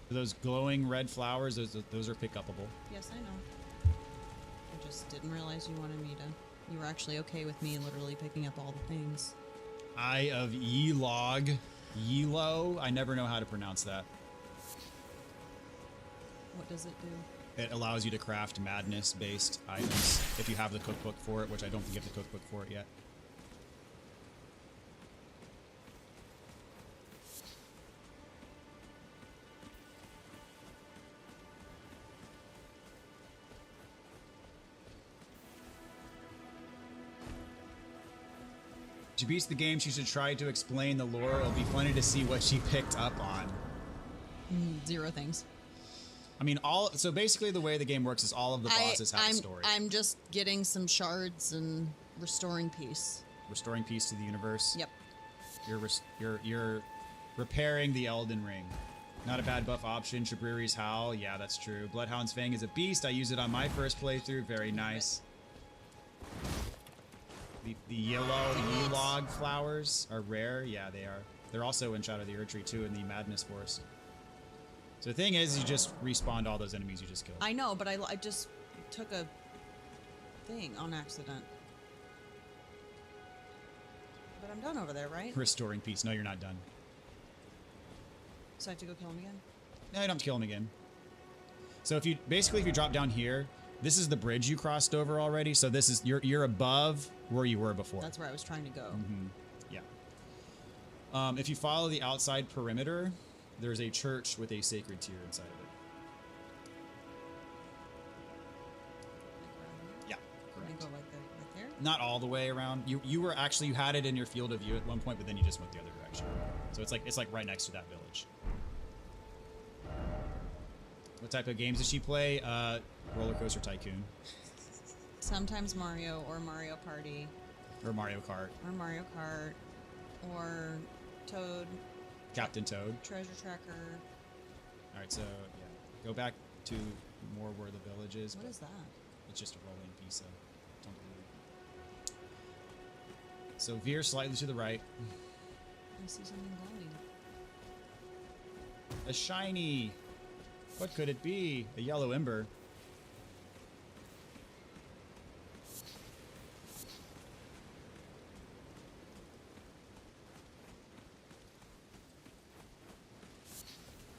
Speaker 1: Those glowing red flowers, those are pick-upable.
Speaker 2: Yes, I know. I just didn't realize you wanted me to... You were actually okay with me literally picking up all the things.
Speaker 1: Eye of Yelog. Yelo? I never know how to pronounce that.
Speaker 2: What does it do?
Speaker 1: It allows you to craft madness-based items if you have the cookbook for it, which I don't think you have the cookbook for it yet. She beats the game, she should try to explain the lore. It'll be funny to see what she picked up on.
Speaker 2: 0 things.
Speaker 1: I mean, so basically the way the game works is all of the bosses have a story.
Speaker 2: I'm just getting some shards and restoring peace.
Speaker 1: Restoring peace to the universe.
Speaker 2: Yep.
Speaker 1: You're repairing the Elden Ring. Not a bad buff option. Shabriri's Howl. Yeah, that's true. Bloodhound's Fang is a beast. I used it on my first playthrough. Very nice. The yellow Yelog flowers are rare. Yeah, they are. They're also in Shadow of the Erdtree too in the Madness Forest. So the thing is, you just respawned all those enemies you just killed.
Speaker 2: I know, but I just took a thing on accident. But I'm done over there, right?
Speaker 1: Restoring peace. No, you're not done.
Speaker 2: So I have to go kill him again?
Speaker 1: No, you don't have to kill him again. So if you drop down here, this is the bridge you crossed over already. So this is you're above where you were before.
Speaker 2: That's where I was trying to go.
Speaker 1: Yeah. If you follow the outside perimeter, there's a church with a sacred tear inside of it. Yeah, correct.
Speaker 2: Go like that, right there.
Speaker 1: Not all the way around. You had it in your field of view at one point, but then you just went the other direction. So it's like right next to that village. What type of games does she play? Roller Coaster Tycoon.
Speaker 2: Sometimes Mario or Mario Party.
Speaker 1: Or Mario Kart.
Speaker 2: Or Mario Kart. Or Toad.
Speaker 1: Captain Toad.
Speaker 2: Treasure Tracker.
Speaker 1: Alright, so yeah. Go back to more where the village is.
Speaker 2: What is that?
Speaker 1: It's just a rolling piece of tumbleweed. So veer slightly to the right.
Speaker 2: I see something glowing.
Speaker 1: A shiny. What could it be? A yellow ember.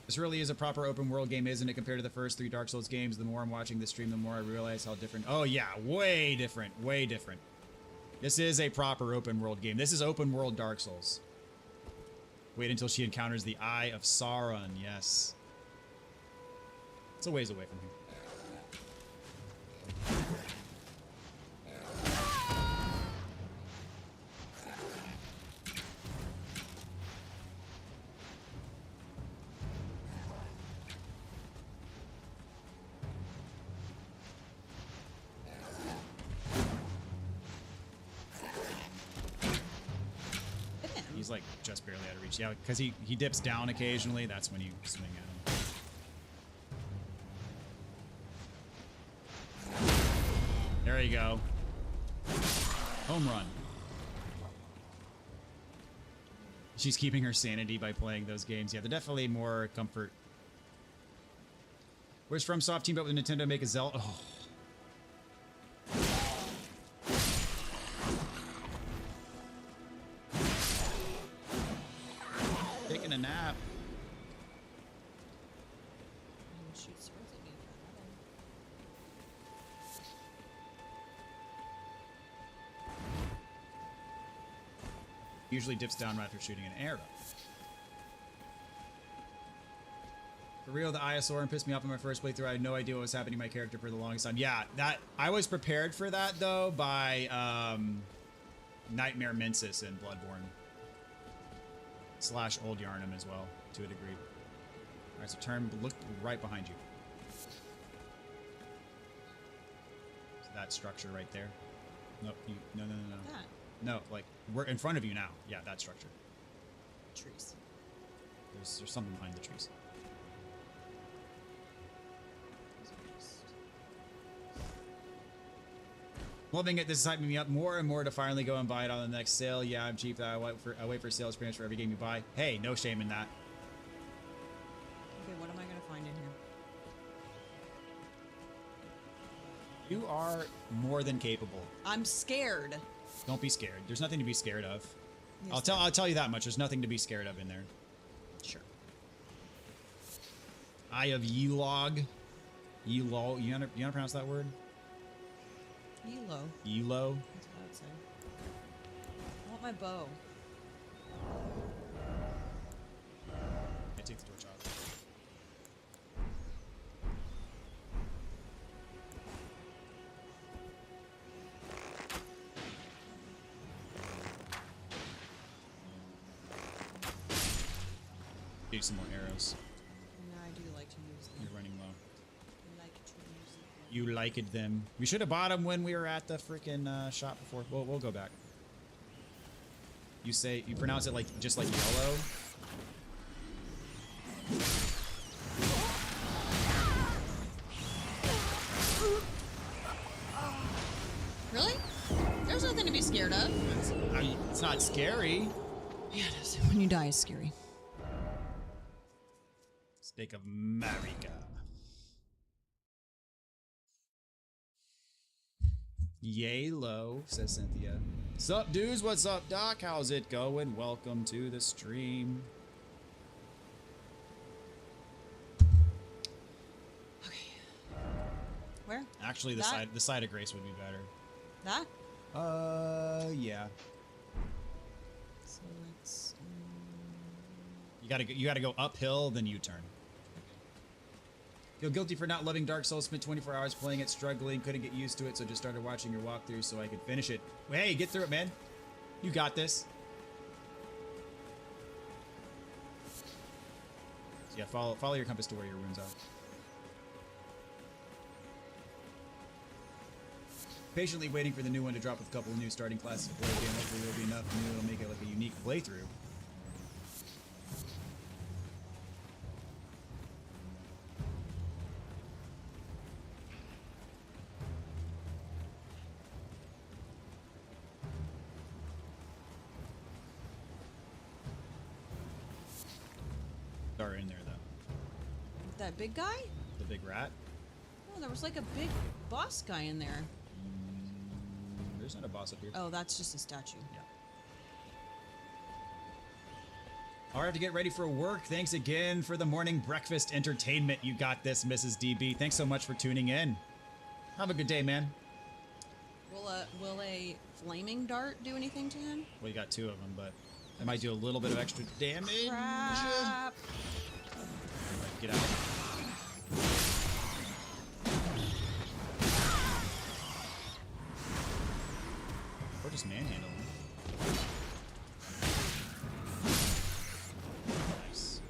Speaker 1: This really is a proper open world game, isn't it? Compared to the first 3 Dark Souls games, the more I'm watching this stream, the more I realize how different. Oh yeah, way different, way different. This is a proper open world game. This is open world Dark Souls. Wait until she encounters the Eye of Sauron. Yes. It's a ways away from here. He's like just barely out of reach. Yeah, because he dips down occasionally. That's when you swing at him. There you go. Home run. She's keeping her sanity by playing those games. Yeah, they're definitely more comfort. Where's FromSoft teamed up with Nintendo to make a Zelda? Oh. Taking a nap. Usually dips down right after shooting an arrow. For real, the Eye of Sauron pissed me off in my first playthrough. I had no idea what was happening to my character for the longest time. Yeah, that I was prepared for that though by Nightmare Mensis in Bloodborne. / Old Yarnum as well, to a degree. Alright, so turn, look right behind you. So that structure right there. No, no.
Speaker 2: That.
Speaker 1: No, like, we're in front of you now. Yeah, that structure.
Speaker 2: Trees.
Speaker 1: There's something behind the trees. Loving it. This is hyping me up more and more to finally go and buy it on the next sale. Yeah, I'm cheap. I wait for sales pretty much for every game you buy. Hey, no shame in that.
Speaker 2: Okay, what am I going to find in here?
Speaker 1: You are more than capable.
Speaker 2: I'm scared.
Speaker 1: Don't be scared. There's nothing to be scared of.
Speaker 2: Yes,
Speaker 1: I'll tell you that much. There's nothing to be scared of in there.
Speaker 2: Sure.
Speaker 1: Eye of Yulog. Yulog. You want to pronounce that word?
Speaker 2: Elo.
Speaker 1: Elo.
Speaker 2: That's what I would say. I want my bow.
Speaker 1: I take the torch off. Do some more arrows.
Speaker 2: Yeah, I do like to use them.
Speaker 1: You're running low.
Speaker 2: I like to use them.
Speaker 1: You liked them. We should have bought them when we were at the freaking shop before. We'll go back. You pronounce it like just like yellow.
Speaker 2: Really? There's nothing to be scared of.
Speaker 1: It's not scary.
Speaker 2: Yeah, it is. When you die, it's scary.
Speaker 1: Steak of Marika. Yay low, says Cynthia. Sup, dudes? What's up, Doc? How's it going? Welcome to the stream.
Speaker 2: Okay. Where?
Speaker 1: Actually, the side of Grace would be better.
Speaker 2: That?
Speaker 1: Yeah.
Speaker 2: So let's.
Speaker 1: You gotta go uphill, then U-turn. Feel guilty for not loving Dark Souls. Spent 24 hours playing it, struggling, couldn't get used to it, so just started watching your walkthrough so I could finish it. Hey, get through it, man. You got this. So yeah, follow your compass to where your runes are. Patiently waiting for the new one to drop with a couple of new starting classes to play again. Hopefully there'll be enough new that'll make it like a unique playthrough. Are in there though.
Speaker 2: That big guy?
Speaker 1: The big rat?
Speaker 2: Oh, there was like a big boss guy in there.
Speaker 1: There's not a boss up here.
Speaker 2: Oh, that's just a statue.
Speaker 1: Yeah. All right, to get ready for work. Thanks again for the morning breakfast entertainment. You got this, Mrs. DB. Thanks so much for tuning in. Have a good day, man.
Speaker 2: Will a flaming dart do anything to him?
Speaker 1: Well, you got two of them, but it might do a little bit of extra damage.
Speaker 2: Crap.
Speaker 1: Right, get out. Or just manhandle him. Nice.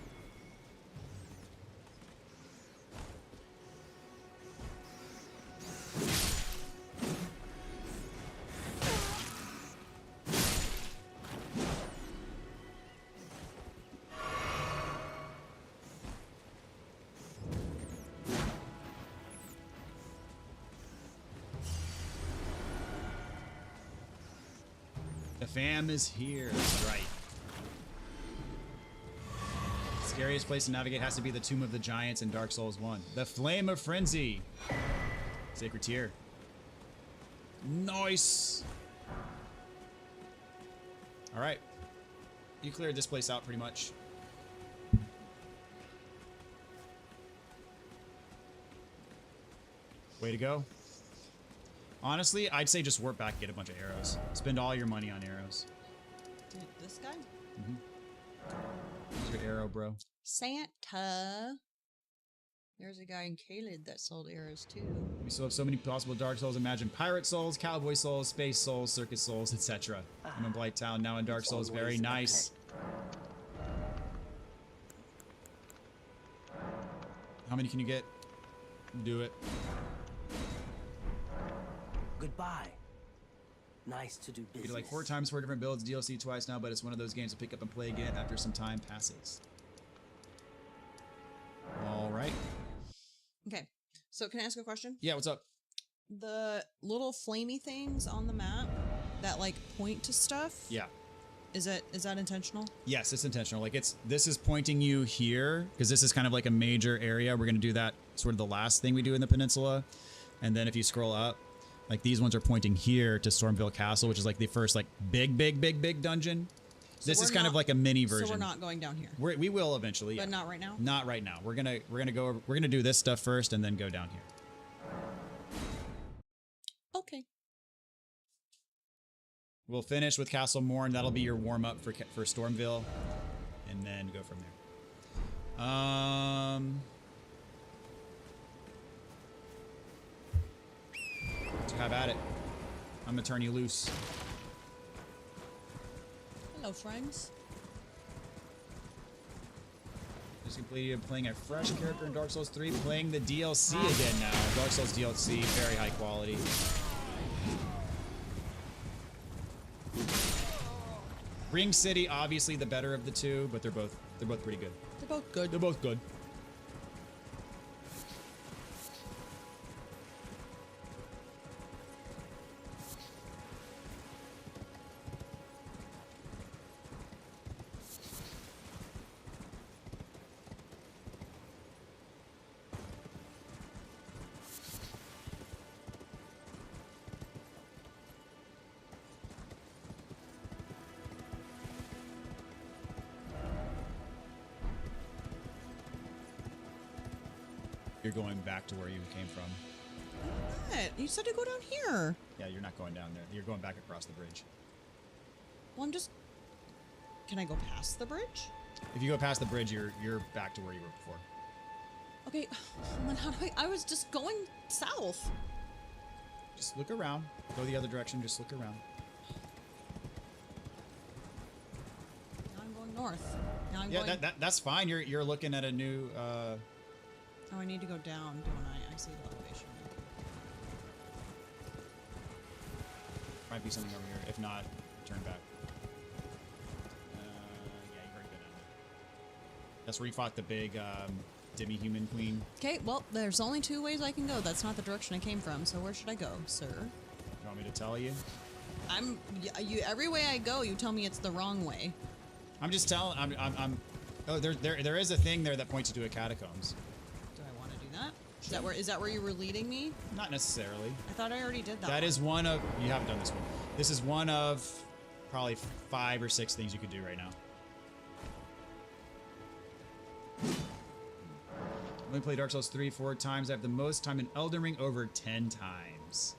Speaker 1: The fam is here. That's right. Scariest place to navigate has to be the Tomb of the Giants in Dark Souls 1. The Flame of Frenzy. Sacred Tear. Nice. All right. You cleared this place out pretty much. Way to go. Honestly, I'd say just warp back and get a bunch of arrows. Spend all your money on arrows.
Speaker 2: Dude, this guy?
Speaker 1: Here's your arrow, bro.
Speaker 2: Santa. There's a guy in Caelid that sold arrows too.
Speaker 1: We still have so many possible Dark Souls. Imagine Pirate Souls, Cowboy Souls, Space Souls, Circus Souls, etc. I'm in Blight Town, now in Dark Souls. Very nice. How many can you get? Do it.
Speaker 3: Goodbye. Nice to do
Speaker 1: Beat
Speaker 3: business.
Speaker 1: it like 4 times, 4 different builds, DLC twice now, but it's one of those games to pick up and play again after some time passes. All right.
Speaker 2: Okay, so can I ask a question?
Speaker 1: Yeah, what's up?
Speaker 2: The little flamey things on the map that like point to stuff.
Speaker 1: Yeah.
Speaker 2: Is that intentional?
Speaker 1: Yes, it's intentional. Like this is pointing you here because this is kind of like a major area. We're going to do that sort of the last thing we do in the peninsula. And then if you scroll up, like these ones are pointing here to Stormville Castle, which is like the first like big dungeon. So this is kind of like a mini version.
Speaker 2: So we're not going down here.
Speaker 1: We will eventually,
Speaker 2: But
Speaker 1: yeah.
Speaker 2: not right now?
Speaker 1: Not right now. We're gonna do this stuff first and then go down here.
Speaker 2: Okay.
Speaker 1: We'll finish with Castle Morn. That'll be your warm up for Stormville, and then go from there. So have at it. I'm gonna turn you loose.
Speaker 2: Hello, friends.
Speaker 1: Just completed playing a fresh character in Dark Souls 3, playing the DLC again now. Dark Souls DLC, very high quality. Ring City, obviously the better of the two, but they're both pretty good.
Speaker 2: They're both good.
Speaker 1: They're both good. You're going back to where you came from.
Speaker 2: what? You said to go down here.
Speaker 1: Yeah, you're not going down there. You're going back across the bridge.
Speaker 2: Well, I'm just... Can I go past the bridge?
Speaker 1: If you go past the bridge, you're back to where you were before.
Speaker 2: Okay, then how do I was just going south.
Speaker 1: Just look around. Go the other direction. Just look around.
Speaker 2: Now I'm going north. Now I'm
Speaker 1: Yeah,
Speaker 2: going...
Speaker 1: that's fine. You're looking at a new.
Speaker 2: Oh, I need to go down, don't I? I see the elevation.
Speaker 1: Might be something over here. If not, turn back. Yeah, you've already been down there. That's where you fought the big demi-human queen.
Speaker 2: Okay, well, there's only 2 ways I can go. That's not the direction I came from. So where should I go, sir?
Speaker 1: You want me to tell you?
Speaker 2: Every way I go, you tell me it's the wrong way.
Speaker 1: I'm just telling. Oh, there is a thing there that points you to a catacombs.
Speaker 2: Do I want to do that? Is that where you were leading me?
Speaker 1: Not necessarily.
Speaker 2: I thought I already did that.
Speaker 1: That is one of. You haven't done this one. This is one of probably 5 or 6 things you could do right now. I've only played Dark Souls 3 4 times. I have the most time in Elden Ring, over 10 times.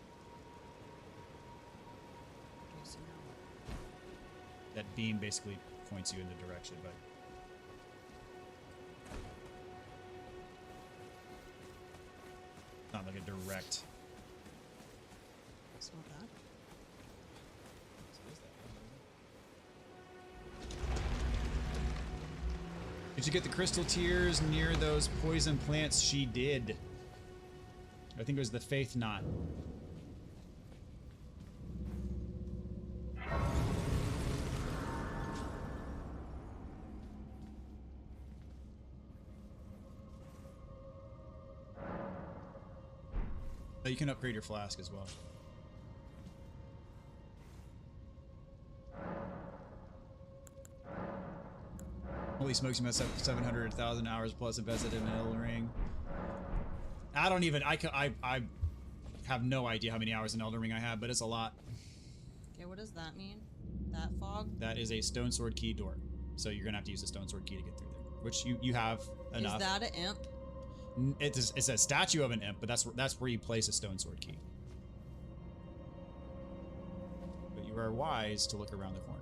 Speaker 2: Okay, so now
Speaker 1: That beam basically points you in the direction, but not like a direct.
Speaker 2: it's not that.
Speaker 1: Did you get the crystal tears near those poison plants? She did. I think it was the Faith Knot. You can upgrade your flask as well. Holy smokes, you must have 700,000 hours plus invested in Elden Ring. I don't even, I have no idea how many hours in Elden Ring I have, but it's a lot.
Speaker 2: Okay, what does that mean? That fog?
Speaker 1: That is a stone sword key door. So you're gonna have to use a stone sword key to get through there, which you have enough.
Speaker 2: Is that an imp?
Speaker 1: It's a statue of an imp, but that's where you place a stone sword key. But you are wise to look around the corner.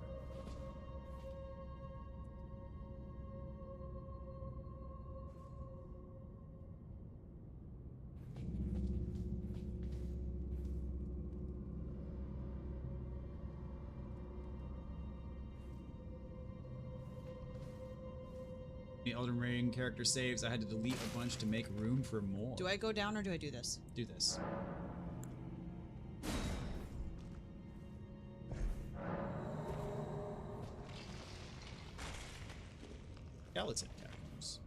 Speaker 1: The Elden Ring character saves. I had to delete a bunch to make room for more.
Speaker 2: Do I go down or do I do this?
Speaker 1: Do this. Skeleton catacombs.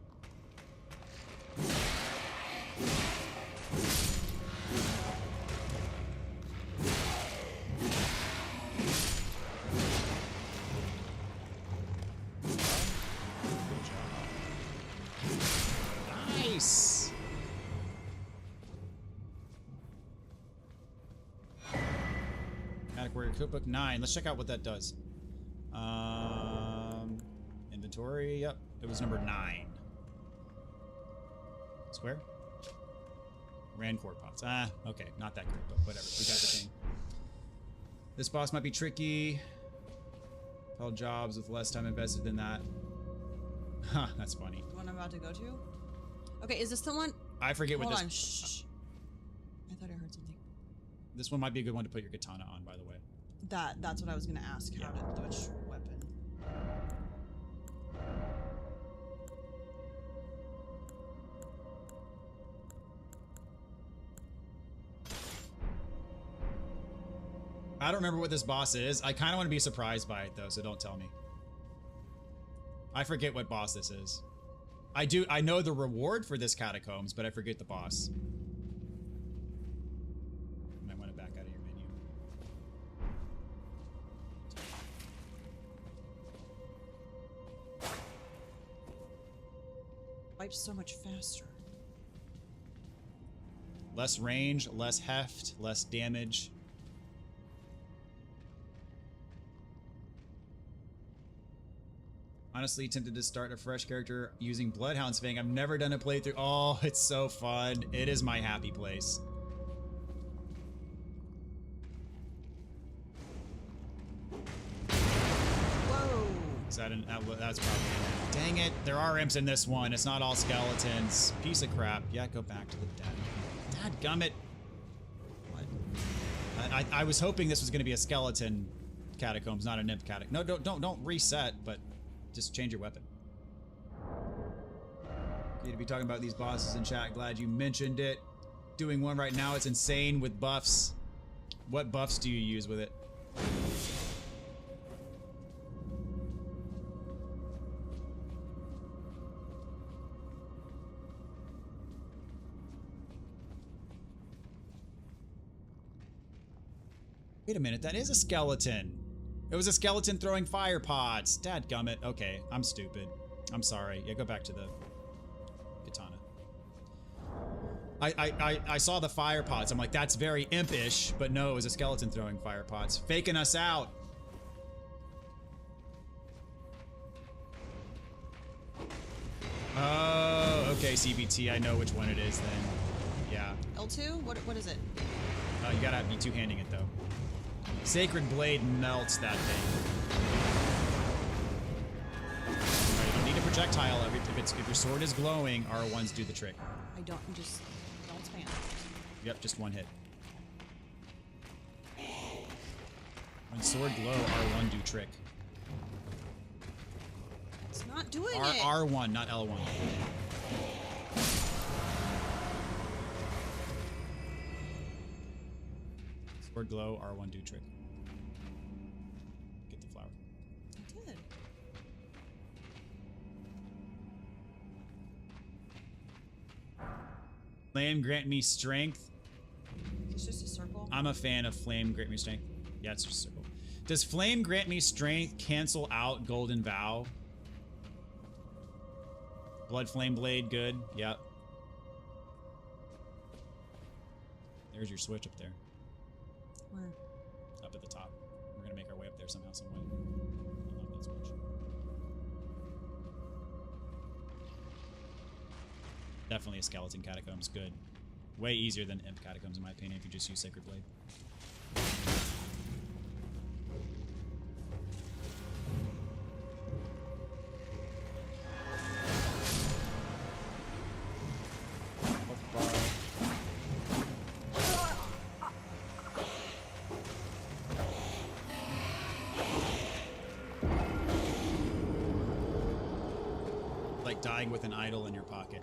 Speaker 1: Nice. Attic Warrior Cookbook 9. Let's check out what that does. Inventory. Yep, it was number 9. Square. Rancourt pots. Ah, okay, not that great, but whatever. We got the thing. This boss might be tricky. All jobs with less time invested than that. Huh, that's funny.
Speaker 2: The one I'm about to go to? Okay, is this the one?
Speaker 1: I forget what
Speaker 2: Hold
Speaker 1: this.
Speaker 2: on, shh. I thought I heard something.
Speaker 1: This one might be a good one to put your katana on, by the way.
Speaker 2: That's what I was gonna ask. How to which weapon?
Speaker 1: I don't remember what this boss is. I kind of want to be surprised by it though, so don't tell me. I forget what boss this is. I know the reward for this catacombs, but I forget the boss. You might want to back out of your menu.
Speaker 2: Wipes so much faster.
Speaker 1: Less range, less heft, less damage. Honestly, tempted to start a fresh character using Bloodhound's Fang. I've never done a playthrough. Oh, it's so fun. It is my happy place. That's probably it. Dang it. There are imps in this one. It's not all skeletons. Piece of crap. Yeah, go back to the dadgummit. What? I was hoping this was going to be a skeleton catacombs, not an imp catacomb. No, don't reset, but just change your weapon. Need to be talking about these bosses in chat. Glad you mentioned it. Doing one right now. It's insane with buffs. What buffs do you use with it? Wait a minute, that is a skeleton. It was a skeleton throwing fire pots. Dadgummit. Okay, I'm stupid. I'm sorry. Yeah, go back to the katana. I saw the fire pots. I'm like, that's very impish, but no, it was a skeleton throwing fire pots. Faking us out. Oh, okay, CBT. I know which one it is then. Yeah.
Speaker 2: L2? What is it?
Speaker 1: You gotta be two-handing it though. Sacred Blade melts that thing. Right, you don't need a projectile. If your sword is glowing, R1s do the trick.
Speaker 2: Don't spam.
Speaker 1: Yep, just one hit. When sword glow, R1 do trick.
Speaker 2: It's not doing it.
Speaker 1: R1, not L1. Sword glow, R1 do trick. Get the flower.
Speaker 2: I did.
Speaker 1: Flame grant me strength.
Speaker 2: It's just a circle.
Speaker 1: I'm a fan of flame grant me strength. Yeah, it's just a circle. Does flame grant me strength cancel out golden vow? Blood flame blade, good. Yep. There's your switch up there.
Speaker 2: Where?
Speaker 1: Up at the top. We're gonna make our way up there somehow, some way. I love that switch. Definitely a skeleton catacombs. Good. Way easier than imp catacombs in my opinion if you just use Sacred Blade. Like dying with an idol in your pocket.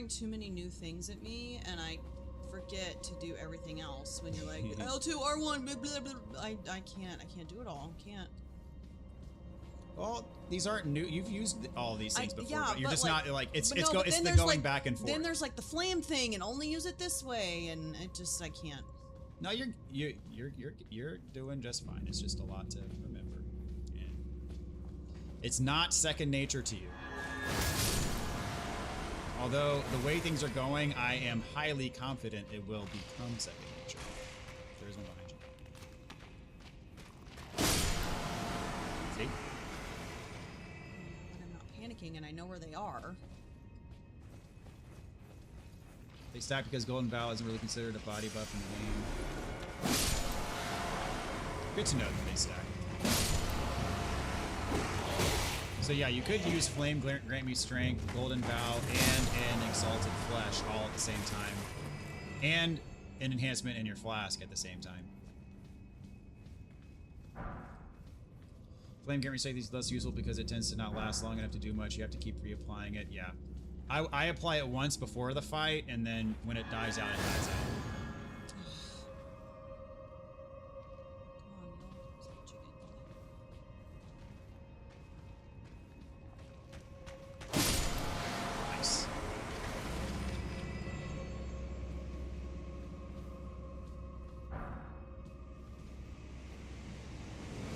Speaker 2: Too many new things at me, and I forget to do everything else when you're like L2 R1 blah, blah, blah. I can't do it all. Can't.
Speaker 1: Well, these aren't new. You've used all these things before,
Speaker 2: yeah,
Speaker 1: but you're just
Speaker 2: like,
Speaker 1: not like it's the
Speaker 2: there's
Speaker 1: going
Speaker 2: like,
Speaker 1: back and forth.
Speaker 2: Then there's like the flame thing, and only use it this way, and it just I can't.
Speaker 1: No, you're doing just fine. It's just a lot to remember, and it's not second nature to you. Although, the way things are going, I am highly confident it will become second nature. There's one behind you. See?
Speaker 2: But I'm not panicking, and I know where they are.
Speaker 1: They stack because Golden Vow isn't really considered a body buff in the game. Good to know that they stack. So yeah, you could use Flame Grant Me Strength, Golden Vow, and an Exalted Flesh all at the same time. And an enhancement in your flask at the same time. Flame Grant Me Strength is less useful because it tends to not last long enough to do much. You have to keep reapplying it. Yeah. I apply it once before the fight, and then when it dies out, it dies out.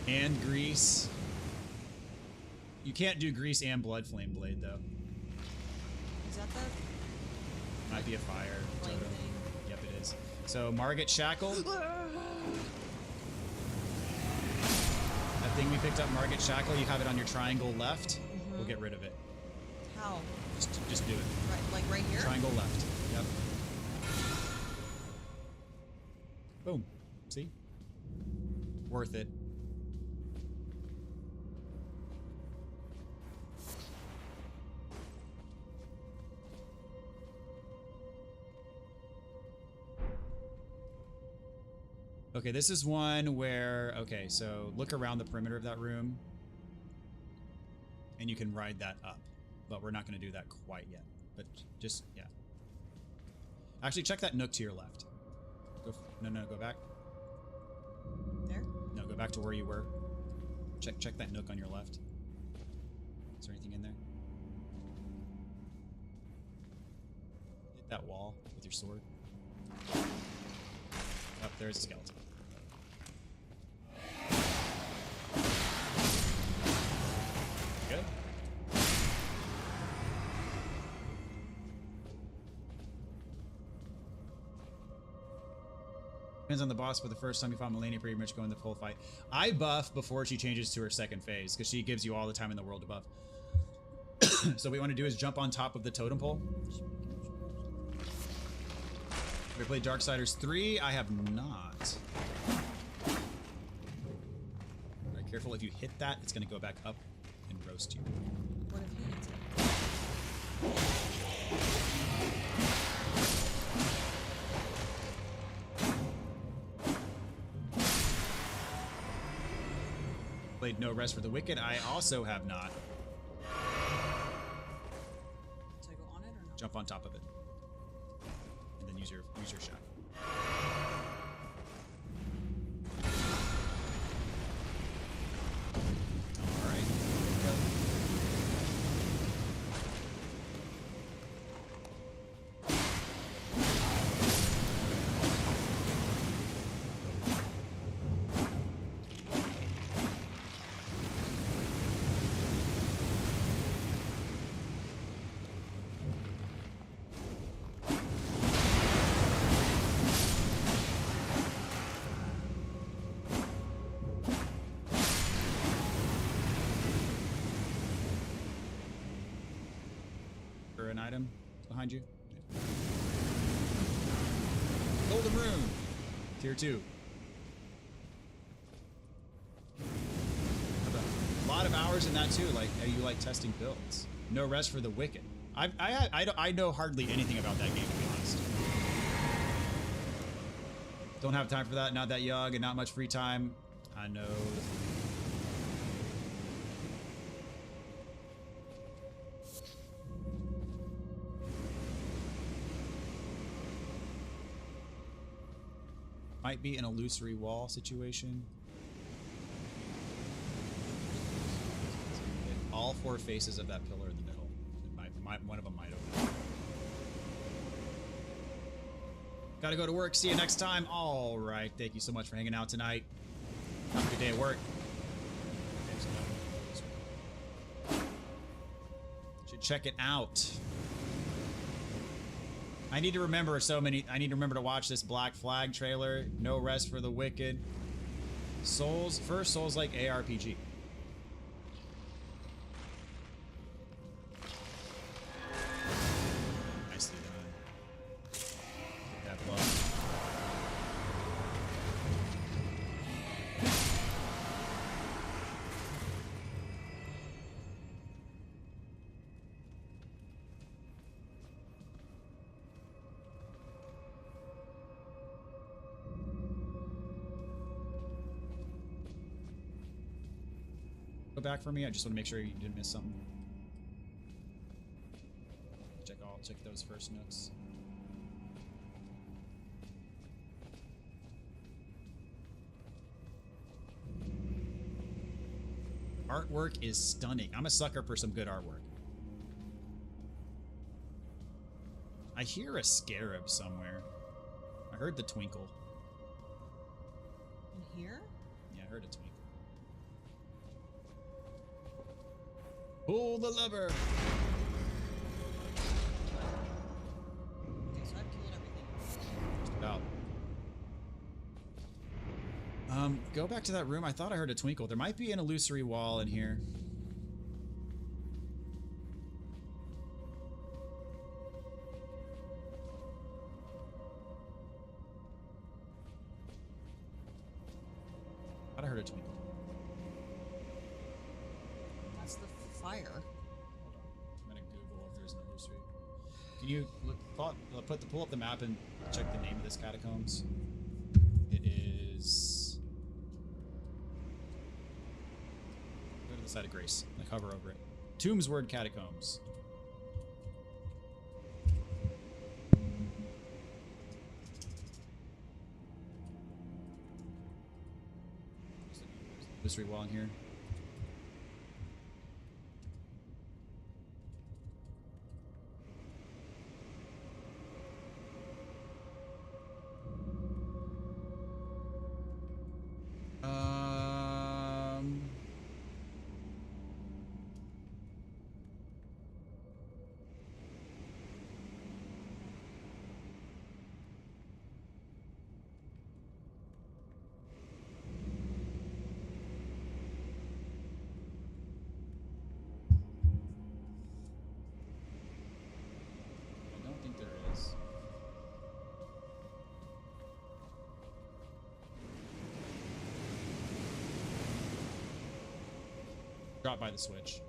Speaker 1: And grease. You can't do grease and blood flame blade though.
Speaker 2: Is that the
Speaker 1: Might be a fire.
Speaker 2: flame
Speaker 1: totem.
Speaker 2: thing?
Speaker 1: Yep, it is. So Margit Shackle. That thing we picked up, Margit Shackle. You have it on your triangle left. We'll get rid of it.
Speaker 2: How?
Speaker 1: Just do it.
Speaker 2: Right, like right here?
Speaker 1: Triangle left. Yep. Boom. See? Worth it. Okay, this is one where, okay, so look around the perimeter of that room and you can ride that up, but we're not going to do that quite yet, but just, yeah. Actually, check that nook to your left. No, go back.
Speaker 2: There?
Speaker 1: No, go back to where you were. Check that nook on your left. Is there anything in there? Hit that wall with your sword. Up there's a skeleton. Good. Depends on the boss, but the first time you fought Melania, pretty much going the full fight. I buff before she changes to her second phase, because she gives you all the time in the world to buff. So what we want to do is jump on top of the totem pole. We played Darksiders 3. I have not. Alright, careful. If you hit that, it's going to go back up and roast you.
Speaker 2: What if he hits it?
Speaker 1: Played No Rest for the Wicked. I also have not.
Speaker 2: So I go on it or not?
Speaker 1: Jump on top of it. And then use your shot. Alright. An item behind you. Golden Rune, tier 2. A lot of hours in that too. Like you like testing builds. No Rest for the Wicked. I know hardly anything about that game, to be honest. Don't have time for that. Not that young and not much free time. I know. Might be an illusory wall situation. All 4 faces of that pillar in the middle. One of them might open. Gotta go to work. See you next time. All right. Thank you so much for hanging out tonight. Have a good day at work. Should check it out. I need to remember I need to remember to watch this Black Flag trailer. No Rest for the Wicked. First Souls-like ARPG. Nicely done. Get that buff. Back for me. I just want to make sure you didn't miss something. Check those first nooks. Artwork is stunning. I'm a sucker for some good artwork. I hear a scarab somewhere. I heard the twinkle.
Speaker 2: In here?
Speaker 1: Yeah, I heard a twinkle. Pull the lever.
Speaker 2: Okay, so I've killed everything.
Speaker 1: Just about. Go back to that room. I thought I heard a twinkle. There might be an illusory wall in here. Thought I heard a twinkle.
Speaker 2: That's the fire.
Speaker 1: Hold on. I'm gonna Google if there's an illusory. Can you pull up the map and check the name of this catacombs? It is. Go to the side of Grace. Like hover over it. Tombsword Catacombs. Illusory wall in here. I don't think there is. Drop by the switch.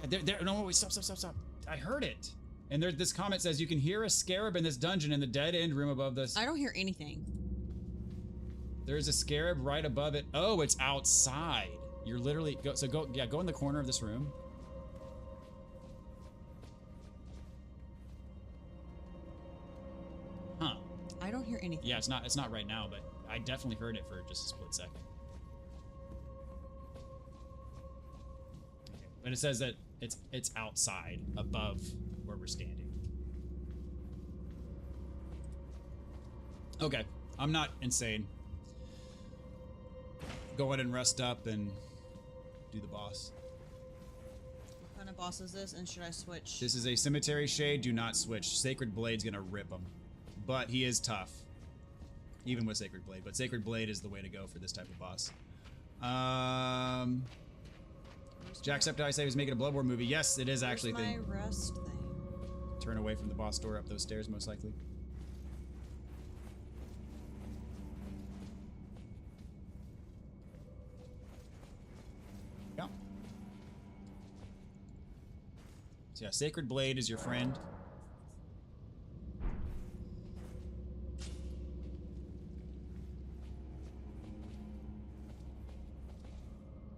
Speaker 1: Yeah, no, wait, stop. I heard it. And there, this comment says you can hear a scarab in this dungeon in the dead end room above this.
Speaker 2: I don't hear anything.
Speaker 1: There's a scarab right above it. Oh, it's outside. You're literally go in the corner of this room. Huh.
Speaker 2: I don't hear anything.
Speaker 1: Yeah, it's not right now, but I definitely heard it for just a split second. Okay. But it says that it's outside above where we're standing. Okay, I'm not insane. Go in and rest up and do the boss.
Speaker 2: What kind of boss is this, and should I switch?
Speaker 1: This is a cemetery shade. Do not switch. Sacred Blade's gonna rip him, but he is tough, even with Sacred Blade. But Sacred Blade is the way to go for this type of boss. Jacksepticeye said he was making a Bloodborne movie. Yes, it is actually a
Speaker 2: my
Speaker 1: thing.
Speaker 2: rest thing?
Speaker 1: Turn away from the boss door up those stairs, most likely. Yeah. So yeah, Sacred Blade is your friend.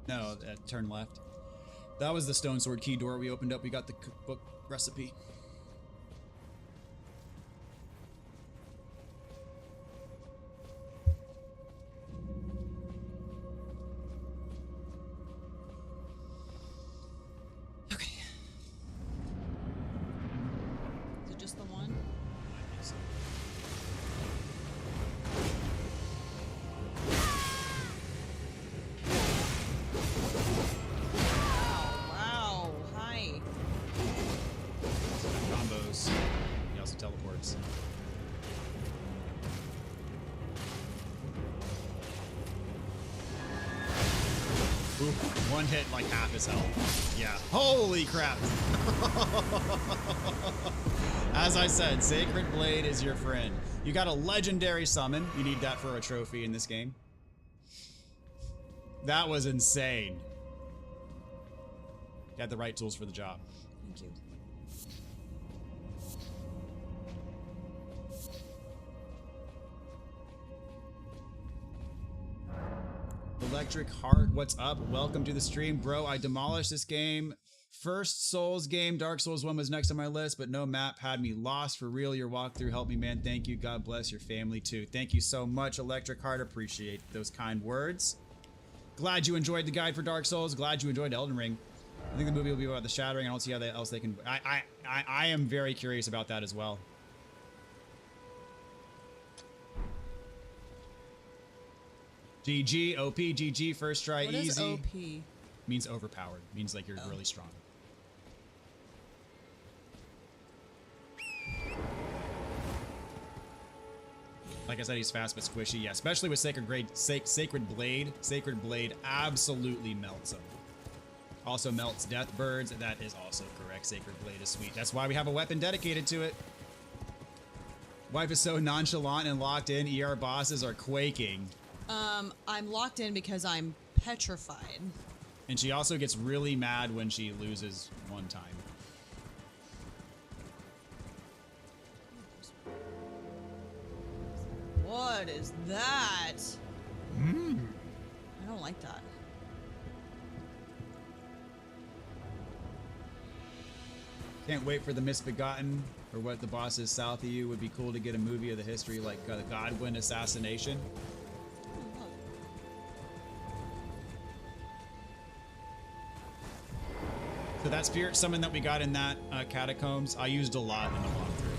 Speaker 1: No, turn left. That was the stone sword key door we opened up. We got the cookbook recipe. Okay.
Speaker 2: Is it just the one? Wow. Hi.
Speaker 1: Combos. He also teleports. Ooh, one hit like half his health. Yeah. Holy crap. As I said, Sacred Blade is your friend. You got a legendary summon. You need that for a trophy in this game. That was insane. You had the right tools for the job.
Speaker 2: Thank you.
Speaker 1: Electric Heart, what's up? Welcome to the stream. Bro, I demolished this game. First Souls game, Dark Souls 1 was next on my list, but no map had me lost. For real, your walkthrough helped me, man. Thank you. God bless your family, too. Thank you so much, Electric Heart. Appreciate those kind words. Glad you enjoyed the guide for Dark Souls. Glad you enjoyed Elden Ring. I think the movie will be about the Shattering. I don't see how else they can... I am very curious about that as well. GG, OP, GG, first try,
Speaker 2: What
Speaker 1: easy.
Speaker 2: is OP?
Speaker 1: Means overpowered. Means like you're really strong. Like I said, he's fast but squishy. Yeah, especially with Sacred Blade. Sacred Blade absolutely melts him. Also melts Death Birds. That is also correct. Sacred Blade is sweet. That's why we have a weapon dedicated to it. Wife is so nonchalant and locked in, ER bosses are quaking.
Speaker 2: I'm locked in because I'm petrified.
Speaker 1: And she also gets really mad when she loses one time.
Speaker 2: What is that? I don't like that.
Speaker 1: Can't wait for the Misbegotten or what the boss is south of you. Would be cool to get a movie of the history like the Godwin assassination. So that spirit summon that we got in that Catacombs, I used a lot in the walkthrough.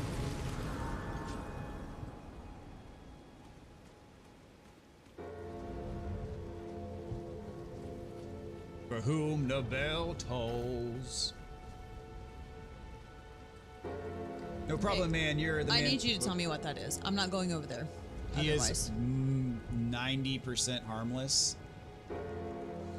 Speaker 1: For whom the bell tolls. No problem, man. You're the man.
Speaker 2: I need you to tell me what that is. I'm not going over there.
Speaker 1: He
Speaker 2: otherwise.
Speaker 1: is 90% harmless.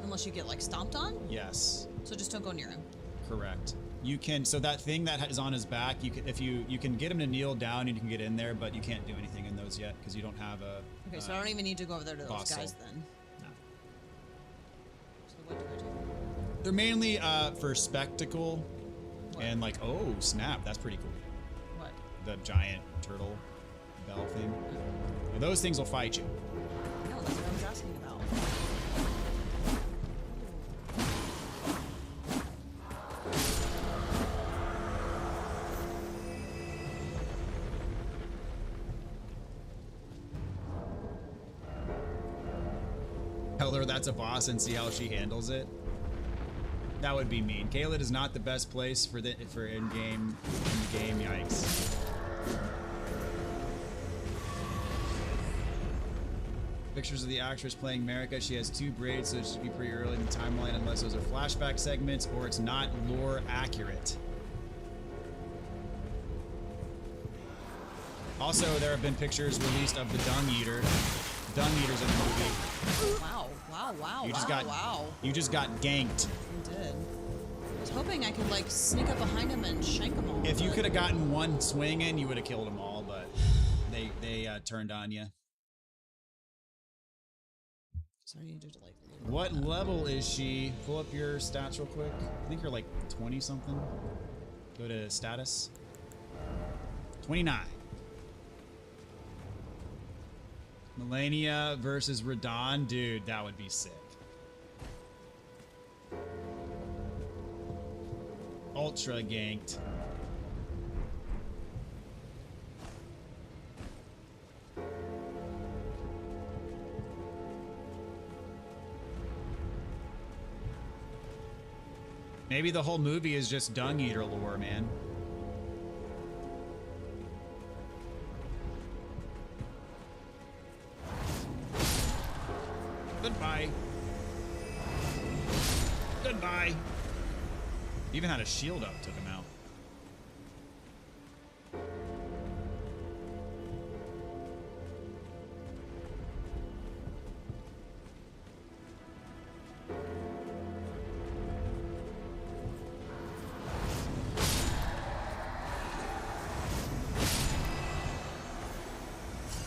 Speaker 2: Unless you get like stomped on?
Speaker 1: Yes.
Speaker 2: So just don't go near him.
Speaker 1: Correct. You can, so that thing that is on his back, you can, if you can get him to kneel down and you can get in there, but you can't do anything in those yet because you don't have a.
Speaker 2: Okay, so I don't even need to go over there to those
Speaker 1: boss
Speaker 2: guys
Speaker 1: soul.
Speaker 2: then.
Speaker 1: No.
Speaker 2: So what do I do?
Speaker 1: They're mainly for spectacle,
Speaker 2: What?
Speaker 1: and like, oh snap, that's pretty cool.
Speaker 2: What?
Speaker 1: The giant turtle bell thing. Now, those things will fight you.
Speaker 2: No, that's what I was asking about.
Speaker 1: Tell her that's a boss and see how she handles it. That would be mean. Caelid is not the best place for in-game. Yikes. Pictures of the actress playing Marika. She has 2 braids, so it should be pretty early in the timeline unless those are flashback segments or it's not lore accurate. Also, there have been pictures released of the Dung Eater. Dung Eater's in the movie.
Speaker 2: Wow, wow, wow,
Speaker 1: You
Speaker 2: wow,
Speaker 1: just got
Speaker 2: wow.
Speaker 1: You just got ganked.
Speaker 2: I did. I was hoping I could like sneak up behind him and shank them all.
Speaker 1: If you
Speaker 2: but-
Speaker 1: could have gotten one swing in, you would have killed them all, but they turned on you.
Speaker 2: So I need to like.
Speaker 1: What level is she? Pull up your stats real quick. I think you're like 20 something. Go to status. 29. Melania versus Radon. Dude, that would be sick. Ultra ganked. Maybe the whole movie is just Dung Eater lore, man. Goodbye. Goodbye. Even had a shield up, took him out.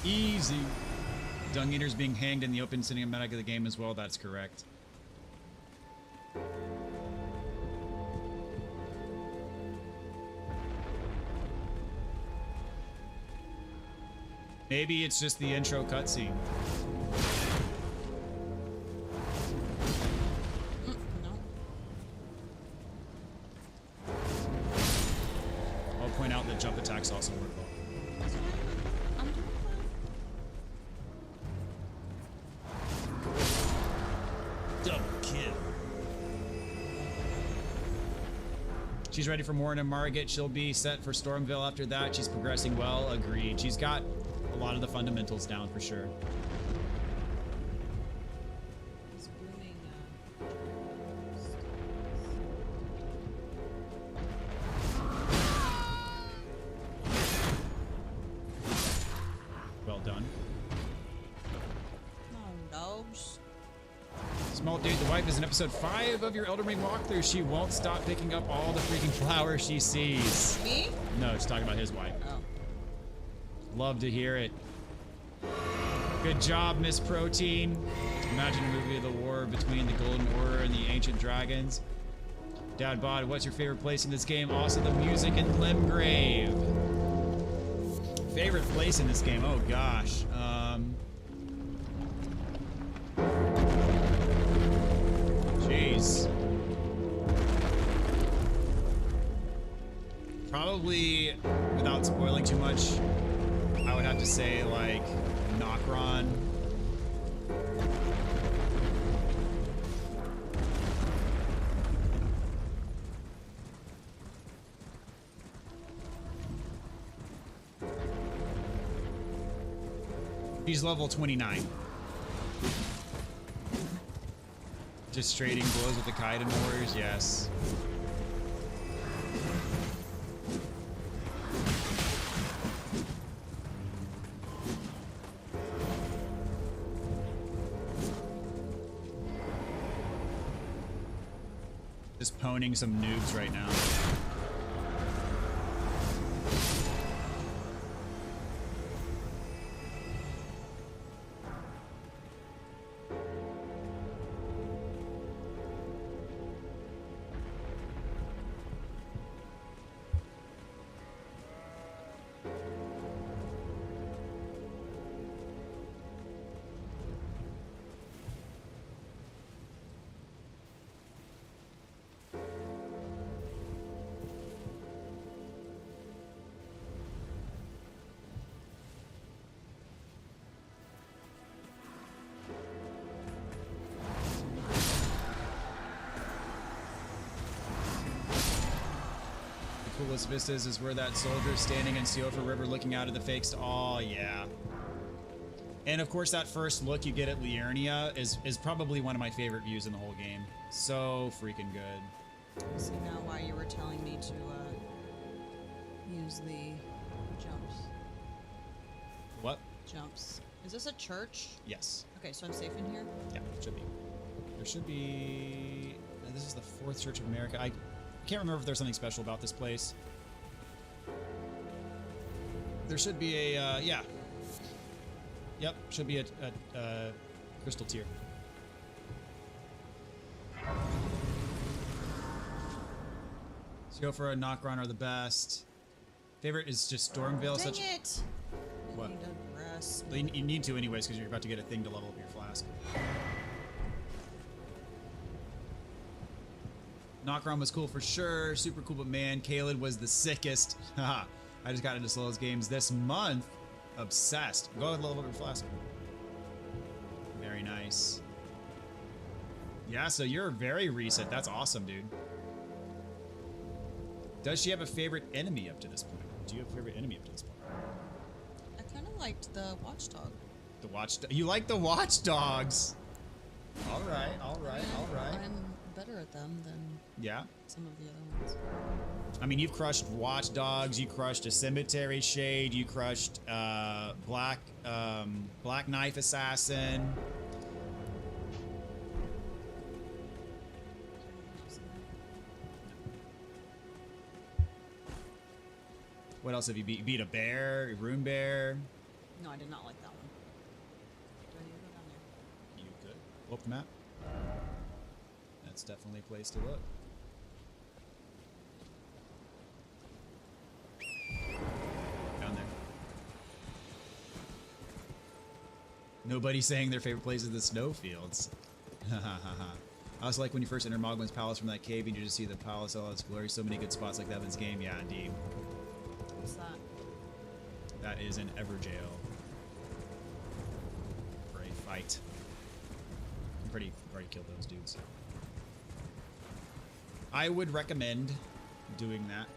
Speaker 1: Easy. Dung Eater's being hanged in the open cinematic of the game as well. That's correct. Maybe it's just the intro cutscene.
Speaker 2: No.
Speaker 1: I'll point out that jump attacks also work well.
Speaker 2: I'm doing fine.
Speaker 1: Double kill. She's ready for Morin and Margit. She'll be set for Stormville after that. She's progressing well. Agreed. She's got a lot of the fundamentals down for sure.
Speaker 2: He's grooming,
Speaker 1: Well done.
Speaker 2: Oh, dogs.
Speaker 1: Small dude, the wife is in episode 5 of your Elden Ring walkthrough. She won't stop picking up all the freaking flowers she sees.
Speaker 2: Me?
Speaker 1: No, she's talking about his wife.
Speaker 2: Oh.
Speaker 5: Love to hear it. Good job, Miss Protein. Imagine a movie of the war between the Golden Order and the Ancient Dragons. Dad Bod, what's your favorite place in this game? Also the music in Limgrave. Favorite place in this game? Oh gosh. Jeez. Probably, without spoiling too much, I would have to say like Nokron. He's level 29. Just trading blows with the Kaiden Warriors, yes. Just poning some noobs right now. Coolest vistas is where that soldier is standing in Siofa River looking out of the fakes. Oh yeah. And of course that first look you get at Liurnia is probably one of my favorite views in the whole game. So freaking good.
Speaker 2: I see now why you were telling me to use the jumps.
Speaker 5: What?
Speaker 2: Jumps. Is this a church?
Speaker 5: Yes.
Speaker 2: Okay, so I'm safe in here?
Speaker 5: Yeah, it should be. There should be... This is the 4th Church of America. I can't remember if there's something special about this place. There should be a, yeah. Yep, should be a crystal tier. Siofra and Nokron are the best. Favorite is just Stormvale.
Speaker 2: Dang
Speaker 5: Such
Speaker 2: it!
Speaker 5: What?
Speaker 2: I need to rest.
Speaker 5: You need to anyways because you're about to get a thing to level up your flask. Nokron was cool for sure, super cool, but man, Caelid was the sickest. Haha. I just got into Slow's games this month. Obsessed. Go ahead and level up your flask. Very nice. Yeah, so you're very recent. That's awesome, dude. Does she have a favorite enemy up to this point? Do you have a favorite enemy up to this point?
Speaker 2: I kind of liked the Watchdog.
Speaker 5: The Watchdog. You like the Watchdogs? All right, all right, all right.
Speaker 2: I'm better at them than some of the other ones.
Speaker 5: I mean, you've crushed Watchdogs, you crushed a Cemetery Shade, you crushed Black Knife Assassin. What else have you beat? Beat a bear, a rune bear.
Speaker 2: No, I did not like that one. Do I need to go down there?
Speaker 5: You could. Pull up the map. That's definitely a place to look. Down there. Nobody's saying their favorite place is the snowfields. I also like when you first enter Mogwin's palace from that cave and you just see the palace all its glory. So many good spots like that in this game. Yeah, indeed.
Speaker 2: What's that?
Speaker 5: That is an Everjail for a fight. I'm pretty already killed those dudes. I would recommend doing that.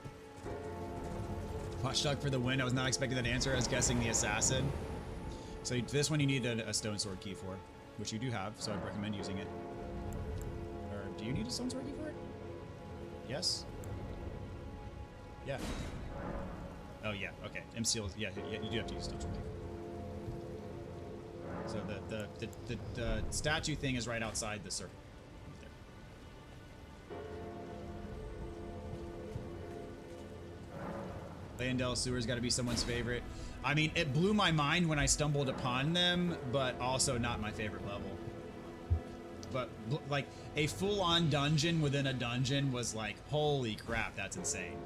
Speaker 5: Watchdog for the win. I was not expecting that answer. I was guessing the assassin. So this one you need a stone sword key for, which you do have, so I'd recommend using it. Or do you need a stone sword key for it? Yes? Yeah. Oh yeah, okay. MCL, yeah, you do have to use stone sword key. So the statue thing is right outside the circle. Landell Sewer's got to be someone's favorite. I mean, it blew my mind when I stumbled upon them, but also not my favorite level. But like a full-on dungeon within a dungeon was like, holy crap, that's insane.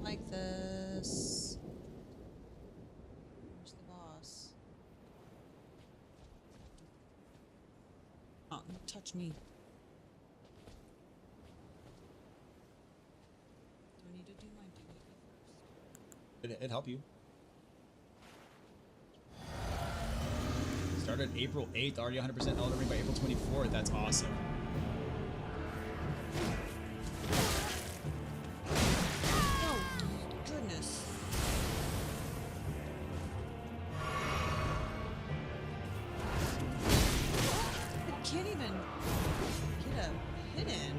Speaker 2: Like this. Where's the boss? Oh, touch me. Do I need to do my duty first?
Speaker 5: It'd help you. Started April 8th, already 100% Elden Ring by April 24th. That's awesome.
Speaker 2: Oh, goodness. I can't even get a hit in.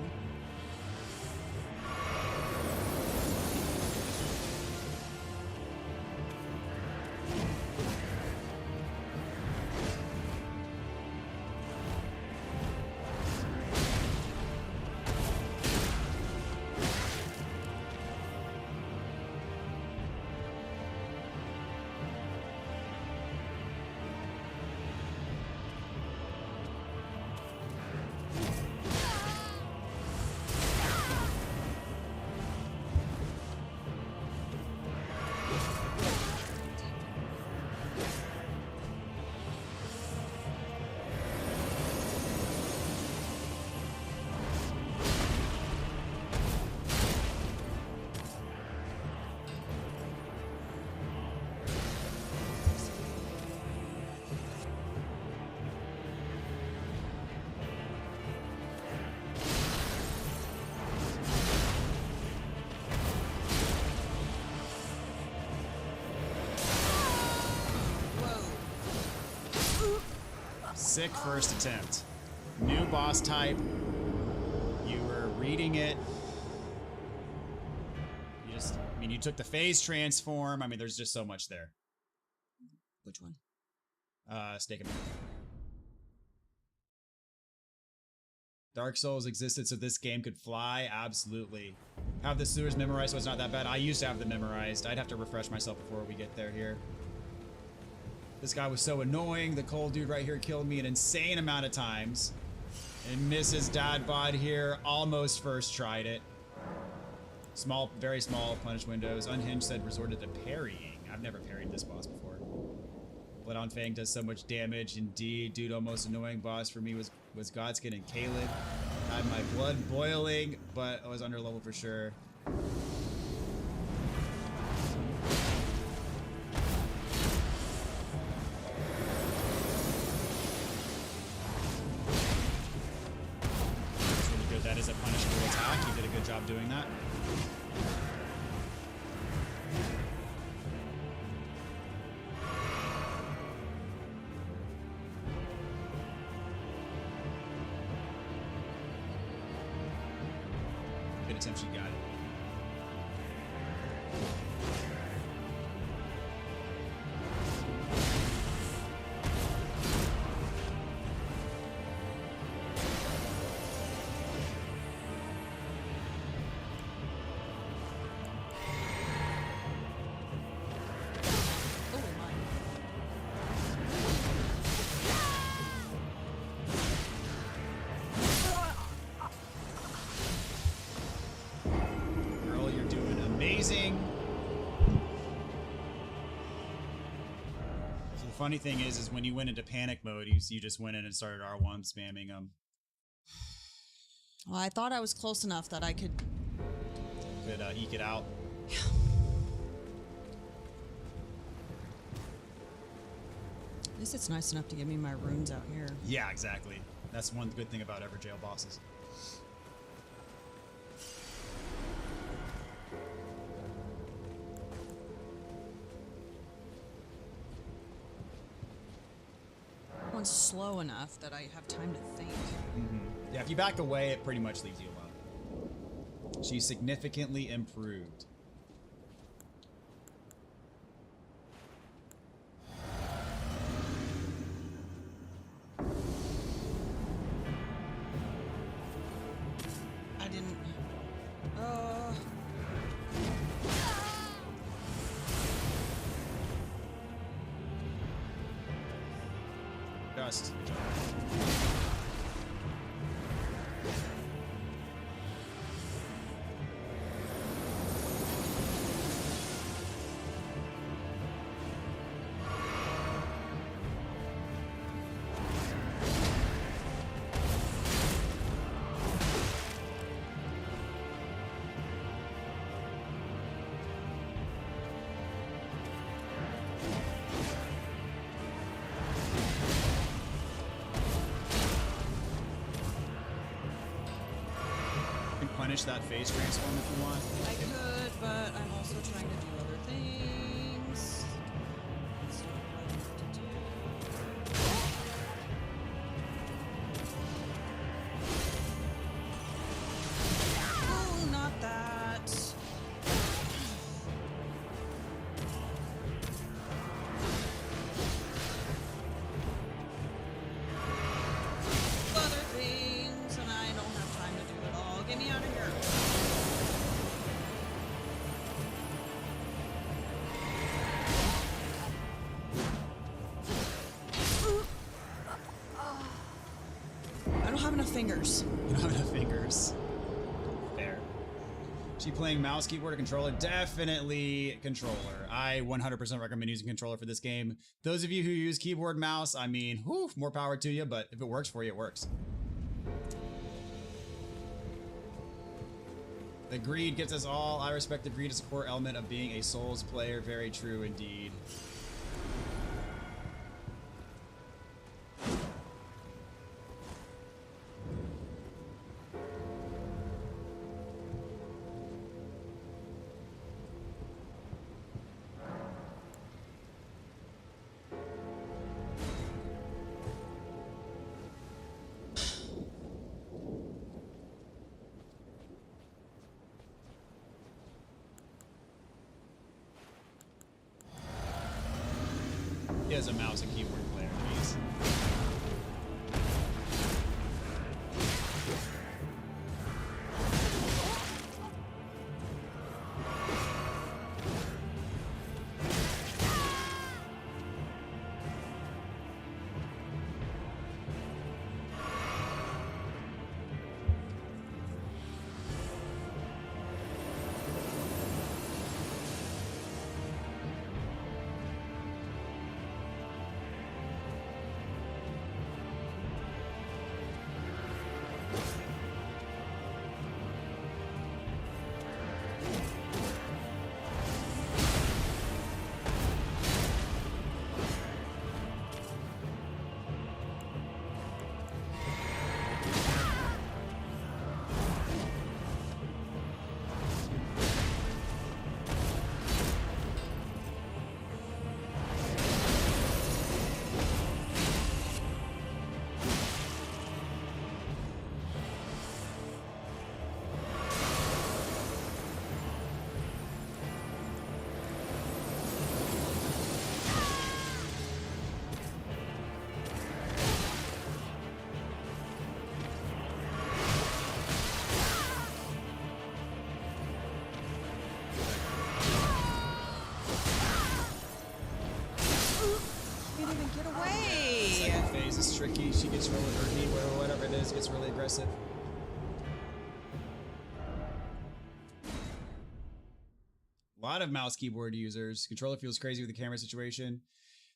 Speaker 5: Sick first attempt. New boss type. You were reading it. You just, I mean, you took the phase transform. I mean, there's just so much there.
Speaker 2: Which one?
Speaker 5: Steak and Dark Souls existed so this game could fly? Absolutely. Have the sewers memorized so it's not that bad. I used to have them memorized. I'd have to refresh myself before we get there here. This guy was so annoying. The cold dude right here killed me an insane amount of times. And Mrs. Dadbod here almost first tried it. Small, very small punish windows. Unhinged said resorted to parrying. I've never parried this boss before. Blood on Fang does so much damage. Indeed, dude, almost annoying boss for me was Godskin and Caleb. Had my blood boiling, but I was under level for sure. It's really good. That is a punishable attack. You did a good job doing that. Good attempt, you got it.
Speaker 2: Oh my.
Speaker 5: Girl, you're doing amazing. So the funny thing is when you went into panic mode, you just went in and started R1 spamming them.
Speaker 2: Well, I thought I was close enough that I could.
Speaker 5: Could eke it out.
Speaker 2: At least it's nice enough to give me my runes out here.
Speaker 5: Yeah, exactly. That's one good thing about Everjail bosses.
Speaker 2: One's slow enough that I have time to think.
Speaker 5: Yeah, if you back away, it pretty much leaves you alone. She's significantly improved.
Speaker 2: I didn't.
Speaker 5: Just. Punish that face transform if you want.
Speaker 2: I could, but I'm also trying to do other things. That's not what I wanted to do. Oh, not that. Other things, and I don't have time to do it all. Get me out of here. I don't have enough fingers.
Speaker 5: You don't have enough fingers. Fair. She playing mouse, keyboard, or controller? Definitely controller. I 100% recommend using controller for this game. Those of you who use keyboard, mouse, I mean, whew, more power to you, but if it works for you, it works. The greed gets us all. I respect the greed as a core element of being a Souls player. Very true indeed. He has a mouse and keyboard player, jeez. It's tricky. She gets really hurt, or whatever it is, gets really aggressive. A lot of mouse keyboard users. Controller feels crazy with the camera situation.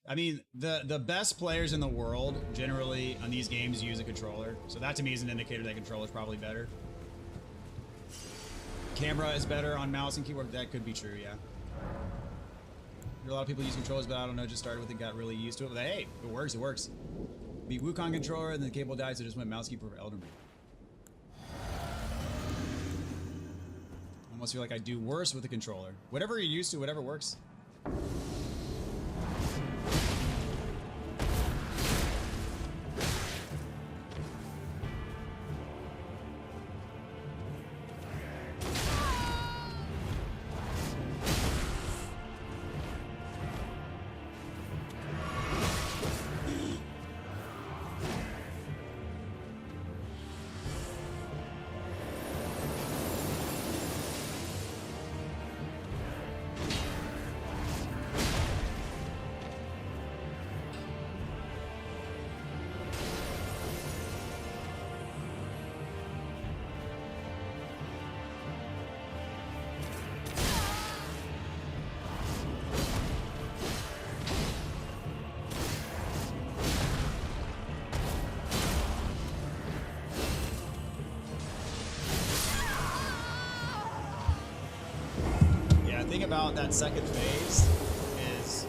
Speaker 5: I mean, the best players in the world generally on these games use a controller. So that to me is an indicator that controller is probably better. Camera is better on mouse and keyboard. That could be true, yeah. A lot of people use controllers, but I don't know, just started with it, got really used to it. But hey, it works, it works. Beat Wukong controller, and then the cable died, so just went mouse keyboard for Elden Ring. Almost feel like I do worse with the controller. Whatever you're used to, whatever works. thing about that second phase is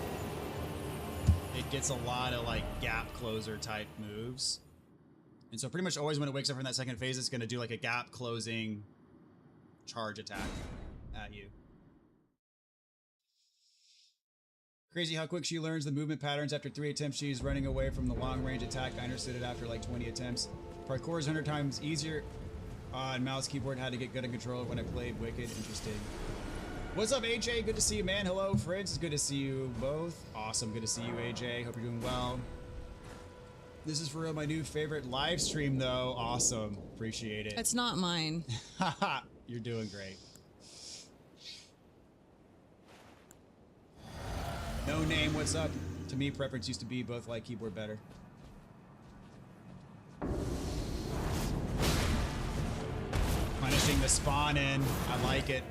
Speaker 5: it gets a lot of like gap closer type moves. And so pretty much always when it wakes up from that second phase, it's going to do like a gap closing charge attack at you. Crazy how quick she learns the movement patterns. After 3 attempts, she's running away from the long range attack. I understood it after like 20 attempts. Parkour is 100 times easier. And mouse keyboard had to get good in control when I played Wicked. Interesting. What's up, AJ? Good to see you, man. Hello, Fritz. It's good to see you both. Awesome. Good to see you, AJ. Hope you're doing well. This is for real my new favorite live stream, though. Awesome. Appreciate it.
Speaker 2: It's not mine.
Speaker 5: Haha. You're doing great. No name, what's up? To me, preference used to be both like keyboard better. Punishing the spawn in. I like it.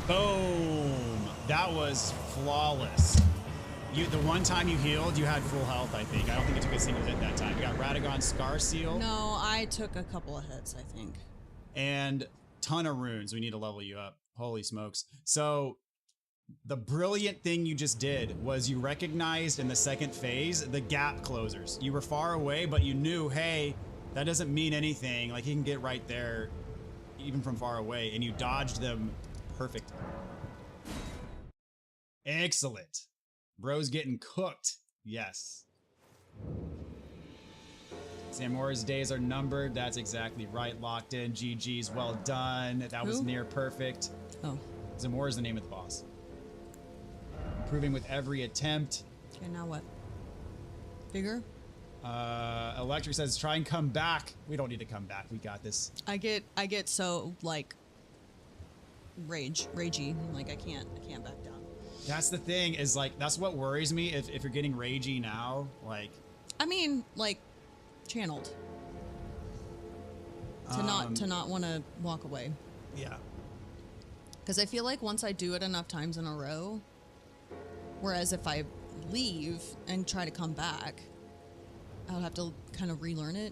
Speaker 5: Boom! That was flawless. The one time you healed, you had full health, I think. I don't think it took a single hit that time. You got Radagon Scar Seal.
Speaker 2: No, I took a couple of hits, I think.
Speaker 5: And ton of runes. We need to level you up. Holy smokes. So the brilliant thing you just did was you recognized in the second phase the gap closers. You were far away, but you knew, hey, that doesn't mean anything. Like, he can get right there even from far away, and you dodged them perfect. Excellent. Bro's getting cooked. Yes. Zamora's days are numbered. That's exactly right. Locked in. GG's. Well done. That was near perfect.
Speaker 2: Oh.
Speaker 5: Zamora's the name of the boss. Improving with every attempt.
Speaker 2: Okay, now what? Bigger?
Speaker 5: Electric says, try and come back. We don't need to come back. We got this.
Speaker 2: I get so like ragey. Like I can't back down.
Speaker 5: That's the thing, is like, that's what worries me if you're getting ragey now. Like,
Speaker 2: I mean, like channeled. To not want to walk away.
Speaker 5: Yeah.
Speaker 2: Because I feel like once I do it enough times in a row, whereas if I leave and try to come back, I'll have to kind of relearn it.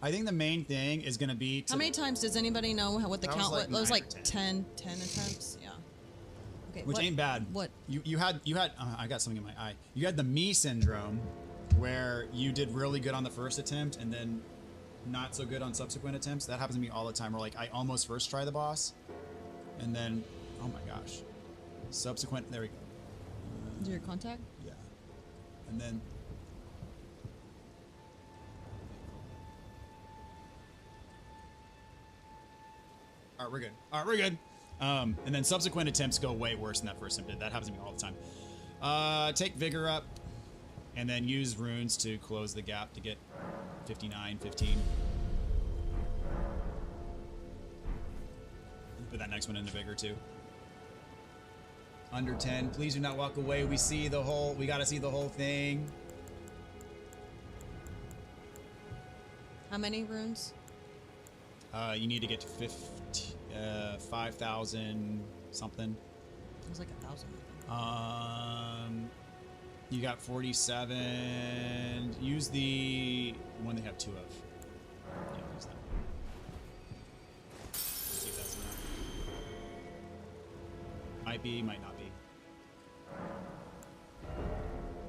Speaker 5: I think the main thing is going to be...
Speaker 2: How many times does anybody know what the count was? It was like 10
Speaker 5: 10.
Speaker 2: attempts? Yeah. Okay.
Speaker 5: Which ain't bad.
Speaker 2: What?
Speaker 5: You had I got something in my eye. You had the me syndrome, where you did really good on the first attempt and then not so good on subsequent attempts. That happens to me all the time, where like I almost first try the boss and then, oh my gosh, subsequent, there we go.
Speaker 2: Do your contact?
Speaker 5: Yeah. And then... All right, we're good. All right, we're good. And then subsequent attempts go way worse than that first attempt did. That happens to me all the time. Take Vigor up, and then use runes to close the gap to get 59, 15. Put that next one into Vigor too. Under 10. Please do not walk away. We gotta see the whole thing.
Speaker 2: How many runes?
Speaker 5: You need to get to 5,000 something.
Speaker 2: It was like 1,000.
Speaker 5: You got 47. Use the one they have 2 of. Yeah, use that. See if that's enough. Might be, might not be.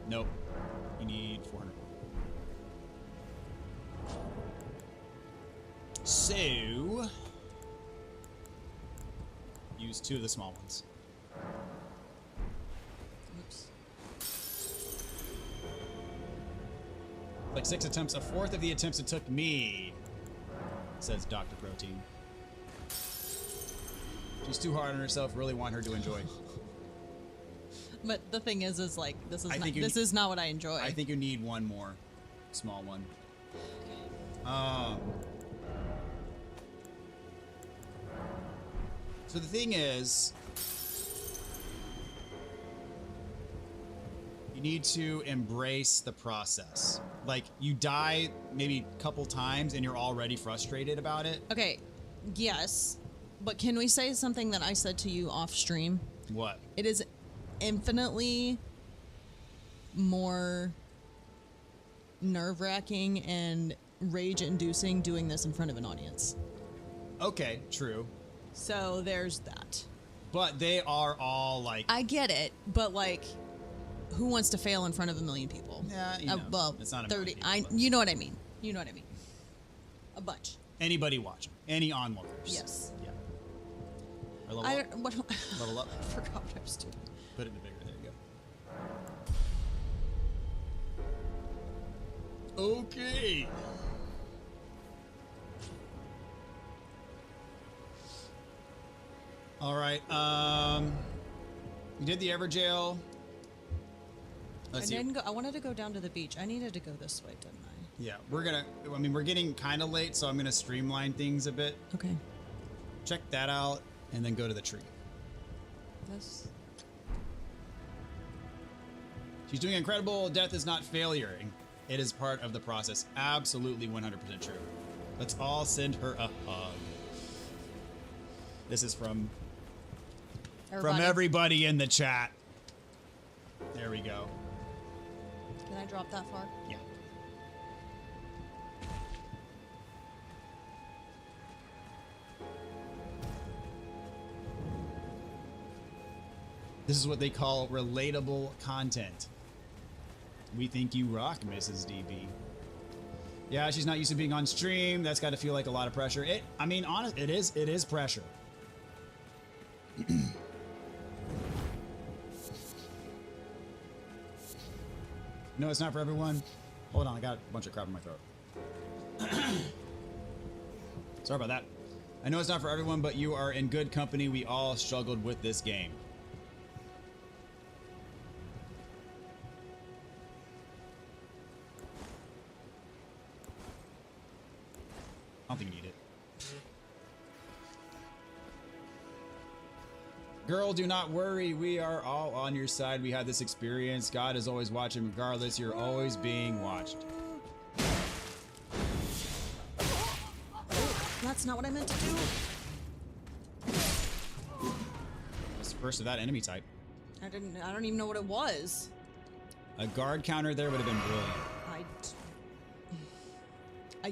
Speaker 5: Nope. You need 400. So, use 2 of the small ones.
Speaker 2: Oops.
Speaker 5: Like 6 attempts, a fourth of the attempts it took me, says Dr. Protein. She's too hard on herself, really want her to enjoy.
Speaker 2: But the thing is like this is
Speaker 5: I
Speaker 2: not,
Speaker 5: think you
Speaker 2: this
Speaker 5: need-
Speaker 2: is not what I enjoy.
Speaker 5: I think you need one more small one. So the thing is, you need to embrace the process. Like, you die maybe a couple times and you're already frustrated about it.
Speaker 2: Okay, yes, but can we say something that I said to you off stream?
Speaker 5: What?
Speaker 2: It is infinitely more nerve-wracking and rage-inducing doing this in front of an audience.
Speaker 5: Okay, true.
Speaker 2: So there's that.
Speaker 5: But they are all like,
Speaker 2: I get it, but like, who wants to fail in front of a million people?
Speaker 5: Yeah, you know,
Speaker 2: well,
Speaker 5: it's not a
Speaker 2: 30.
Speaker 5: million people, but-
Speaker 2: You know what I mean. You know what I mean. A bunch.
Speaker 5: anybody watching, any onlookers.
Speaker 2: Yes.
Speaker 5: Yeah. Or level
Speaker 2: I
Speaker 5: up.
Speaker 2: what,
Speaker 5: Level up.
Speaker 2: I forgot what I was doing.
Speaker 5: Put it in the bigger. There you go. Okay. All right. We did the Everjail. Let's see.
Speaker 2: I wanted to go down to the beach. I needed to go this way, didn't I?
Speaker 5: Yeah, I mean, we're getting kind of late, so I'm gonna streamline things a bit.
Speaker 2: Okay.
Speaker 5: Check that out, and then go to the tree.
Speaker 2: This.
Speaker 5: She's doing incredible. Death is not failure. It is part of the process. Absolutely 100% true. Let's all send her a hug. This is from everybody in the chat. There we go.
Speaker 2: Can I drop that far?
Speaker 5: Yeah. This is what they call relatable content. We think you rock, Mrs. DB. Yeah, she's not used to being on stream. That's got to feel like a lot of pressure. I mean, honest, it is pressure. No, it's not for everyone. Hold on, I got a bunch of crap in my throat. Sorry about that. I know it's not for everyone, but you are in good company. We all struggled with this game. I don't think you need it. Girl, do not worry. We are all on your side. We had this experience. God is always watching regardless. You're always being watched.
Speaker 2: That's not what I meant to do.
Speaker 5: That's the first of that enemy type.
Speaker 2: I don't even know what it was.
Speaker 5: A guard counter there would have been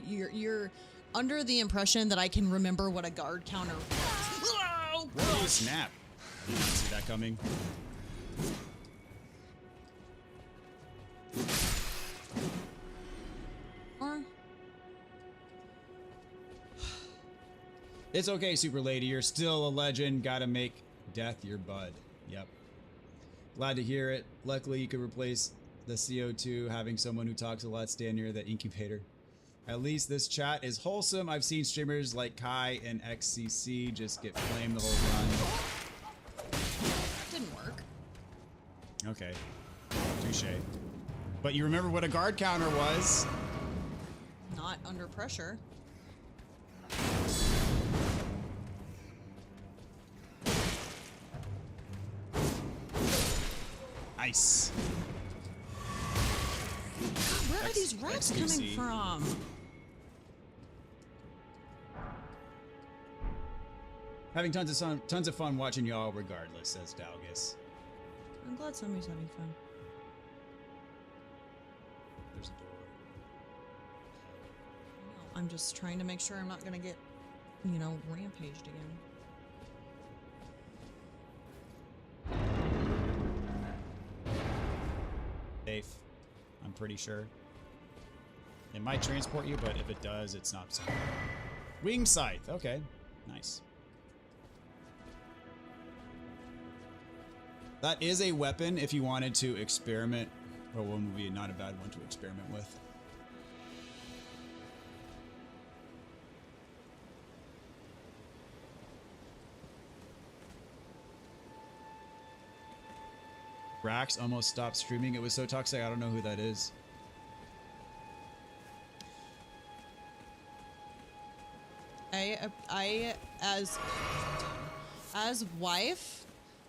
Speaker 5: brilliant.
Speaker 2: You're under the impression that I can remember what a guard counter was.
Speaker 5: Whoa, snap. I didn't see that coming. It's okay, Super Lady. You're still a legend. Gotta make death your bud. Yep. Glad to hear it. Luckily, you could replace the CO2 having someone who talks a lot stand near the incubator. At least this chat is wholesome. I've seen streamers like Kai and XCC just get flamed the whole run.
Speaker 2: Didn't work.
Speaker 5: Okay. Touche. But you remember what a guard counter was.
Speaker 2: Not under pressure.
Speaker 5: Nice.
Speaker 2: Where are these rats coming
Speaker 5: XQC.
Speaker 2: from?
Speaker 5: Having tons of fun watching y'all regardless, says Dalgus.
Speaker 2: I'm glad somebody's having fun.
Speaker 5: There's a door.
Speaker 2: I'm just trying to make sure I'm not gonna get, rampaged again.
Speaker 5: Safe, I'm pretty sure. It might transport you, but if it does, it's not safe. Wing Scythe, okay. Nice. That is a weapon if you wanted to experiment, or one would be not a bad one to experiment with. Rax almost stopped streaming. It was so toxic. I don't know who that is.
Speaker 2: I as wife,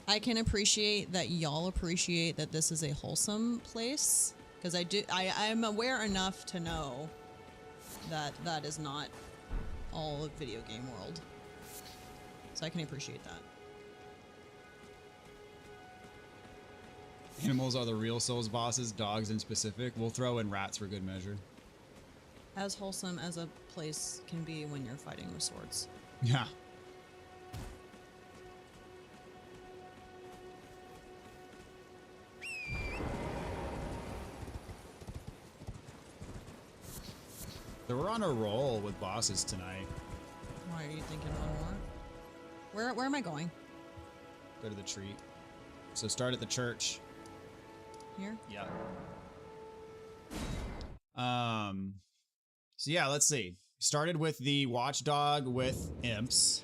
Speaker 2: I can appreciate that y'all appreciate that this is a wholesome place, because I'm aware enough to know that that is not all of video game world. So I can appreciate that.
Speaker 5: Animals are the real Souls bosses, dogs in specific. We'll throw in rats for good measure.
Speaker 2: As wholesome as a place can be when you're fighting with swords.
Speaker 5: Yeah. So we're on a roll with bosses tonight.
Speaker 2: Why are you thinking one more? Where am I going?
Speaker 5: Go to the tree. So start at the church.
Speaker 2: Here?
Speaker 5: Yeah. So yeah, let's see. Started with the Watchdog with imps.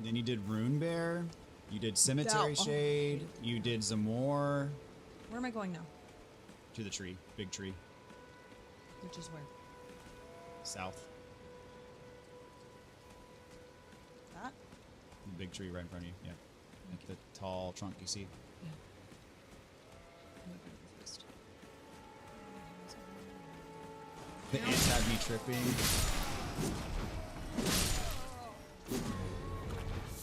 Speaker 5: Then you did Rune Bear. You did Cemetery Shade. You did Zamora.
Speaker 2: Where am I going now?
Speaker 5: To the tree. Big tree.
Speaker 2: Which is where?
Speaker 5: South.
Speaker 2: That?
Speaker 5: The big tree right in front of you. Yeah. Like the tall trunk you see.
Speaker 2: Yeah. I'm gonna go first.
Speaker 5: The ants had me tripping.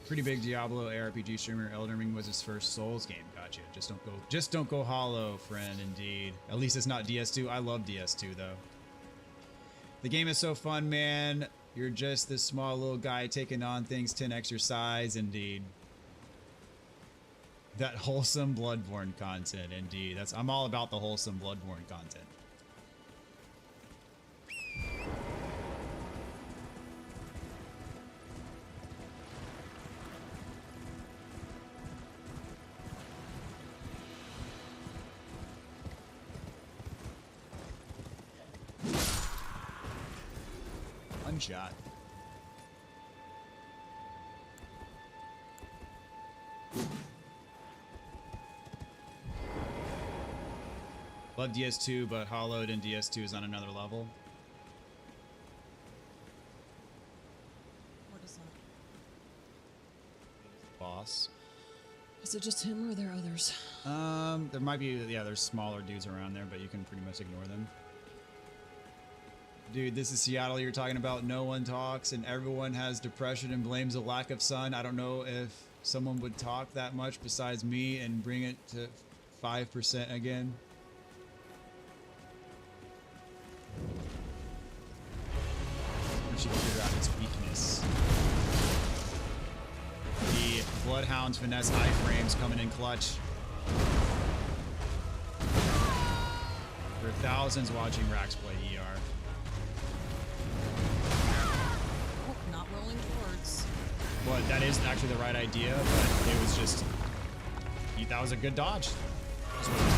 Speaker 5: Pretty big Diablo ARPG streamer. Elden Ring was his first Souls game. Gotcha. Just don't go hollow, friend. Indeed. At least it's not DS2. I love DS2 though. The game is so fun, man. You're just this small little guy taking on things 10x your size. Indeed. That wholesome Bloodborne content. Indeed. I'm all about the wholesome Bloodborne content. One shot. Love DS2, but Hollowed in DS2 is on another level.
Speaker 2: What is that?
Speaker 5: Boss.
Speaker 2: Is it just him or are there others?
Speaker 5: There might be, yeah, there's smaller dudes around there, but you can pretty much ignore them. Dude, this is Seattle you're talking about. No one talks and everyone has depression and blames a lack of sun. I don't know if someone would talk that much besides me and bring it to 5% again. We should figure out its weakness. The Bloodhound's finesse iframes coming in clutch. There are thousands watching Rax play ER.
Speaker 2: Oh, not rolling towards.
Speaker 5: Well, that is actually the right idea, but it was just... That was a good dodge. That's what it was.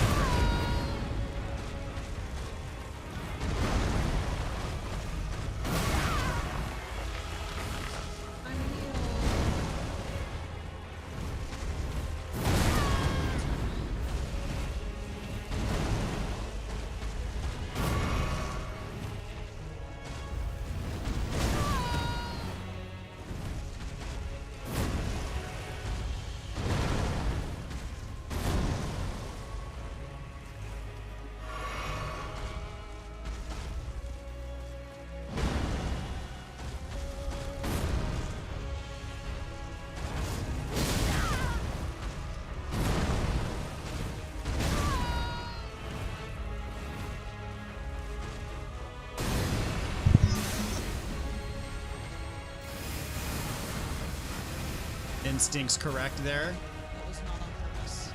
Speaker 5: Instincts correct there.
Speaker 2: That was not on purpose.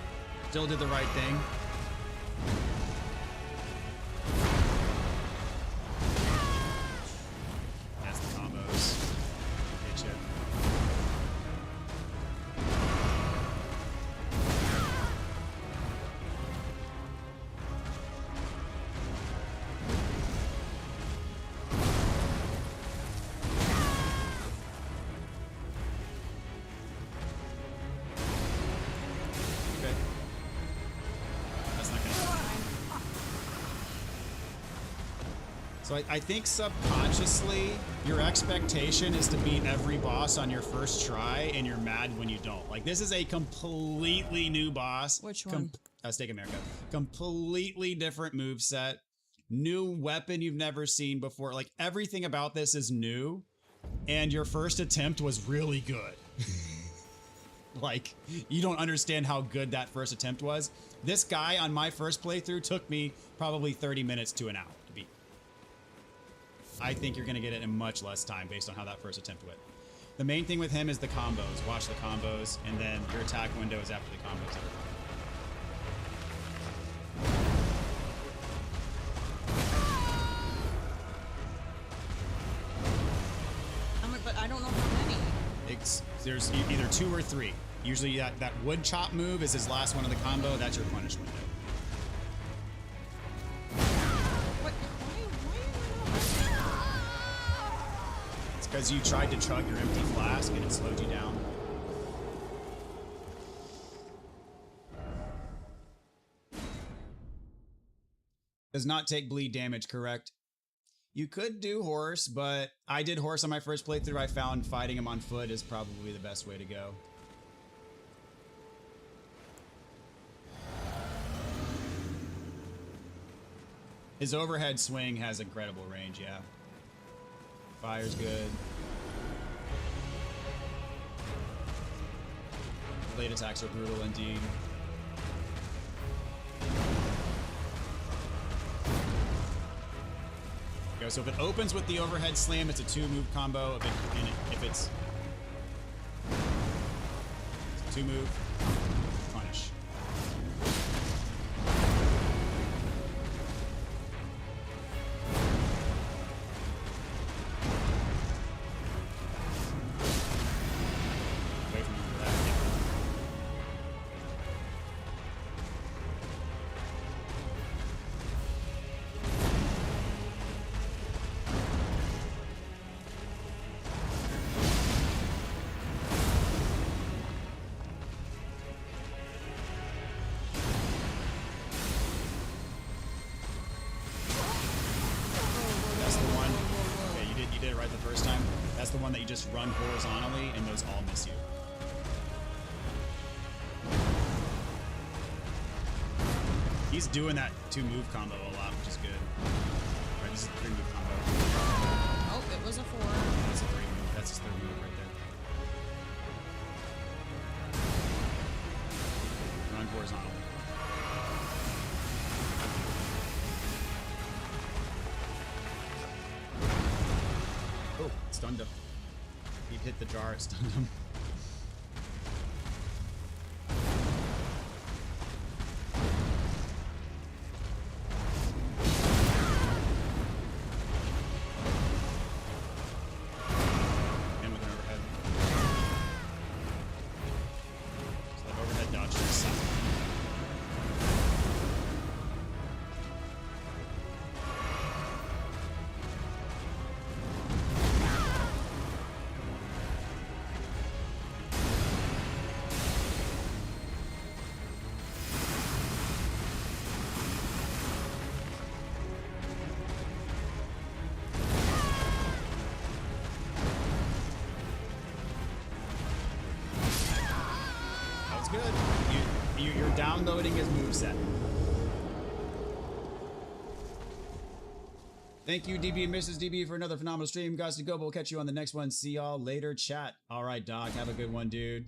Speaker 5: Still did the right thing. That's the combos. Hit you. So I think subconsciously, your expectation is to beat every boss on your first try, and you're mad when you don't. Like, this is a completely new boss.
Speaker 2: Which one?
Speaker 5: Steak America. Completely different moveset. New weapon you've never seen before. Like, everything about this is new, and your first attempt was really good. Like, you don't understand how good that first attempt was. This guy on my first playthrough took me probably 30 minutes to an hour to beat. I think you're going to get it in much less time based on how that first attempt went. The main thing with him is the combos. Watch the combos, and then your attack window is after the combos are
Speaker 2: But I don't know how many.
Speaker 5: there's either 2 or 3. Usually that wood chop move is his last one of the combo. That's your punish window.
Speaker 2: What? Why?
Speaker 5: It's because you tried to chug your empty flask and it slowed you down. Does not take bleed damage, correct? You could do horse, but I did horse on my first playthrough. I found fighting him on foot is probably the best way to go. His overhead swing has incredible range, yeah. Fire's good. Blade attacks are brutal indeed. So if it opens with the overhead slam, it's a 2-move combo. If it's a 2-move, punish. Away from you for that. Yeah. The one that you just run horizontally and those all miss you. He's doing that 2-move combo a lot, which is good. Right, this is a 3-move combo.
Speaker 2: Oh, it was a 4.
Speaker 5: That's a 3-move. That's his 3rd move right there. Run horizontally. Oh, stunned him. He hit the jar, it stunned him. And with an overhead. So that overhead dodge is suck. Good. You're downloading his moveset. Thank you, DB and Mrs. DB, for another phenomenal stream. Guys, to go, but we'll catch you on the next one. See y'all later, chat. All right, Doc, have a good one, dude.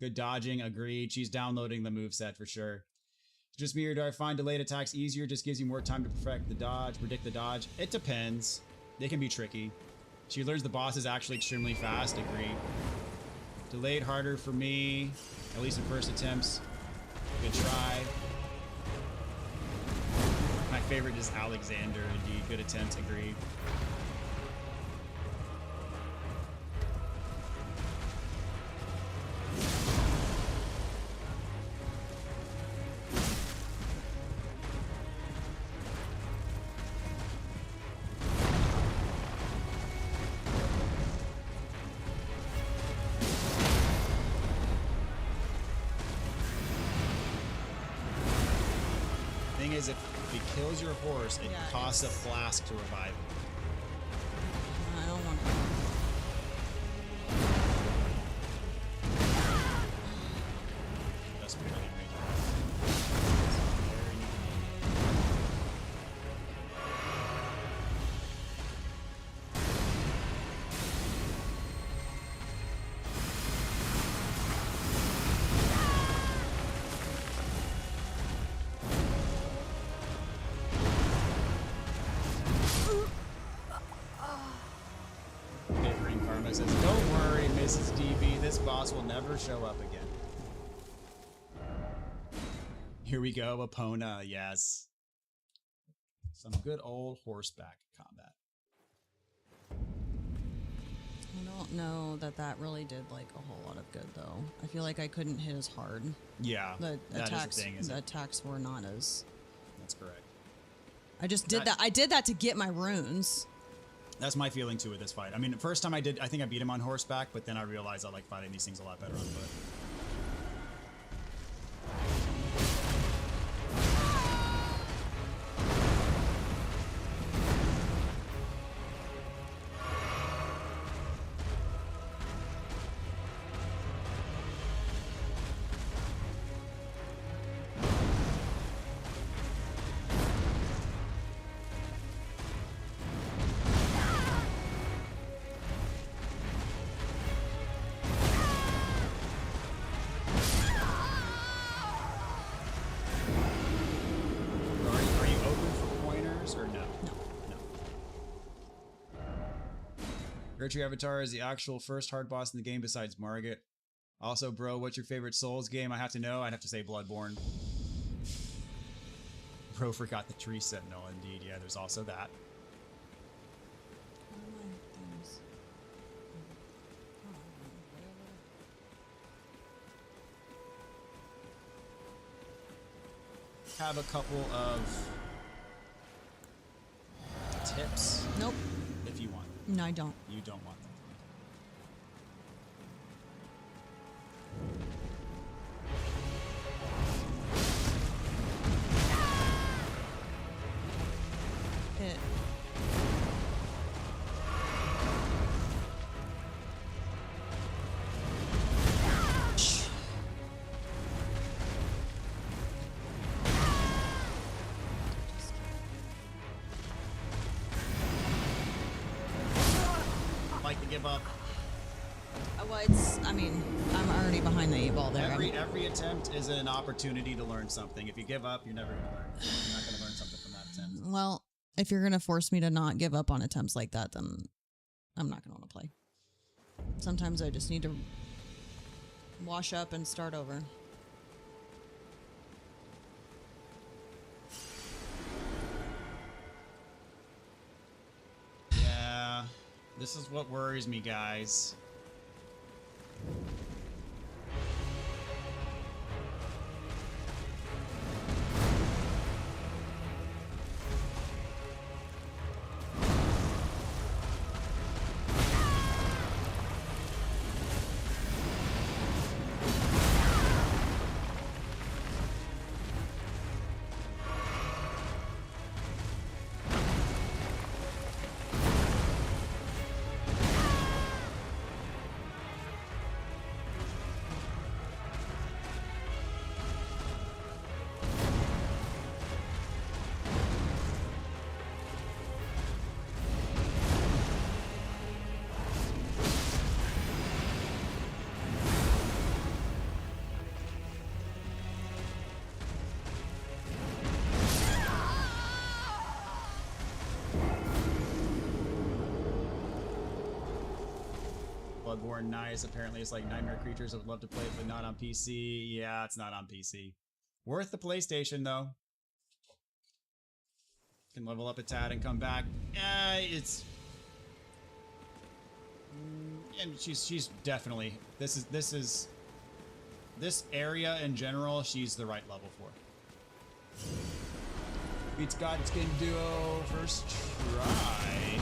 Speaker 5: Good dodging, agreed. She's downloading the moveset for sure. Just me, or do I find delayed attacks easier? Just gives you more time to perfect the dodge, predict the dodge. It depends. They can be tricky. She learns the boss is actually extremely fast, agreed. Delayed harder for me, at least in first attempts. Good try. My favorite is Alexander, indeed. Good attempt, agreed. thing is, if it kills your horse, it
Speaker 2: Yeah,
Speaker 5: costs a
Speaker 2: it's-
Speaker 5: flask to revive it.
Speaker 2: I don't want to.
Speaker 5: That's really amazing. Ring Karma says, "Don't worry, Mrs. DB. This boss will never show up again." Here we go, Epona. Yes, some good old horseback combat.
Speaker 2: I don't know that really did like a whole lot of good though. I feel like I couldn't hit as hard.
Speaker 5: Yeah,
Speaker 2: The
Speaker 5: that is
Speaker 2: attacks,
Speaker 5: the thing, isn't
Speaker 2: the
Speaker 5: it?
Speaker 2: attacks were not as.
Speaker 5: That's correct.
Speaker 2: I just did
Speaker 5: That-
Speaker 2: that. I did that to get my runes.
Speaker 5: That's my feeling too with this fight. I mean, the first time I did, I think I beat him on horseback, but then I realized I like fighting these things a lot better on foot. Are you open for pointers or no?
Speaker 2: No.
Speaker 5: No. Gertrude Avatar is the actual first hard boss in the game besides Margit. Also, bro, what's your favorite Souls game? I have to know. I'd have to say Bloodborne. Bro forgot the Tree Sentinel, indeed. Yeah, there's also that. Have a couple of tips
Speaker 2: Nope.
Speaker 5: if you want.
Speaker 2: No, I don't.
Speaker 5: You don't want them.
Speaker 2: It.
Speaker 5: Like to give up.
Speaker 2: Well, it's. I mean, I'm already behind the 8 ball there.
Speaker 5: Every attempt is an opportunity to learn something. If you give up, you're never going to learn. You're not going to learn something from that attempt.
Speaker 2: Well, if you're gonna force me to not give up on attempts like that, then I'm not gonna want to play. Sometimes I just need to wash up and start over.
Speaker 5: Yeah, this is what worries me, guys. Bloodborne nice. Apparently, it's like Nightmare Creatures. I would love to play it, but not on PC. Yeah, it's not on PC. Worth the PlayStation though. Can level up a tad and come back. It's. And she's definitely this area in general. She's the right level for. Beats God's Skin Duo first try.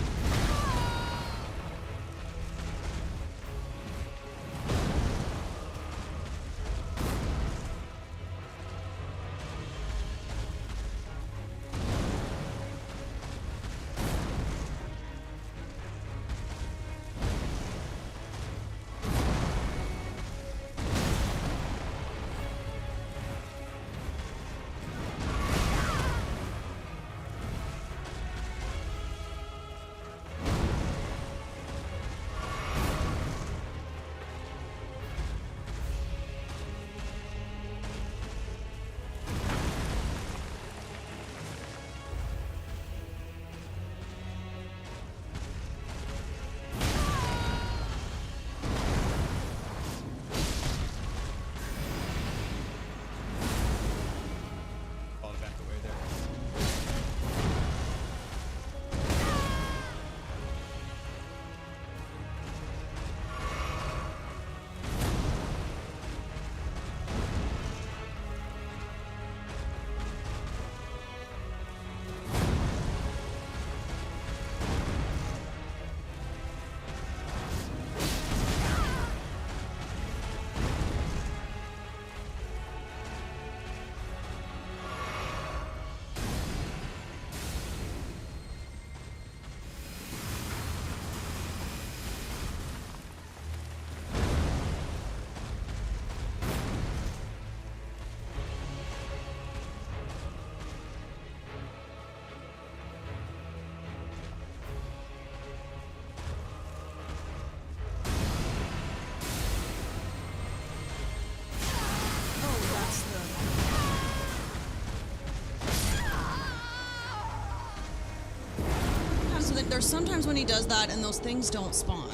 Speaker 2: there's sometimes when he does that and those things don't spawn.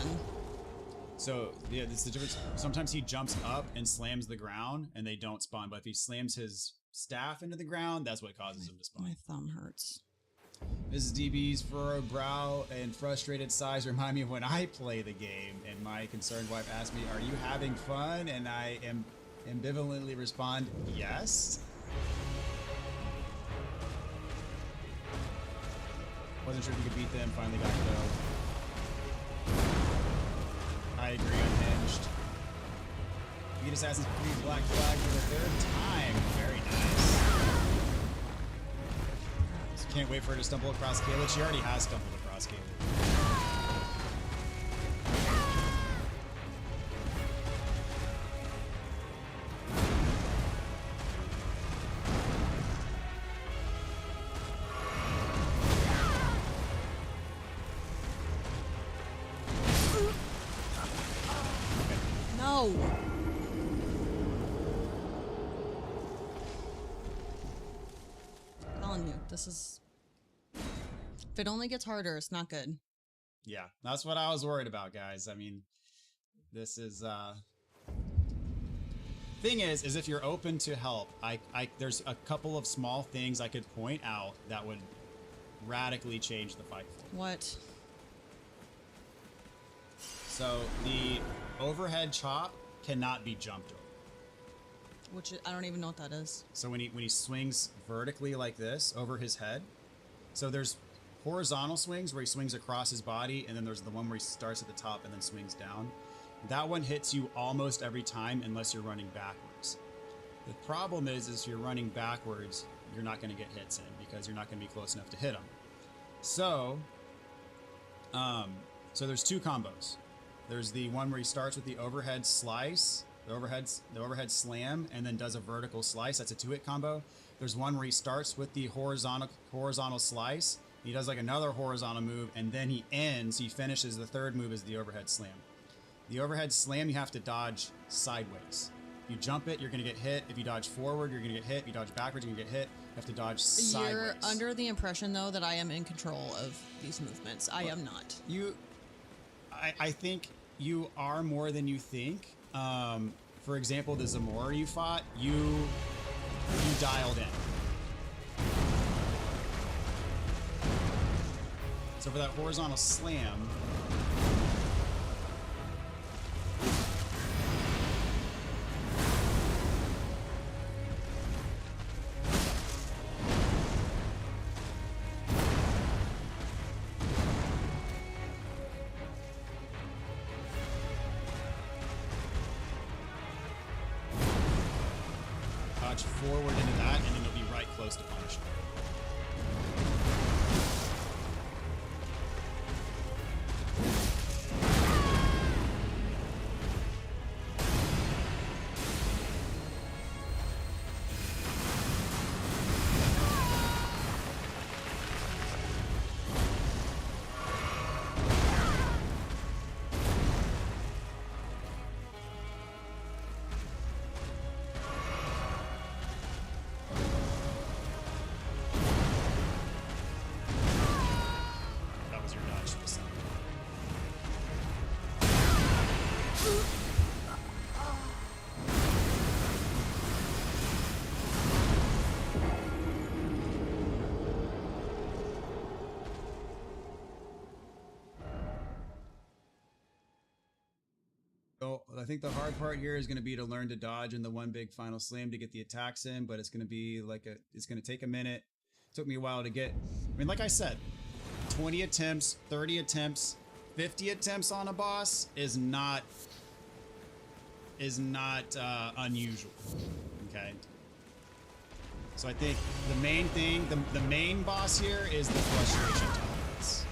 Speaker 5: So yeah, this is the difference. Sometimes he jumps up and slams the ground and they don't spawn, but if he slams his staff into the ground, that's what causes him to spawn.
Speaker 2: My thumb hurts.
Speaker 5: Mrs. DB's furrowed brow and frustrated sighs remind me of when I play the game and my concerned wife asks me, "Are you having fun?" And I ambivalently respond, "Yes." Wasn't sure if you could beat them, finally got to go. I agree, Unhinged. Beat Assassin's Creed Black Flag for the third time. Very nice. Can't wait for her to stumble across Caleb. She already has stumbled across Caleb.
Speaker 2: No. Telling you, this is. If it only gets harder, it's not good.
Speaker 5: Yeah, that's what I was worried about, guys. I mean, this is thing is if you're open to help, there's a couple of small things I could point out that would radically change the fight for you.
Speaker 2: What?
Speaker 5: So the overhead chop cannot be jumped over.
Speaker 2: Which I don't even know what that is.
Speaker 5: So when he swings vertically like this over his head, so there's horizontal swings where he swings across his body, and then there's the one where he starts at the top and then swings down. That one hits you almost every time unless you're running backwards. The problem is if you're running backwards, you're not going to get hits in because you're not going to be close enough to hit him. So, so there's two combos. There's the one where he starts with the overhead slice, the overhead slam, and then does a vertical slice. That's a 2-hit combo. There's one where he starts with the horizontal slice. He does like another horizontal move, and then he finishes the third move as the overhead slam. The overhead slam, you have to dodge sideways. If you jump it, you're going to get hit. If you dodge forward, you're going to get hit. If you dodge backwards, you're going to get hit. You have to dodge sideways.
Speaker 2: You're under the impression, though, that I am in control of these movements. I am not.
Speaker 5: I think you are more than you think. For example, the Zamora you fought, you dialed in. So for that horizontal slam, dodge forward into that, and then you'll be right close to punish. So I think the hard part here is going to be to learn to dodge in the one big final slam to get the attacks in, but it's going to be like it's going to take a minute. It took me a while to get, I mean, like I said, 20 attempts, 30 attempts, 50 attempts on a boss is not unusual. Okay. So I think the main thing, the main boss here is the frustration tolerance.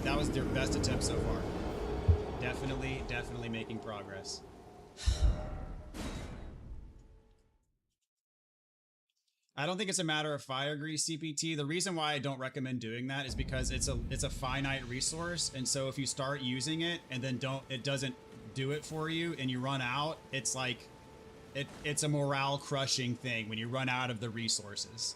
Speaker 5: that was their best attempt so far. Definitely making progress. I don't think it's a matter of fire grease CPT. The reason why I don't recommend doing that is because it's a finite resource, and so if you start using it and then it doesn't do it for you and you run out, it's like it's a morale crushing thing when you run out of the resources.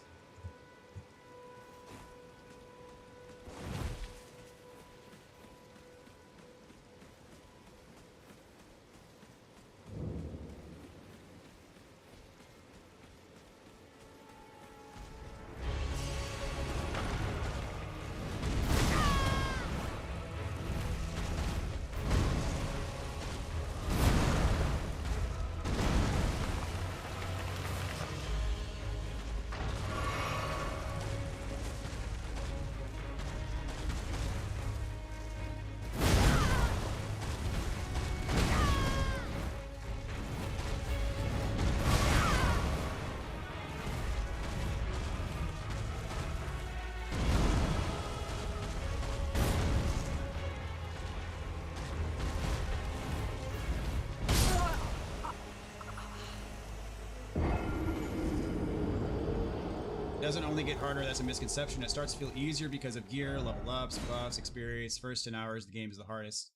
Speaker 5: Doesn't only get harder, that's a misconception. It starts to feel easier because of gear, level ups, buffs, experience. First 10 hours, the game is the hardest.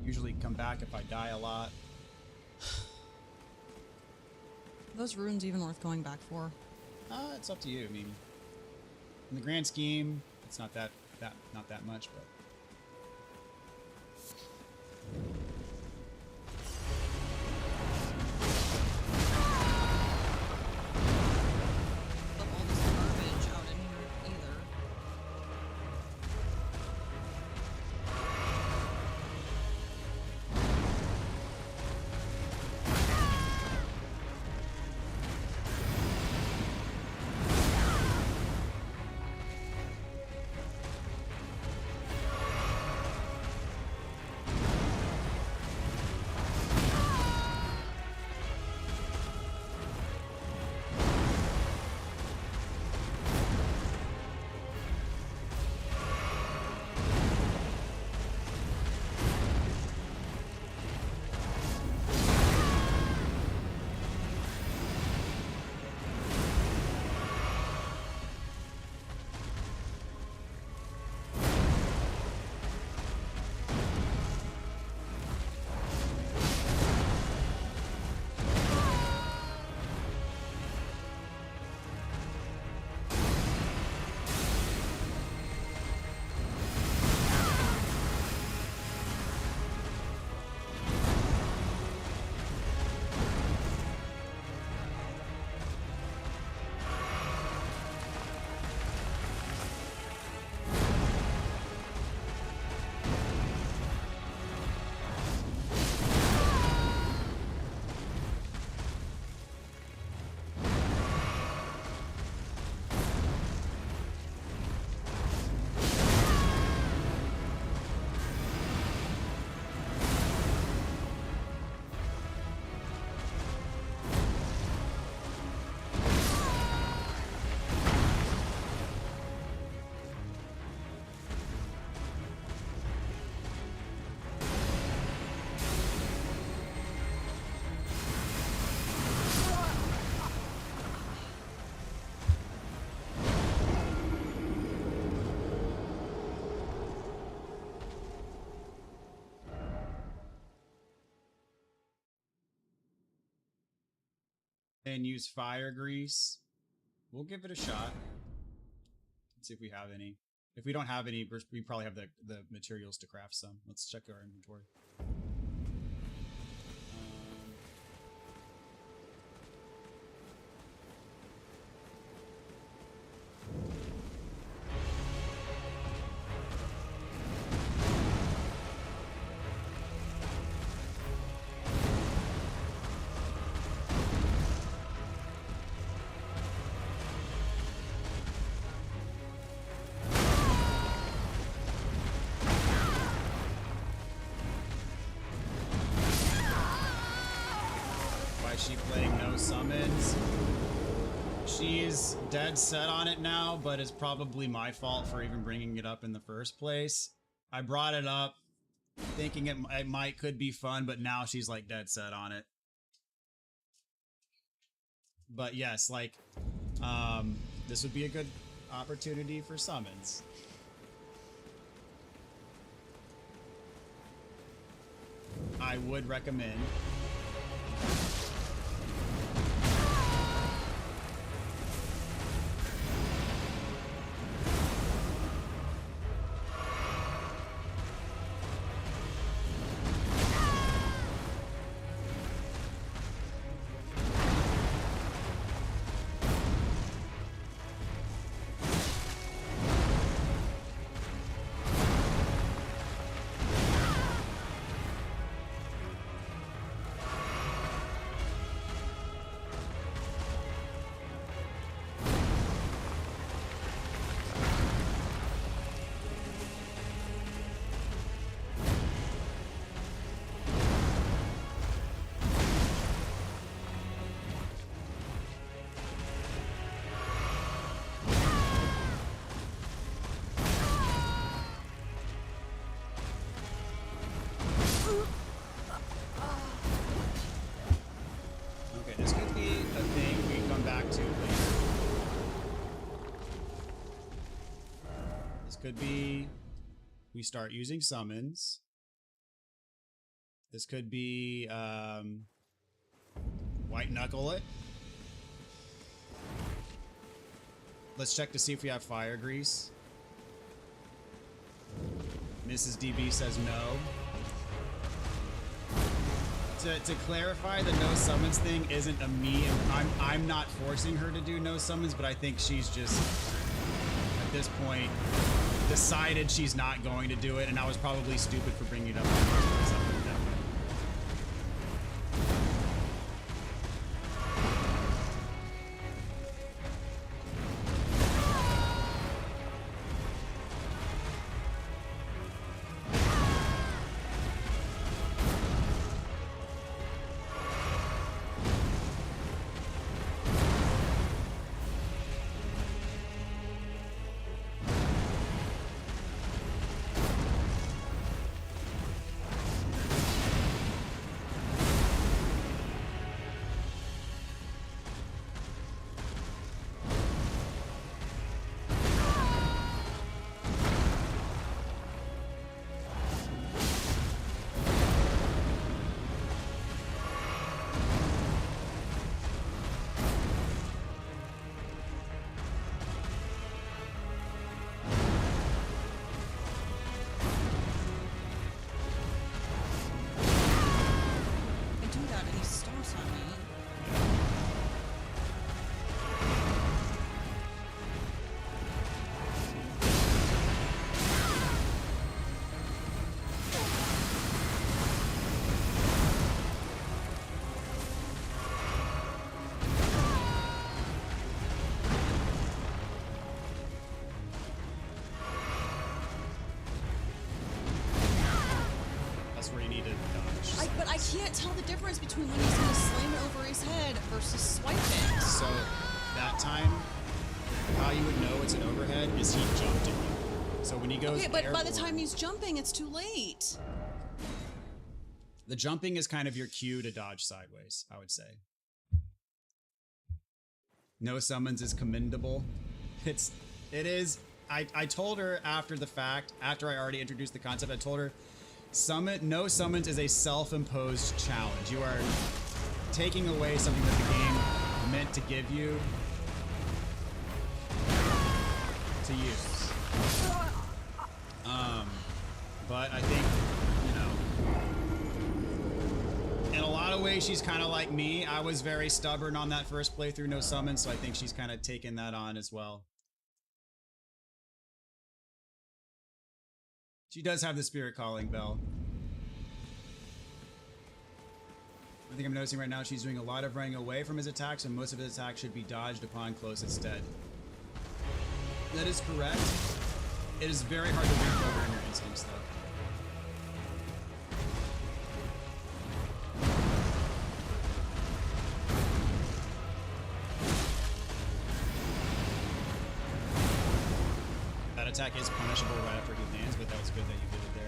Speaker 5: Usually come back if I die a lot.
Speaker 2: Those runes even worth going back for?
Speaker 5: It's up to you. I mean, in the grand scheme, it's not that much, but. And use fire grease. We'll give it a shot. Let's see if we have any. If we don't have any, we probably have the materials to craft some. Let's check our inventory. She playing no summons. She's dead set on it now, but it's probably my fault for even bringing it up in the first place. I brought it up thinking it could be fun, but now she's like dead set on it. But yes, like, this would be a good opportunity for summons. I would recommend. Could be we start using summons. This could be white knuckle it. Let's check to see if we have fire grease. Mrs. DB says no. To clarify, the no summons thing isn't a me. I'm not forcing her to do no summons, but I think she's just at this point decided she's not going to do it, and I was probably stupid for bringing it up.
Speaker 2: I can't tell the difference between when he's gonna slam it over his head versus swipe it.
Speaker 5: So that time, how you would know it's an overhead is he jumped at you. So when he goes
Speaker 2: okay, but
Speaker 5: airborne,
Speaker 2: by the time he's jumping, it's too late.
Speaker 5: The jumping is kind of your cue to dodge sideways, I would say. No summons is commendable. It is. I told her after the fact, after I already introduced the concept, I told her no summons is a self-imposed challenge. You are taking away something that the game meant to give you to use. But I think, in a lot of ways, she's kind of like me. I was very stubborn on that first playthrough, no summons, so I think she's kind of taken that on as well. She does have the spirit calling bell. I think I'm noticing right now she's doing a lot of running away from his attacks, and most of his attacks should be dodged upon close instead. That is correct. It is very hard to read over in your instincts, though. that attack is punishable right after he lands, but that was good that you did it there.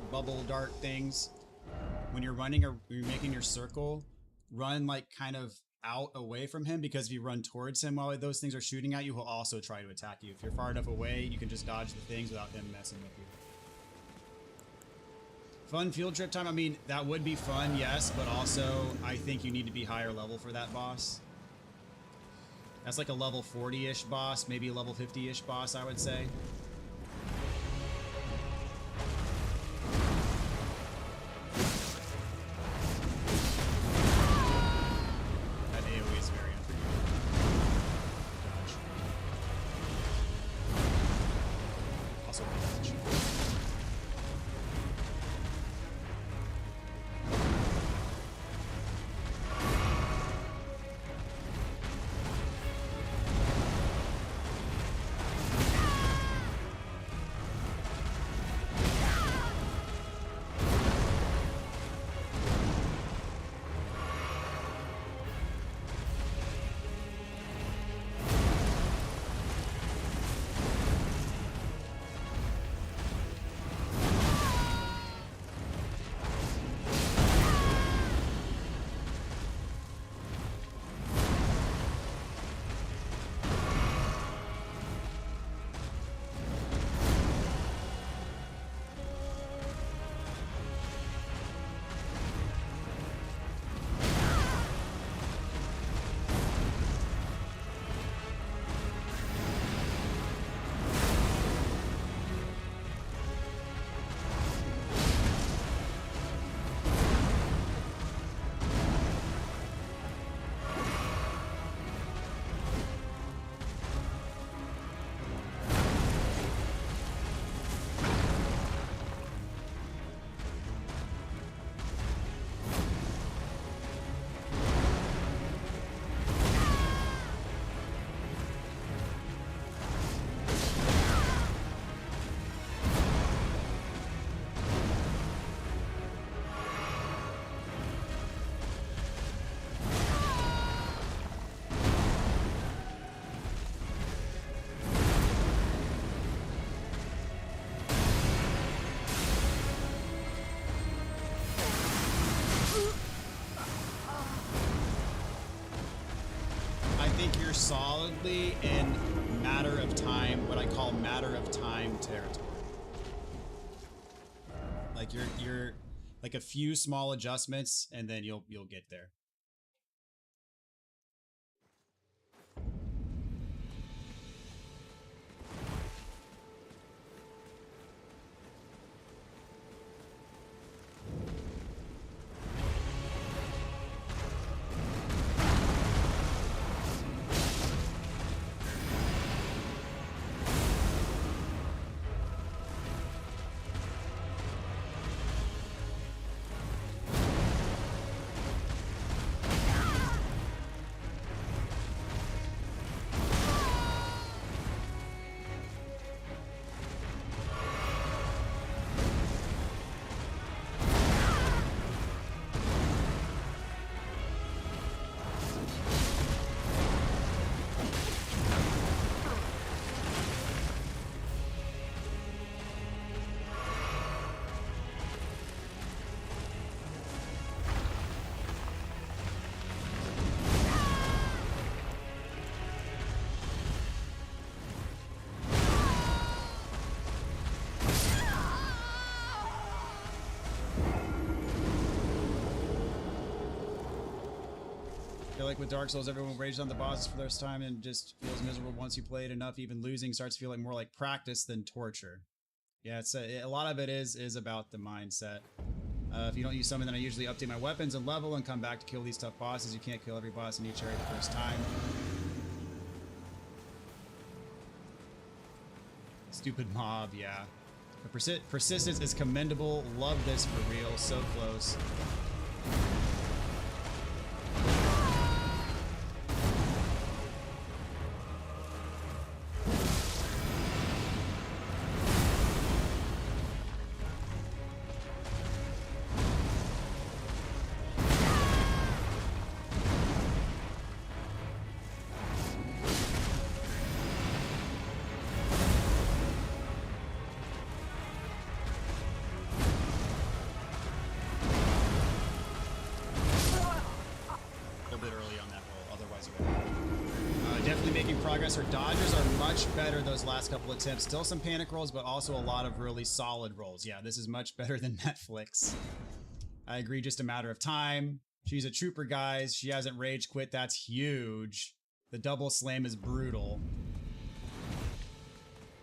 Speaker 5: Bubble dart things. When you're running or you're making your circle, run like kind of out away from him, because if you run towards him while those things are shooting at you, he'll also try to attack you. If you're far enough away, you can just dodge the things without him messing with you. Fun field trip time. I mean, that would be fun, yes, but also I think you need to be higher level for that boss. That's like a level 40-ish boss, maybe a level 50-ish boss, I would say. Solidly in matter of time, what I call matter of time territory. Like you're like a few small adjustments and then you'll get there. I feel like with Dark Souls, everyone rages on the bosses for the first time and just feels miserable once you play it enough. Even losing starts to feel like more like practice than torture. Yeah, it's a lot of it is about the mindset. If you don't use something, then I usually update my weapons and level and come back to kill these tough bosses. You can't kill every boss in each area the first time. Stupid mob, yeah. But persistence is commendable. Love this for real. So close. Definitely making progress. Her dodges are much better those last couple attempts. Still some panic rolls, but also a lot of really solid rolls. Yeah, this is much better than Netflix. I agree, just a matter of time. She's a trooper, guys. She hasn't rage quit. That's huge. The double slam is brutal.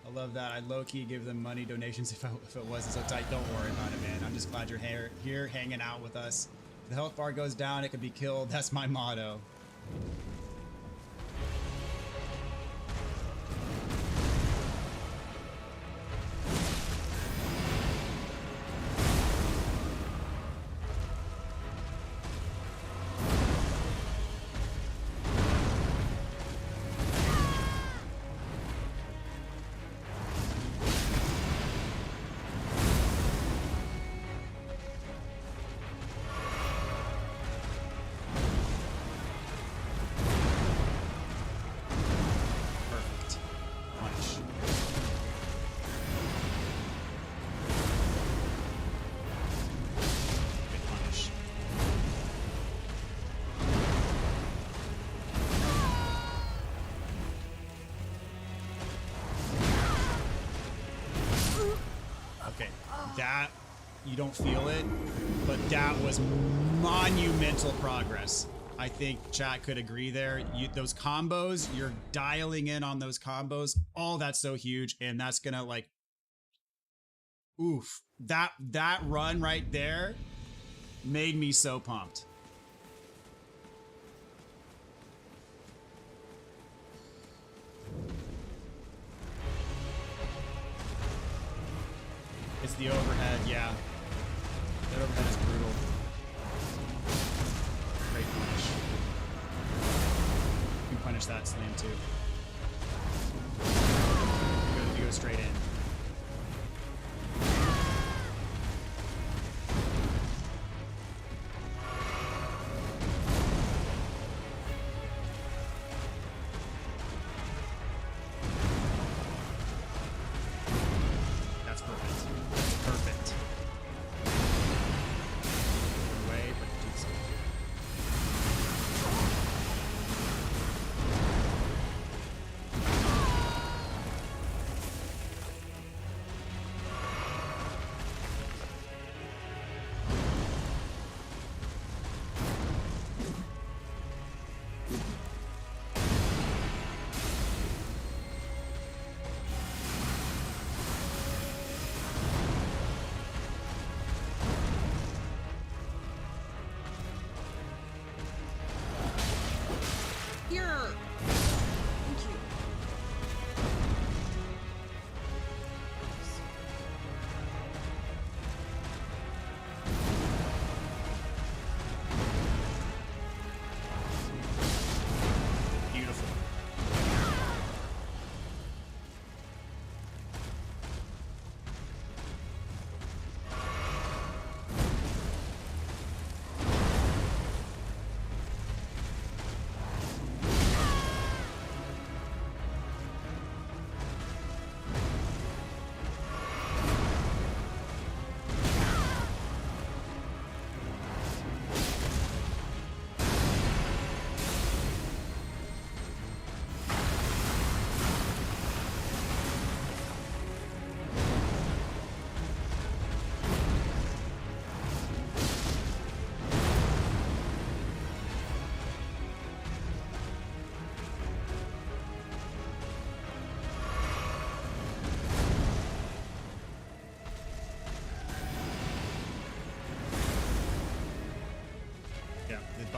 Speaker 5: I love that. I'd low-key give them money donations if it wasn't so tight. Don't worry about it, man. I'm just glad you're here hanging out with us. If the health bar goes down, it could be killed. That's my motto. That, you don't feel it, but that was monumental progress. I think chat could agree there. Those combos, you're dialing in on those combos. Oh, that's so huge. And that's gonna like, oof. That run right there made me so pumped. It's the overhead, yeah. That overhead is brutal. Great punish. You can punish that slam too. You go straight in.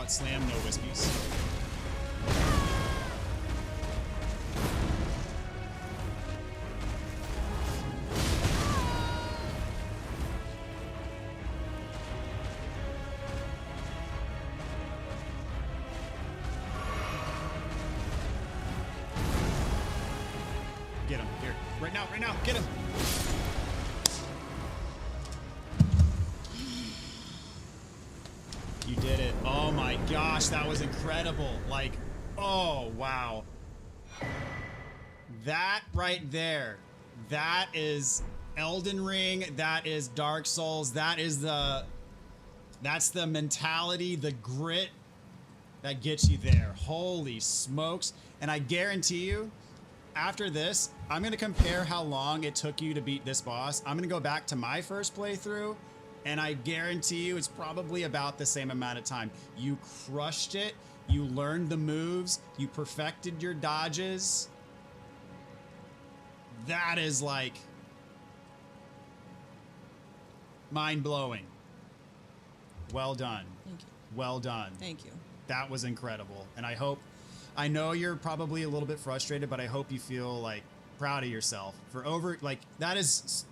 Speaker 5: out slam, no wispies. Get him. Here. Right now. Get him. You did it. Oh my gosh, that was incredible. Like, oh, wow. That right there. That is Elden Ring. That is Dark Souls. That's the mentality, the grit that gets you there. Holy smokes. And I guarantee you, after this, I'm going to compare how long it took you to beat this boss. I'm going to go back to my first playthrough, and I guarantee you it's probably about the same amount of time. You crushed it. You learned the moves. You perfected your dodges. That is like mind-blowing. Well done.
Speaker 2: Thank you.
Speaker 5: Well done.
Speaker 2: Thank you.
Speaker 5: That was incredible. And I know you're probably a little bit frustrated, but I hope you feel like proud of yourself for that is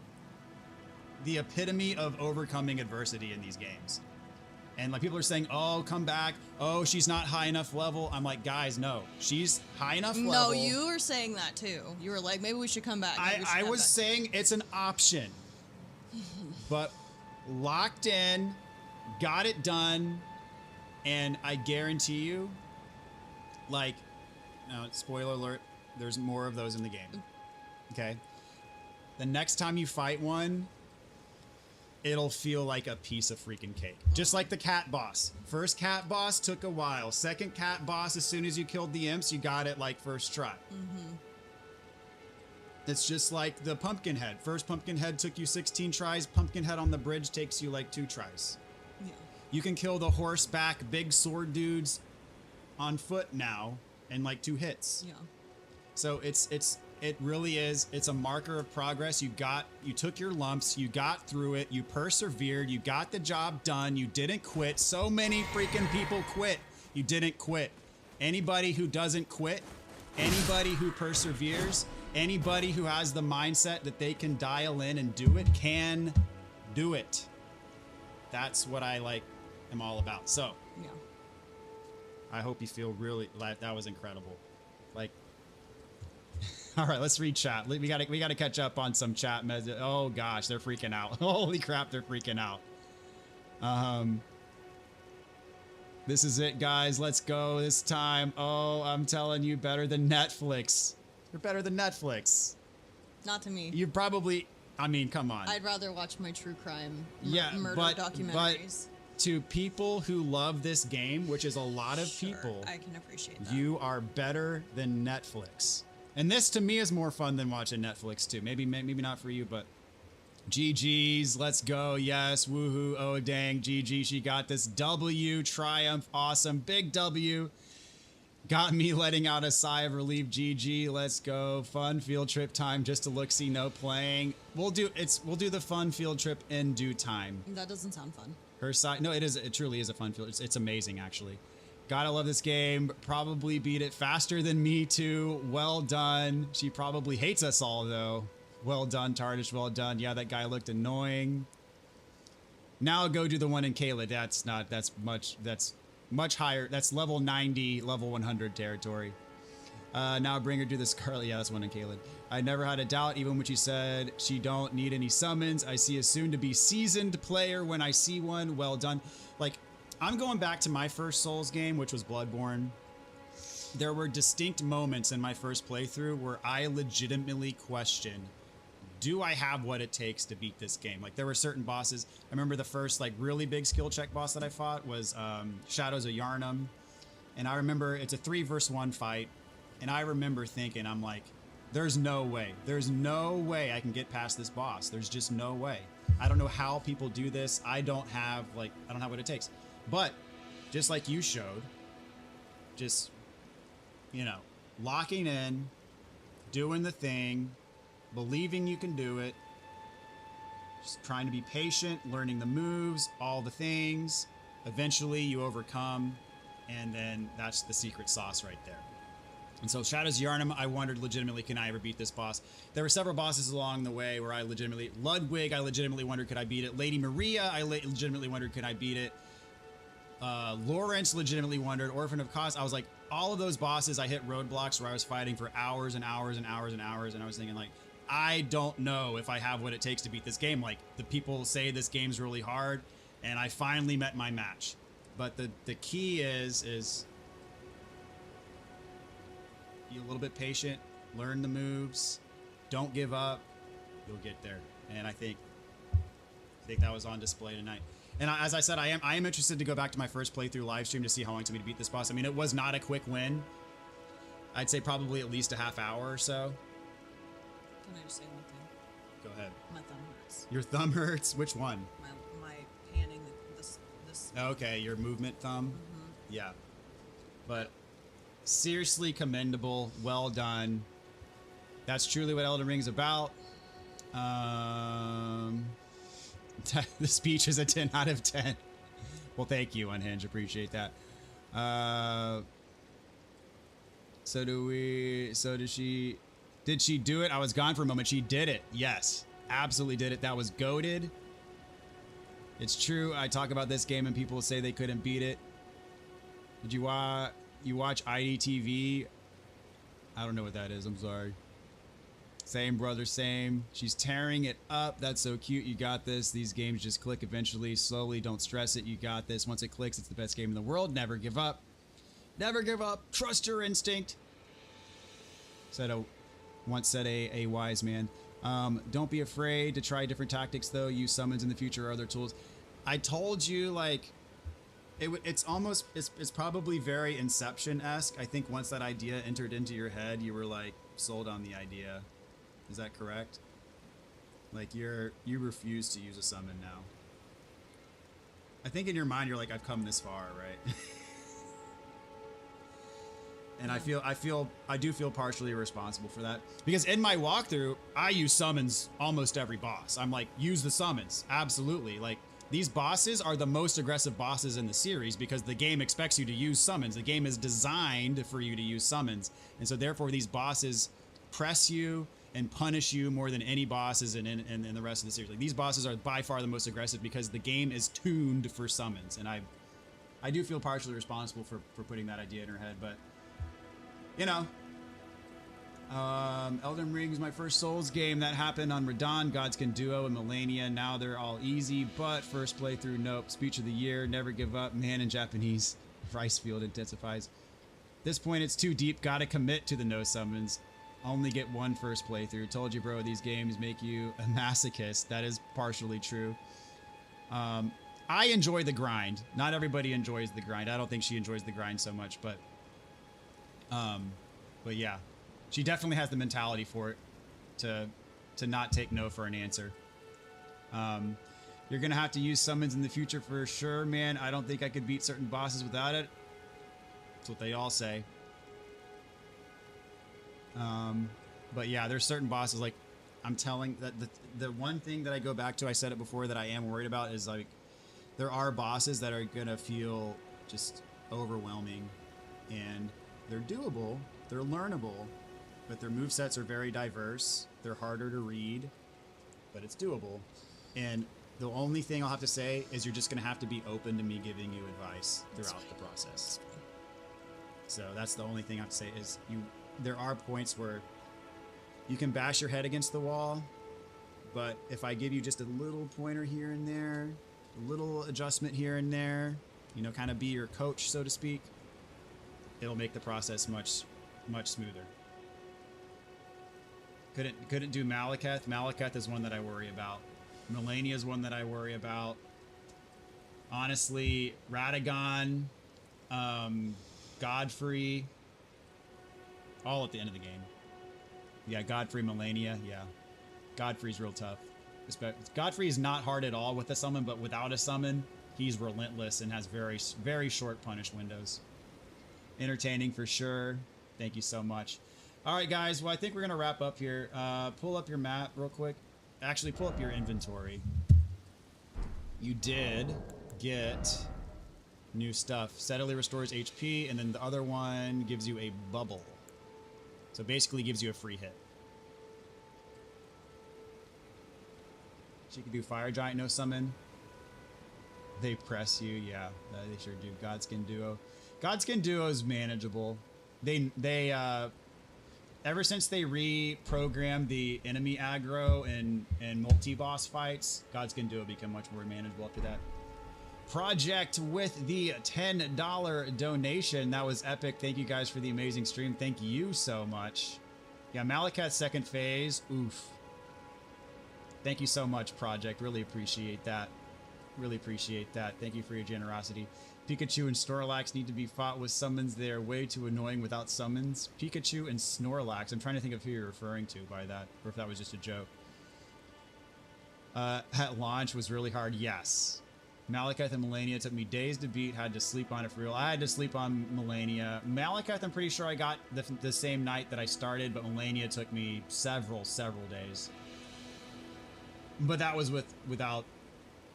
Speaker 5: the epitome of overcoming adversity in these games. And like people are saying, oh, come back. Oh, she's not high enough level. I'm like, guys, no, she's high enough level.
Speaker 2: No, you were saying that too. You were like, maybe we should come back.
Speaker 5: I was saying it's an option, but locked in, got it done. And I guarantee you, like, no, spoiler alert, there's more of those in the game. Okay? The next time you fight one, it'll feel like a piece of freaking cake. Just like the cat boss. First cat boss took a while. Second cat boss, as soon as you killed the imps, you got it like first try. Mm-hmm. It's just like the pumpkin head. First pumpkin head took you 16 tries. Pumpkin head on the bridge takes you like 2 tries.
Speaker 2: Yeah.
Speaker 5: You can kill the horseback big sword dudes on foot now in like 2 hits.
Speaker 2: Yeah.
Speaker 5: So it really is. It's a marker of progress. You took your lumps, you got through it, you persevered, you got the job done, you didn't quit. So many freaking people quit. You didn't quit. Anybody who doesn't quit, anybody who perseveres, anybody who has the mindset that they can dial in and do it can do it. That's what I am all about. So
Speaker 2: Yeah.
Speaker 5: I hope you feel really like that was incredible. Like, all right, let's read chat. We gotta catch up on some chat messages. Oh gosh, they're freaking out. Holy crap, they're freaking out. This is it, guys. Let's go this time. Oh, I'm telling you, better than Netflix. You're better than Netflix.
Speaker 2: Not to me.
Speaker 5: You probably. I mean, come on.
Speaker 2: I'd rather watch my true crime murder
Speaker 5: but
Speaker 2: documentaries.
Speaker 5: to people who love this game, which is a lot of
Speaker 2: Sure,
Speaker 5: people,
Speaker 2: I can appreciate that.
Speaker 5: you are better than Netflix. And this to me is more fun than watching Netflix too. Maybe not for you, but GG's, let's go. Yes, woohoo, oh dang, GG, she got this W, triumph, awesome, big W. Got me letting out a sigh of relief. GG, let's go. Fun field trip time, just to look, see, no playing. We'll do the fun field trip in due time.
Speaker 2: That doesn't sound fun.
Speaker 5: Her side, no, it truly is a fun field. It's amazing, actually. Gotta love this game. Probably beat it faster than me too. Well done. She probably hates us all though. Well done, Tardish. Well done. Yeah, that guy looked annoying. Now go do the one in Kayla. That's much higher. That's level 90, level 100 territory. Now bring her to the Scarlet. Yeah, that's one in Kayla. I never had a doubt, even when she said she don't need any summons. I see a soon-to-be seasoned player when I see one. Well done. Like, I'm going back to my first Souls game, which was Bloodborne. There were distinct moments in my first playthrough where I legitimately questioned, do I have what it takes to beat this game? Like, there were certain bosses. I remember the first really big skill check boss that I fought was Shadows of Yharnam. And I remember it's a 3-versus-1 fight. And I remember thinking, I'm like, there's no way. There's no way I can get past this boss. There's just no way. I don't know how people do this. I don't have what it takes. But just like you showed, just, locking in, doing the thing, believing you can do it, just trying to be patient, learning the moves, all the things. Eventually you overcome. and then that's the secret sauce right there. And so Shadow's Yharnam, I wondered legitimately, can I ever beat this boss? There were several bosses along the way where I legitimately, Ludwig, I legitimately wondered, could I beat it? Lady Maria, I legitimately wondered, could I beat it? Lawrence legitimately wondered. Orphan of Kos, I was like, all of those bosses, I hit roadblocks where I was fighting for hours and hours and hours and hours, and I was thinking like, I don't know if I have what it takes to beat this game. Like, the people say this game's really hard, and I finally met my match. But the key is be a little bit patient, learn the moves, don't give up, you'll get there. And I think that was on display tonight. And as I said, I am interested to go back to my first playthrough live stream to see how long it took me to beat this boss. I mean, it was not a quick win. I'd say probably at least a half hour or so.
Speaker 2: Can I just say one thing?
Speaker 5: Go ahead.
Speaker 2: My thumb hurts.
Speaker 5: Your thumb hurts? Which one?
Speaker 2: My panning, this.
Speaker 5: Okay, your movement thumb?
Speaker 2: Mm-hmm.
Speaker 5: Yeah. But seriously commendable. Well done. That's truly what Elden Ring is about. The speech is a 10 out of 10. Well, thank you, Unhinged. Appreciate that. Did she do it? I was gone for a moment. She did it. Yes. Absolutely did it. That was goated. It's true. I talk about this game and people say they couldn't beat it. Did you watch IDTV? I don't know what that is. I'm sorry. Same, brother, same. She's tearing it up. That's so cute. You got this. These games just click eventually. Slowly. Don't stress it. You got this. Once it clicks, it's the best game in the world. Never give up. Never give up. Trust your instinct. Once said a wise man. Don't be afraid to try different tactics, though. Use summons in the future or other tools. I told you, like, it's probably very Inception-esque. I think once that idea entered into your head, you were, like, sold on the idea. Is that correct? Like, you refuse to use a summon now. I think in your mind, you're like, I've come this far, right? And I do feel partially responsible for that, because in my walkthrough, I use summons almost every boss. I'm like, use the summons. Absolutely. Like, these bosses are the most aggressive bosses in the series because the game expects you to use summons. The game is designed for you to use summons. And so therefore these bosses press you and punish you more than any bosses in the rest of the series. Like, these bosses are by far the most aggressive because the game is tuned for summons. And I do feel partially responsible for putting that idea in her head, but you know, Elden Ring is my first Souls game. That happened on Radon, Godskin Duo, and Millennia. Now they're all easy, but first playthrough, nope. Speech of the year, never give up. Man in Japanese. Ricefield intensifies. This point, it's too deep. Gotta commit to the no summons. Only get one first playthrough. Told you, bro, these games make you a masochist. That is partially true. I enjoy the grind. Not everybody enjoys the grind. I don't think she enjoys the grind so much, but yeah, she definitely has the mentality for it to not take no for an answer. You're gonna have to use summons in the future for sure, man. I don't think I could beat certain bosses without it. That's what they all say. But yeah, there's certain bosses, like, I'm telling that the one thing that I go back to, I said it before, that I am worried about is, like, there are bosses that are gonna feel just overwhelming, and they're doable, they're learnable, but their movesets are very diverse. They're harder to read, but it's doable. And the only thing I'll have to say is you're just going to have to be open to me giving you advice throughout the process. So that's the only thing I have to say is there are points where you can bash your head against the wall, but if I give you just a little pointer here and there, a little adjustment here and there, you know, kind of be your coach, so to speak, it'll make the process much smoother. Couldn't do Malekith. Malekith is one that I worry about. Millennia is one that I worry about. Honestly, Radagon, Godfrey, all at the end of the game. Yeah, Godfrey, Millennia, yeah. Godfrey's real tough. Godfrey is not hard at all with a summon, but without a summon, he's relentless and has very, very short punish windows. Entertaining for sure. Thank you so much. All right, guys. Well, I think we're going to wrap up here. Pull up your map real quick. Actually, pull up your inventory. You did get New stuff. Steadily restores HP, and then the other one gives you a bubble. So basically gives you a free hit. She can do Fire Giant, no summon. They press you, yeah, they sure do. Godskin Duo. Godskin Duo is manageable. They ever since they reprogrammed the enemy aggro and multi-boss fights, Godskin Duo become much more manageable after that. Project with the $10 donation. That was epic. Thank you guys for the amazing stream. Thank you so much. Yeah, Malakat's second phase. Oof. Thank you so much, Project. Really appreciate that. Really appreciate that. Thank you for your generosity. Pikachu and Snorlax need to be fought with summons. They are way too annoying without summons. Pikachu and Snorlax. I'm trying to think of who you're referring to by that, or if that was just a joke. At launch was really hard. Yes. Malakath and Melania took me days to beat. Had to sleep on it for real. I had to sleep on Melania. Malakath, I'm pretty sure I got the same night that I started, but Melania took me several days. But that was without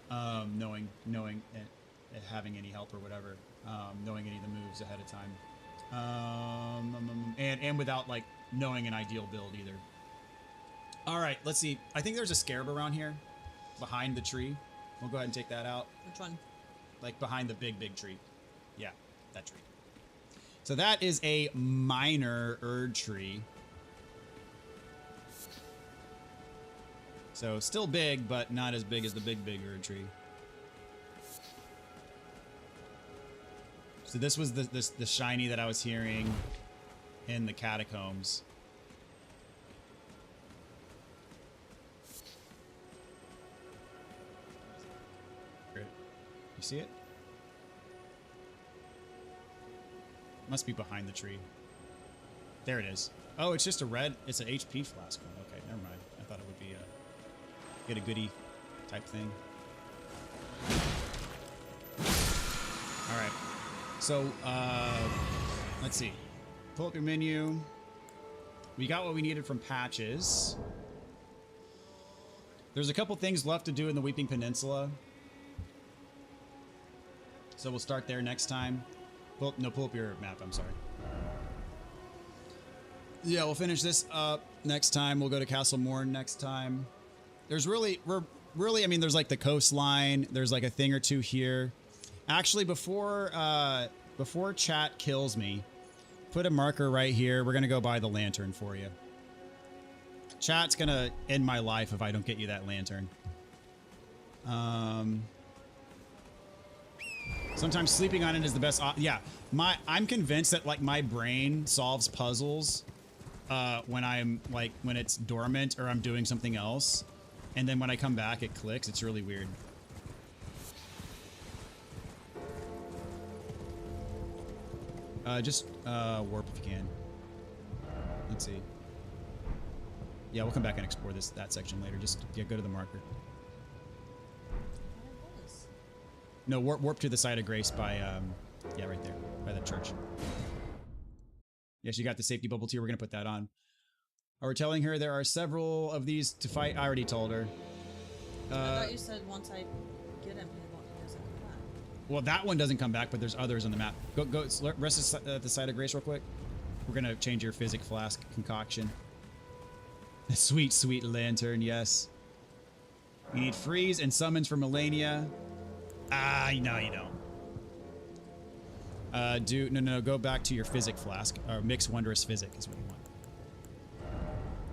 Speaker 5: knowing it, having any help or whatever, knowing any of the moves ahead of time, and without like knowing an ideal build either. All right, let's see. I think there's a scarab around here, behind the tree. We'll go ahead and take that out.
Speaker 2: Which one?
Speaker 5: Like behind the big tree. Yeah, that tree. So that is a minor Erd tree. So still big, but not as big as the big Erd tree. So this was the shiny that I was hearing in the Catacombs. Great. You see it? Must be behind the tree. There it is. Oh, it's just a red. It's an HP flask one. Okay, never mind. I thought it would be a get a goodie type thing. All right. So, let's see. Pull up your menu. We got what we needed from patches. There's a couple things left to do in the Weeping Peninsula. So we'll start there next time. Pull up your map, I'm sorry. Yeah, we'll finish this up next time. We'll go to Castle Morn next time. There's really, I mean, there's like the coastline. There's like a thing or two here. Actually, before chat kills me, put a marker right here. We're going to go buy the lantern for you. Chat's going to end my life if I don't get you that lantern. Sometimes sleeping on it is the best. Yeah, I'm convinced that like my brain solves puzzles when it's dormant or I'm doing something else. And then when I come back, it clicks. It's really weird. Just warp if you can. Let's see. Yeah, we'll come back and explore that section later. Just go to the marker. No, warp to the side of Grace by yeah, right there by the church. Yes, you got the safety bubble too. We're gonna put that on. We're telling her there are several of these to fight. I already told her.
Speaker 2: I thought you said once I get him, he doesn't come back.
Speaker 5: Well, that one doesn't come back, but there's others on the map. Go rest at the side of Grace real quick. We're gonna change your physic flask concoction. A sweet, sweet lantern, yes. You need freeze and summons for Melania. No, you don't. No, go back to your physic flask. Or mix wondrous physic is what you want.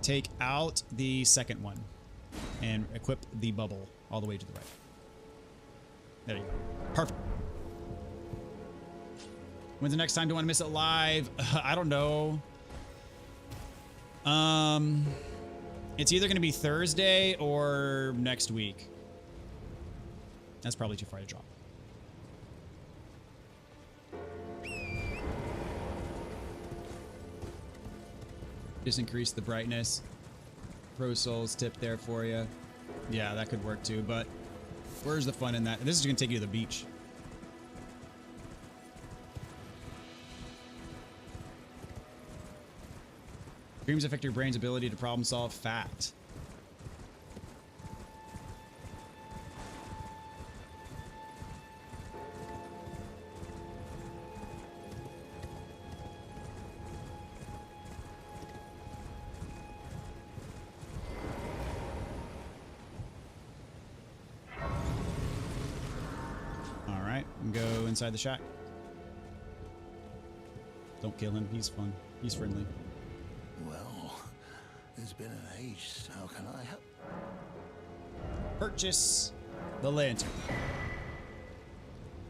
Speaker 5: Take out the second one and equip the bubble all the way to the right. There you go. Perfect. When's the next time? Do you want to miss it live? I don't know. It's either going to be Thursday or next week. That's probably too far to drop. Just increase the brightness. Pro Souls tip there for you. Yeah, that could work too, but where's the fun in that? This is going to take you to the beach. Dreams affect your brain's ability to problem solve. Fact. go inside the shack. Don't kill him. He's fun. He's friendly.
Speaker 4: Well, it's been an age. How can I help?
Speaker 5: Purchase the lantern.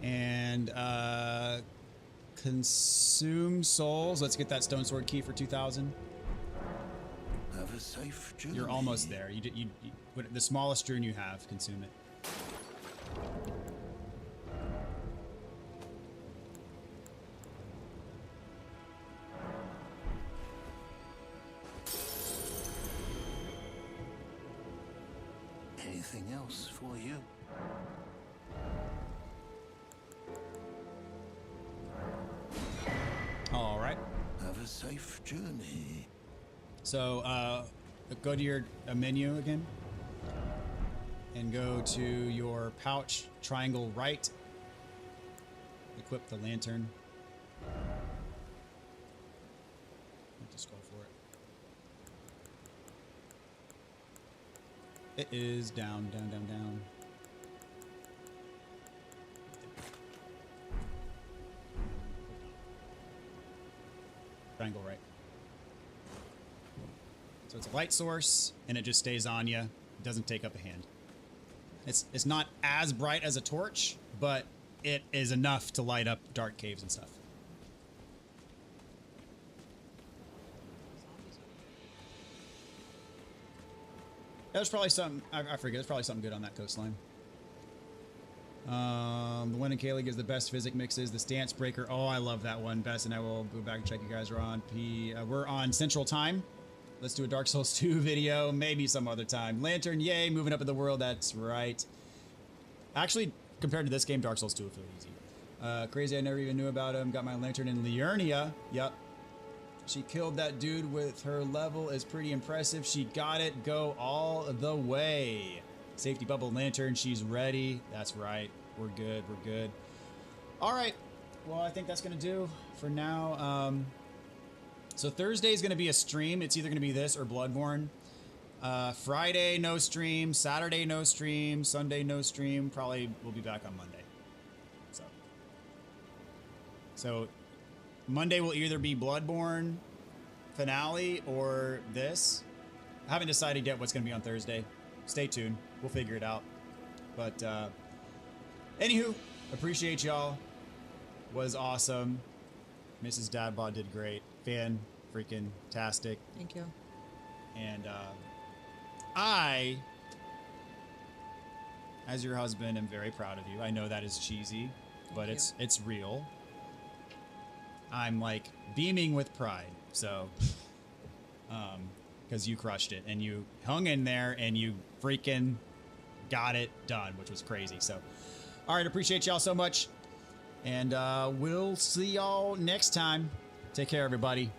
Speaker 5: And consume souls. Let's get that stone sword key for 2,000.
Speaker 4: Have a safe journey.
Speaker 5: You're almost there. You the smallest rune you have, consume it.
Speaker 4: Anything else for you?
Speaker 5: All right.
Speaker 4: Have a safe journey.
Speaker 5: So go to your menu again and go to your pouch, triangle right. Equip the lantern. Have to scroll for it. It is down, down, down, down. Triangle right. So it's a light source, and it just stays on you. It doesn't take up a hand. It's not as bright as a torch, but it is enough to light up dark caves and stuff. There's probably something, I forget, there's probably something good on that coastline. The one in K League is the best physic mixes. The Stance Breaker, oh, I love that one. Best, and I will go back and check you guys are on. We're on Central Time. Let's do a Dark Souls 2 video, maybe some other time. Lantern, yay, moving up in the world, that's right. Actually, compared to this game, Dark Souls 2 will feel easy. Crazy, I never even knew about him. Got my lantern in Liurnia. Yep. She killed that dude with her level is pretty impressive. She got it. Go all the way. Safety bubble lantern. She's ready. That's right. We're good. We're good. All right. Well, I think that's going to do for now. So Thursday is going to be a stream. It's either going to be this or Bloodborne. Friday, no stream. Saturday, no stream. Sunday, no stream. Probably we'll be back on Monday. So Monday will either be Bloodborne finale or this. I haven't decided yet what's going to be on Thursday. Stay tuned. We'll figure it out. But anywho, appreciate y'all. Was awesome. Mrs. Dadbot did great. Fan freaking tastic.
Speaker 2: Thank you.
Speaker 5: And I, as your husband, am very proud of you. I know that is cheesy, but it's real. I'm like beaming with pride. So, because you crushed it and you hung in there and you freaking got it done, which was crazy. So, all right, appreciate y'all so much. And we'll see y'all next time. Take care, everybody.